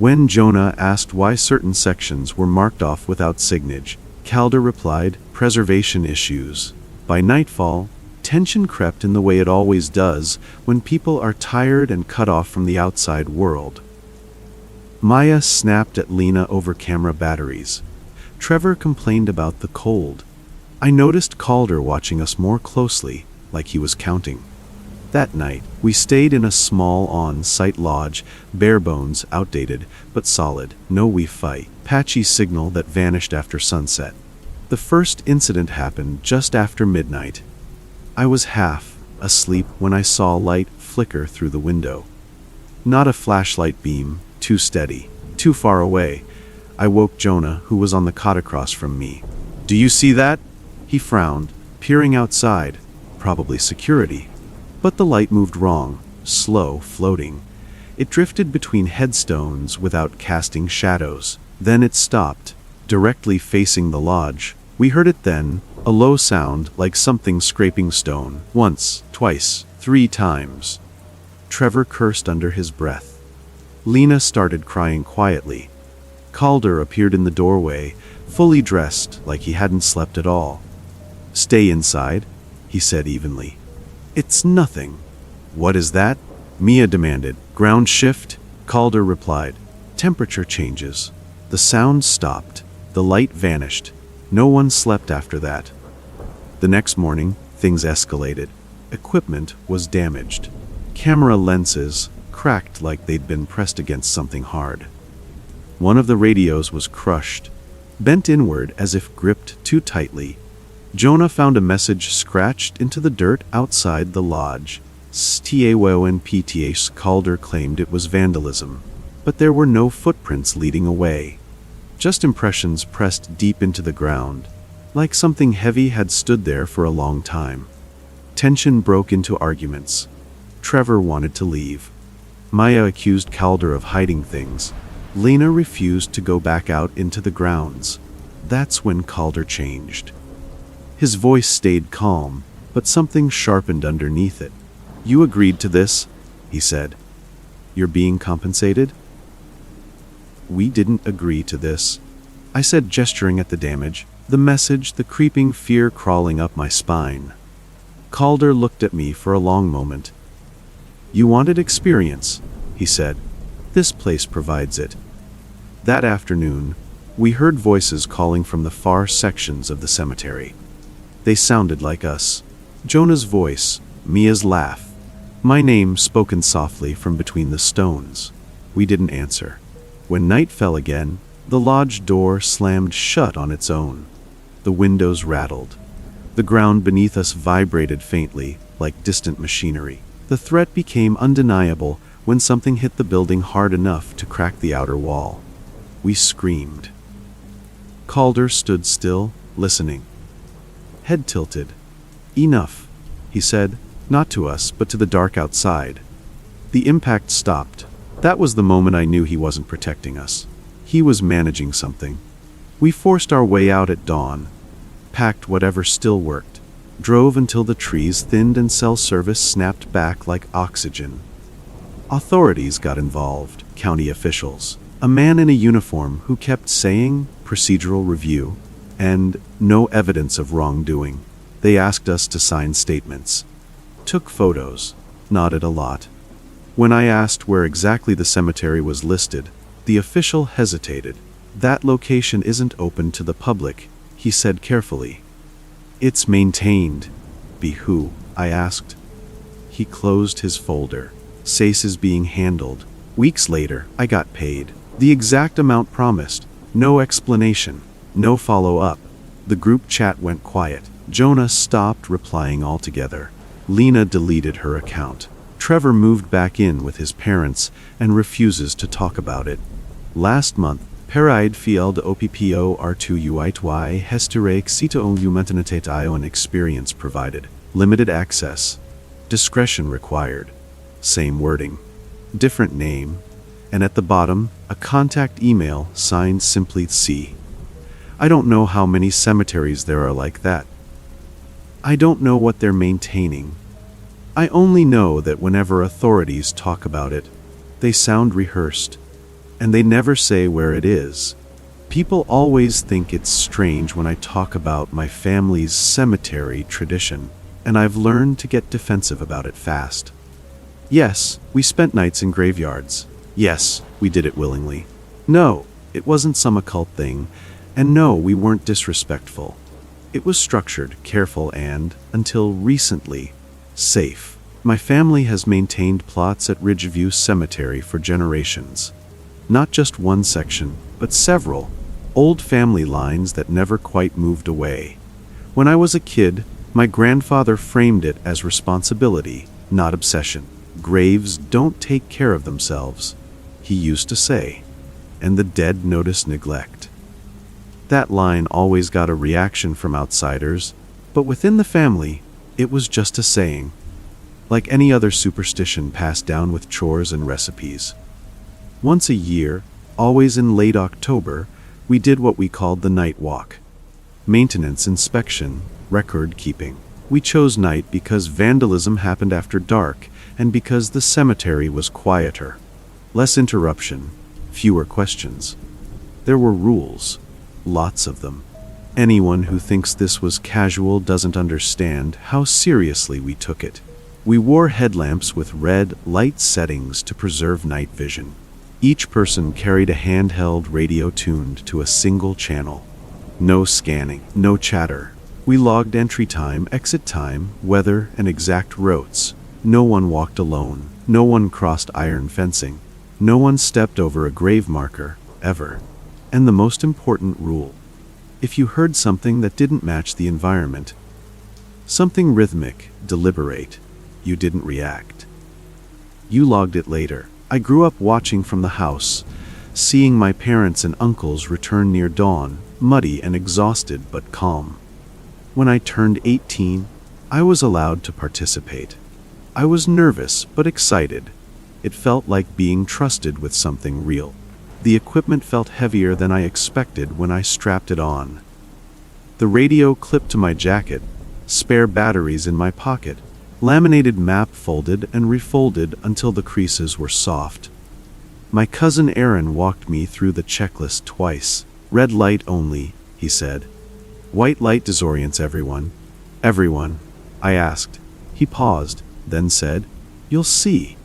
When Jonah asked why certain sections were marked off without signage, Calder replied, "Preservation issues." By nightfall, tension crept in the way it always does when people are tired and cut off from the outside world. Maya snapped at Lena over camera batteries. Trevor complained about the cold. I noticed Calder watching us more closely, like he was counting. That night, we stayed in a small on-site lodge, bare bones, outdated, but solid, no Wi-Fi, patchy signal that vanished after sunset. The first incident happened just after midnight. I was half asleep when I saw light flicker through the window. Not a flashlight beam, too steady, too far away. I woke Jonah, who was on the cot across from me. "Do you see that?" He frowned, peering outside. Probably security. But the light moved wrong, slow, floating. It drifted between headstones without casting shadows. Then it stopped, directly facing the lodge. We heard it then, a low sound like something scraping stone. Once, twice, 3 times. Trevor cursed under his breath. Lena started crying quietly. Calder appeared in the doorway, fully dressed like he hadn't slept at all. "Stay inside," he said evenly. "It's nothing." "What is that?" Mia demanded. "Ground shift," Calder replied. "Temperature changes." The sound stopped. The light vanished. No one slept after that. The next morning, things escalated. Equipment was damaged. Camera lenses cracked like they'd been pressed against something hard. One of the radios was crushed, bent inward as if gripped too tightly. Jonah found a message scratched into the dirt outside the lodge. "Stawnpts." Calder claimed it was vandalism, but there were no footprints leading away. Just impressions pressed deep into the ground, like something heavy had stood there for a long time. Tension broke into arguments. Trevor wanted to leave. Maya accused Calder of hiding things. Lena refused to go back out into the grounds. That's when Calder changed. His voice stayed calm, but something sharpened underneath it. "You agreed to this," he said. "You're being compensated?" "We didn't agree to this," I said, gesturing at the damage, the message, the creeping fear crawling up my spine. Calder looked at me for a long moment. "You wanted experience," he said. "This place provides it." That afternoon, we heard voices calling from the far sections of the cemetery. They sounded like us. Jonah's voice, Mia's laugh, my name spoken softly from between the stones. We didn't answer. When night fell again, the lodge door slammed shut on its own. The windows rattled. The ground beneath us vibrated faintly, like distant machinery. The threat became undeniable when something hit the building hard enough to crack the outer wall. We screamed. Calder stood still, listening. Head tilted. "Enough," he said, not to us, but to the dark outside. The impact stopped. That was the moment I knew he wasn't protecting us. He was managing something. We forced our way out at dawn, packed whatever still worked, drove until the trees thinned and cell service snapped back like oxygen. Authorities got involved, county officials. A man in a uniform who kept saying, "procedural review," and "no evidence of wrongdoing." They asked us to sign statements. Took photos, nodded a lot. When I asked where exactly the cemetery was listed, the official hesitated. "That location isn't open to the public," he said carefully. "It's maintained." "By who?" I asked. He closed his folder. "Case is being handled." Weeks later, I got paid. The exact amount promised. No explanation. No follow-up. The group chat went quiet. Jonah stopped replying altogether. Lena deleted her account. Trevor moved back in with his parents and refuses to talk about it. Last month, Paraid field OPPO R2UITY Hestere Xito Humanitateio and experience provided. Limited access. Discretion required. Same wording. Different name. And at the bottom, a contact email signed simply C. I don't know how many cemeteries there are like that. I don't know what they're maintaining. I only know that whenever authorities talk about it, they sound rehearsed, and they never say where it is. People always think it's strange when I talk about my family's cemetery tradition, and I've learned to get defensive about it fast. Yes, we spent nights in graveyards. Yes, we did it willingly. No, it wasn't some occult thing, and no, we weren't disrespectful. It was structured, careful, and, until recently, safe. My family has maintained plots at Ridgeview Cemetery for generations. Not just one section, but several. Old family lines that never quite moved away. When I was a kid, my grandfather framed it as responsibility, not obsession. Graves don't take care of themselves, he used to say, and the dead notice neglect. That line always got a reaction from outsiders, but within the family, it was just a saying, like any other superstition passed down with chores and recipes. Once a year, always in late October, we did what we called the night walk. Maintenance, inspection, record keeping. We chose night because vandalism happened after dark and because the cemetery was quieter. Less interruption, fewer questions. There were rules, lots of them. Anyone who thinks this was casual doesn't understand how seriously we took it. We wore headlamps with red light settings to preserve night vision. Each person carried a handheld radio tuned to a single channel. No scanning, no chatter. We logged entry time, exit time, weather, and exact routes. No one walked alone. No one crossed iron fencing. No one stepped over a grave marker, ever. And the most important rule: if you heard something that didn't match the environment, something rhythmic, deliberate, you didn't react. You logged it later. I grew up watching from the house, seeing my parents and uncles return near dawn, muddy and exhausted but calm. When I turned 18, I was allowed to participate. I was nervous but excited. It felt like being trusted with something real. The equipment felt heavier than I expected when I strapped it on. The radio clipped to my jacket, spare batteries in my pocket, laminated map folded and refolded until the creases were soft. My cousin Aaron walked me through the checklist twice. Red light only, he said. White light disorients everyone. Everyone, I asked. He paused, then said, "You'll see."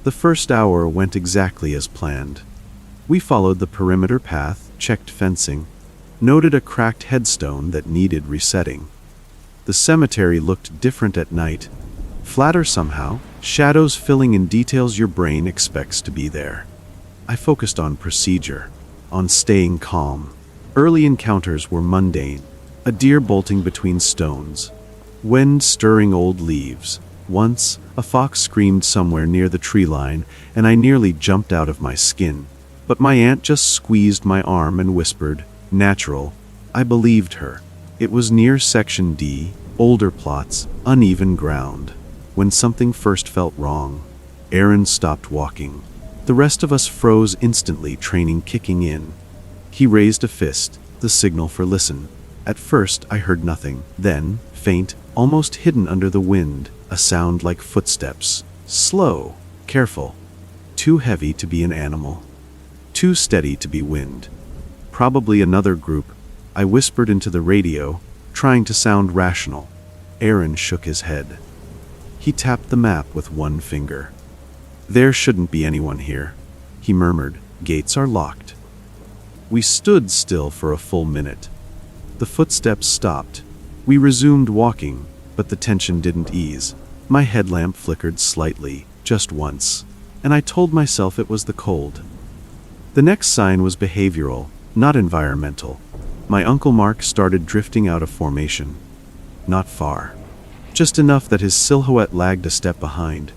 The first hour went exactly as planned. We followed the perimeter path, checked fencing, noted a cracked headstone that needed resetting. The cemetery looked different at night, flatter somehow, shadows filling in details your brain expects to be there. I focused on procedure, on staying calm. Early encounters were mundane: a deer bolting between stones, wind stirring old leaves. Once, a fox screamed somewhere near the tree line, and I nearly jumped out of my skin. But my aunt just squeezed my arm and whispered, "Natural." I believed her. It was near Section D, older plots, uneven ground. When something first felt wrong, Aaron stopped walking. The rest of us froze instantly, training kicking in. He raised a fist, the signal for listen. At first I heard nothing. Then, faint, almost hidden under the wind, a sound like footsteps. Slow, careful. Too heavy to be an animal. Too steady to be wind. Probably another group. I whispered into the radio, trying to sound rational. Aaron shook his head. He tapped the map with one finger. "There shouldn't be anyone here," he murmured. "Gates are locked." We stood still for a full minute. The footsteps stopped. We resumed walking, but the tension didn't ease. My headlamp flickered slightly, just once, and I told myself it was the cold. The next sign was behavioral, not environmental. My Uncle Mark started drifting out of formation. Not far. Just enough that his silhouette lagged a step behind.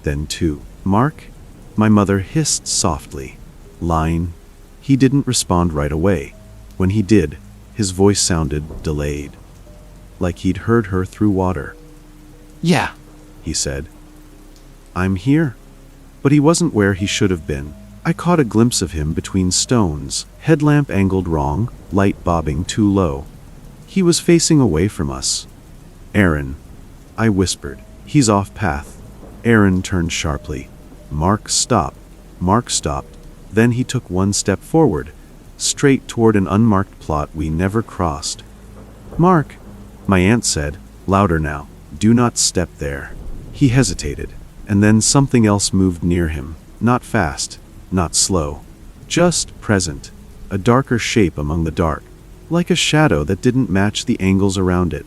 Then two. "Mark?" My mother hissed softly. "Line." He didn't respond right away. When he did, his voice sounded delayed, like he'd heard her through water. "Yeah," he said. "I'm here." But he wasn't where he should have been. I caught a glimpse of him between stones, headlamp angled wrong, light bobbing too low. He was facing away from us. "Aaron," I whispered. "He's off path." Aaron turned sharply. "Mark, stop." Mark stopped. Then he took one step forward, straight toward an unmarked plot we never crossed. "Mark," my aunt said, louder now, "do not step there." He hesitated, and then something else moved near him, not fast, not slow, just present, a darker shape among the dark, like a shadow that didn't match the angles around it.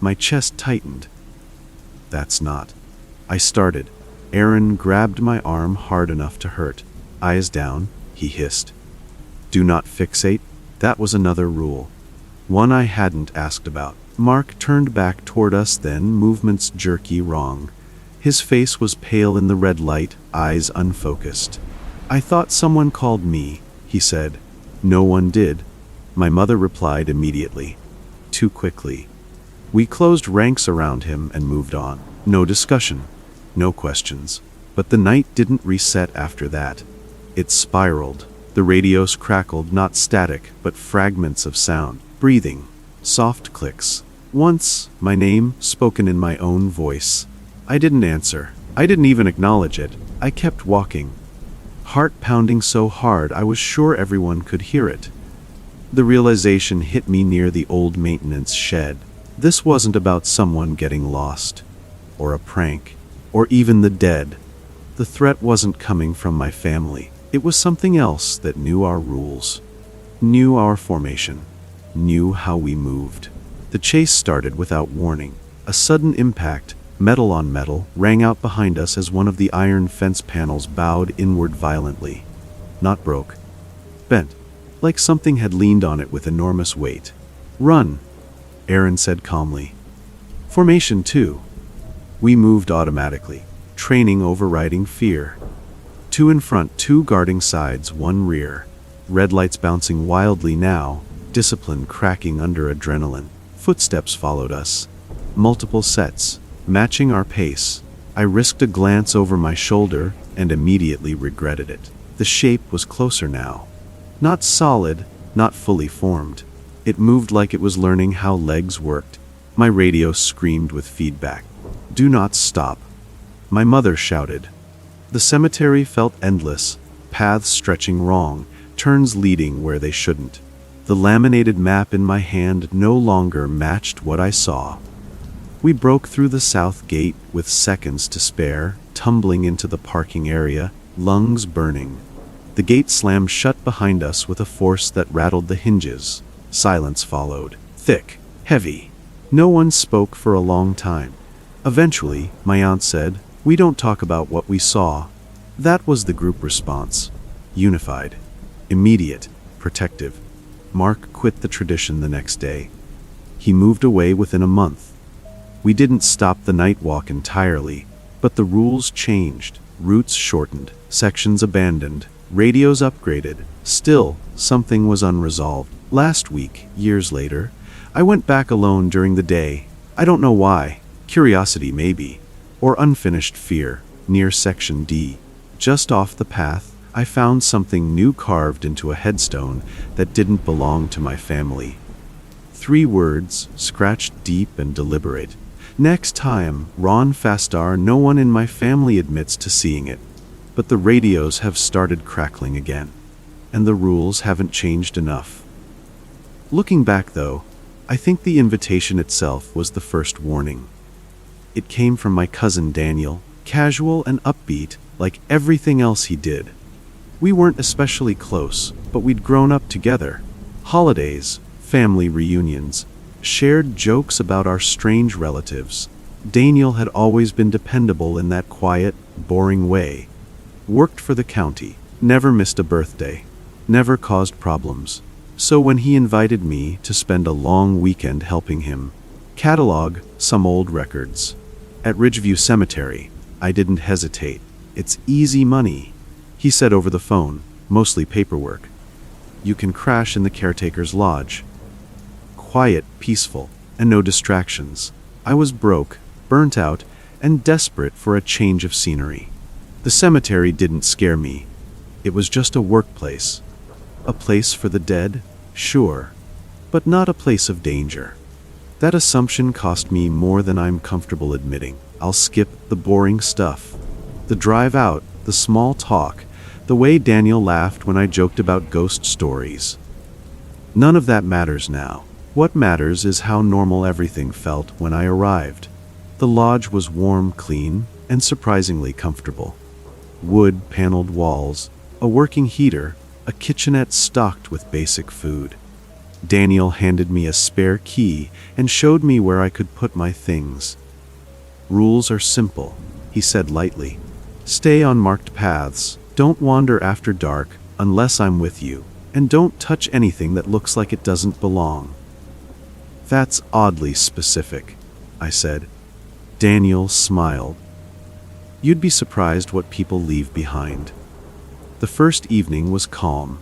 My chest tightened. "That's not." I started. Aaron grabbed my arm hard enough to hurt. "Eyes down," he hissed. "Do not fixate." That was another rule. One I hadn't asked about. Mark turned back toward us, then, movements jerky, wrong. His face was pale in the red light, eyes unfocused. "I thought someone called me," he said. "No one did," my mother replied immediately. Too quickly. We closed ranks around him and moved on. No discussion. No questions. But the night didn't reset after that. It spiraled. The radios crackled, not static, but fragments of sound. Breathing. Soft clicks. Once, my name, spoken in my own voice. I didn't answer. I didn't even acknowledge it. I kept walking. heart pounding so hard I was sure everyone could hear it. The realization hit me near the old maintenance shed. This wasn't about someone getting lost, or a prank, or even the dead. The threat wasn't coming from my family. It was something else that knew our rules, knew our formation, knew how we moved. The chase started without warning. A sudden impact, metal on metal, rang out behind us as one of the iron fence panels bowed inward violently. Not broke, bent, like something had leaned on it with enormous weight. "Run," Aaron said calmly. "Formation 2. We moved automatically, training overriding fear. 2 in front, 2 guarding sides, 1 rear. Red lights bouncing wildly now, discipline cracking under adrenaline. Footsteps followed us. Multiple sets, matching our pace. I risked a glance over my shoulder and immediately regretted it. The shape was closer now. Not solid, not fully formed. It moved like it was learning how legs worked. My radio screamed with feedback. "Do not stop." My mother shouted. The cemetery felt endless, paths stretching wrong, turns leading where they shouldn't. The laminated map in my hand no longer matched what I saw. We broke through the south gate with seconds to spare, tumbling into the parking area, lungs burning. The gate slammed shut behind us with a force that rattled the hinges. Silence followed, thick, heavy. No one spoke for a long time. Eventually, my aunt said, "We don't talk about what we saw." That was the group response. Unified, immediate, protective. Mark quit the tradition the next day. He moved away within a month. We didn't stop the night walk entirely, but the rules changed. Routes shortened, sections abandoned, radios upgraded. Still, something was unresolved. Last week, years later, I went back alone during the day. I don't know why. Curiosity maybe, or unfinished fear. Near Section D, just off the path, I found something new carved into a headstone that didn't belong to my family. 3 words, scratched deep and deliberate. "Next time, Ron Fastar." No one in my family admits to seeing it, but the radios have started crackling again, and the rules haven't changed enough. Looking back though, I think the invitation itself was the first warning. It came from my cousin Daniel, casual and upbeat, like everything else he did. We weren't especially close, but we'd grown up together. Holidays, family reunions, shared jokes about our strange relatives. Daniel had always been dependable in that quiet, boring way. Worked for the county, never missed a birthday, never caused problems. So when he invited me to spend a long weekend helping him catalog some old records at Ridgeview Cemetery, I didn't hesitate. "It's easy money," he said over the phone, "mostly paperwork. You can crash in the caretaker's lodge. Quiet, peaceful, and no distractions." I was broke, burnt out, and desperate for a change of scenery. The cemetery didn't scare me. It was just a workplace. A place for the dead, sure, but not a place of danger. That assumption cost me more than I'm comfortable admitting. I'll skip the boring stuff. The drive out, the small talk, the way Daniel laughed when I joked about ghost stories. None of that matters now. What matters is how normal everything felt when I arrived. The lodge was warm, clean, and surprisingly comfortable. Wood paneled walls, a working heater, a kitchenette stocked with basic food. Daniel handed me a spare key and showed me where I could put my things. "Rules are simple," he said lightly. "Stay on marked paths, don't wander after dark unless I'm with you, and don't touch anything that looks like it doesn't belong." "That's oddly specific," I said. Daniel smiled. "You'd be surprised what people leave behind." The first evening was calm.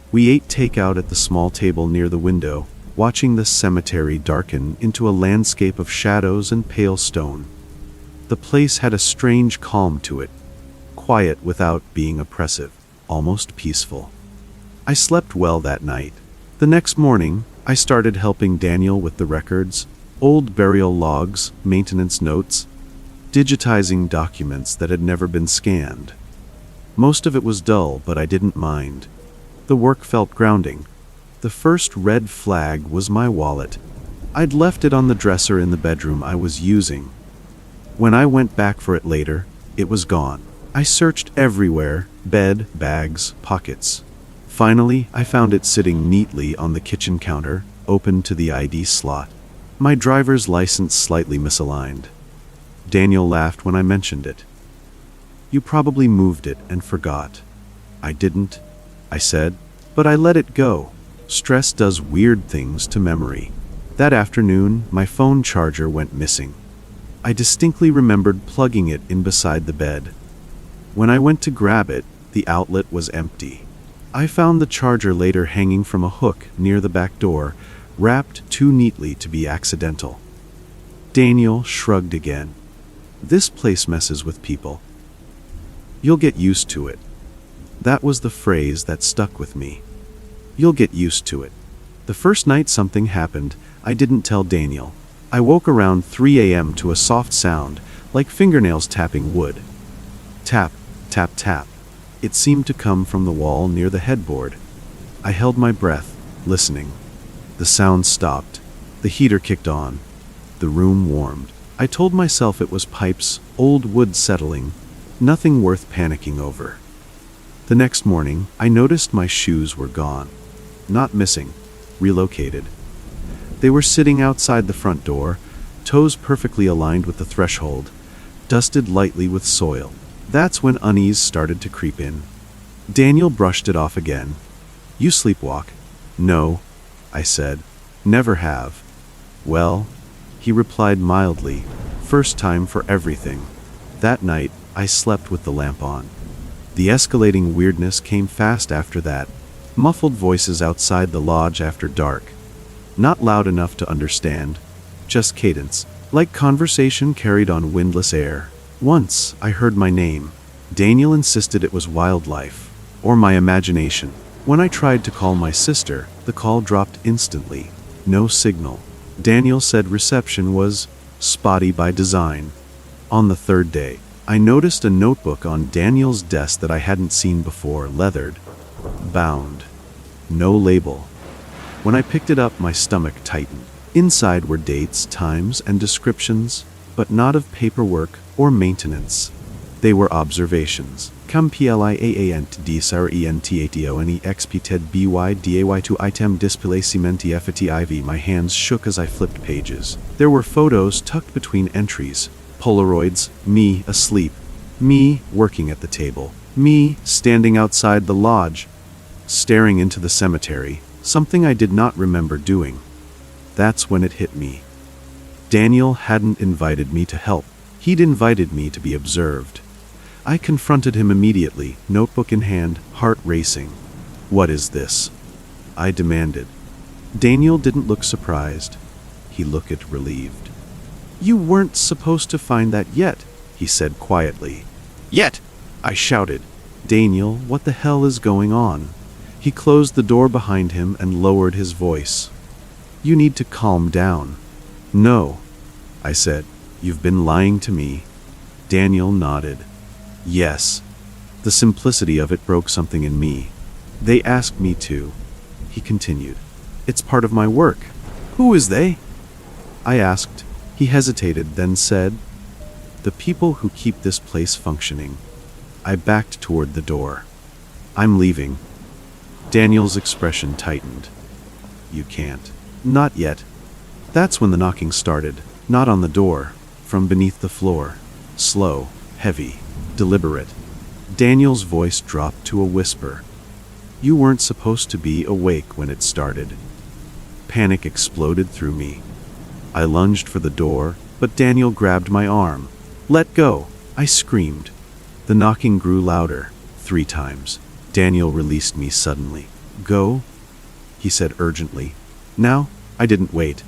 We ate takeout at the small table near the window, watching the cemetery darken into a landscape of shadows and pale stone. The place had a strange calm to it, quiet without being oppressive, almost peaceful. I slept well that night. The next morning, I started helping Daniel with the records, old burial logs, maintenance notes, digitizing documents that had never been scanned. Most of it was dull, but I didn't mind. The work felt grounding. The first red flag was my wallet. I'd left it on the dresser in the bedroom I was using. When I went back for it later, it was gone. I searched everywhere: bed, bags, pockets. Finally, I found it sitting neatly on the kitchen counter, open to the ID slot. My driver's license slightly misaligned. Daniel laughed when I mentioned it. "You probably moved it and forgot." "I didn't," I said, "but I let it go. Stress does weird things to memory." That afternoon, my phone charger went missing. I distinctly remembered plugging it in beside the bed. When I went to grab it, the outlet was empty. I found the charger later hanging from a hook near the back door, wrapped too neatly to be accidental. Daniel shrugged again. "This place messes with people. You'll get used to it." That was the phrase that stuck with me. You'll get used to it. The first night something happened, I didn't tell Daniel. I woke around 3 a.m. to a soft sound, like fingernails tapping wood. Tap, tap, tap. It seemed to come from the wall near the headboard. I held my breath, listening. The sound stopped. The heater kicked on. The room warmed. I told myself it was pipes, old wood settling, nothing worth panicking over. The next morning, I noticed my shoes were gone. Not missing, relocated. They were sitting outside the front door, toes perfectly aligned with the threshold, dusted lightly with soil. That's when unease started to creep in. Daniel brushed it off again. "You sleepwalk?" "No," I said. "Never have." "Well," he replied mildly, "first time for everything." That night, I slept with the lamp on. The escalating weirdness came fast after that. Muffled voices outside the lodge after dark. Not loud enough to understand, just cadence, like conversation carried on windless air. Once, I heard my name. Daniel insisted it was wildlife, or my imagination. When I tried to call my sister, the call dropped instantly. No signal. Daniel said reception was spotty by design. On the third day, I noticed a notebook on Daniel's desk that I hadn't seen before, leathered, bound. No label. When I picked it up, my stomach tightened. Inside were dates, times, and descriptions, but not of paperwork or maintenance. They were observations. Cum pliaant dsrentatone xpted byday2 item display cementi ftiv. My hands shook as I flipped pages. There were photos tucked between entries. Polaroids, me asleep, me working at the table, me standing outside the lodge, staring into the cemetery, something I did not remember doing. That's when it hit me. Daniel hadn't invited me to help. He'd invited me to be observed. I confronted him immediately, notebook in hand, heart racing. "What is this?" I demanded. Daniel didn't look surprised. He looked relieved. "You weren't supposed to find that yet," he said quietly. "Yet!" I shouted. "Daniel, what the hell is going on?" He closed the door behind him and lowered his voice. "You need to calm down." "No," I said. "You've been lying to me." Daniel nodded. "Yes." The simplicity of it broke something in me. "They asked me to," he continued. "It's part of my work." "Who is they?" I asked. He hesitated, then said, "The people who keep this place functioning." I backed toward the door. "I'm leaving." Daniel's expression tightened. "You can't." "Not yet." That's when the knocking started, not on the door, from beneath the floor. Slow, heavy, deliberate. Daniel's voice dropped to a whisper. "You weren't supposed to be awake when it started." Panic exploded through me. I lunged for the door, but Daniel grabbed my arm. "Let go!" I screamed. The knocking grew louder, 3 times. Daniel released me suddenly. "Go," he said urgently. "Now?" I didn't wait.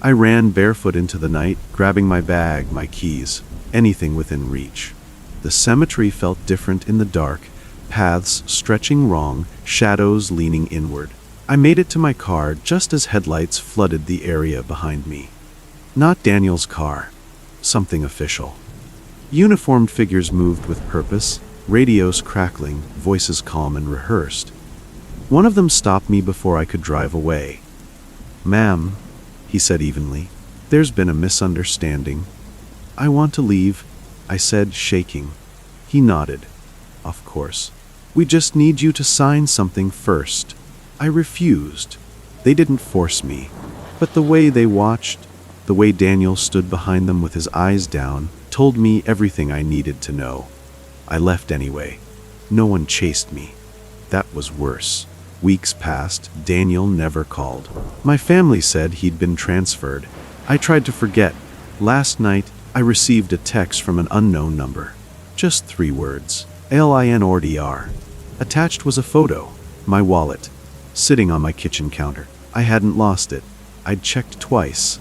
I ran barefoot into the night, grabbing my bag, my keys, anything within reach. The cemetery felt different in the dark, paths stretching wrong, shadows leaning inward. I made it to my car just as headlights flooded the area behind me. Not Daniel's car. Something official. Uniformed figures moved with purpose, Radios crackling, voices calm and rehearsed. One of them stopped me before I could drive away. "Ma'am," he said evenly, "there's been a misunderstanding." "I want to leave," I said, shaking. He nodded. "Of course. We just need you to sign something first." I refused. They didn't force me. But the way they watched, the way Daniel stood behind them with his eyes down, told me everything I needed to know. I left anyway. No one chased me. That was worse. Weeks passed. Daniel never called. My family said he'd been transferred. I tried to forget. Last night, I received a text from an unknown number. Just 3 words. LINORDR. Attached was a photo. My wallet. Sitting on my kitchen counter. I hadn't lost it. I'd checked twice.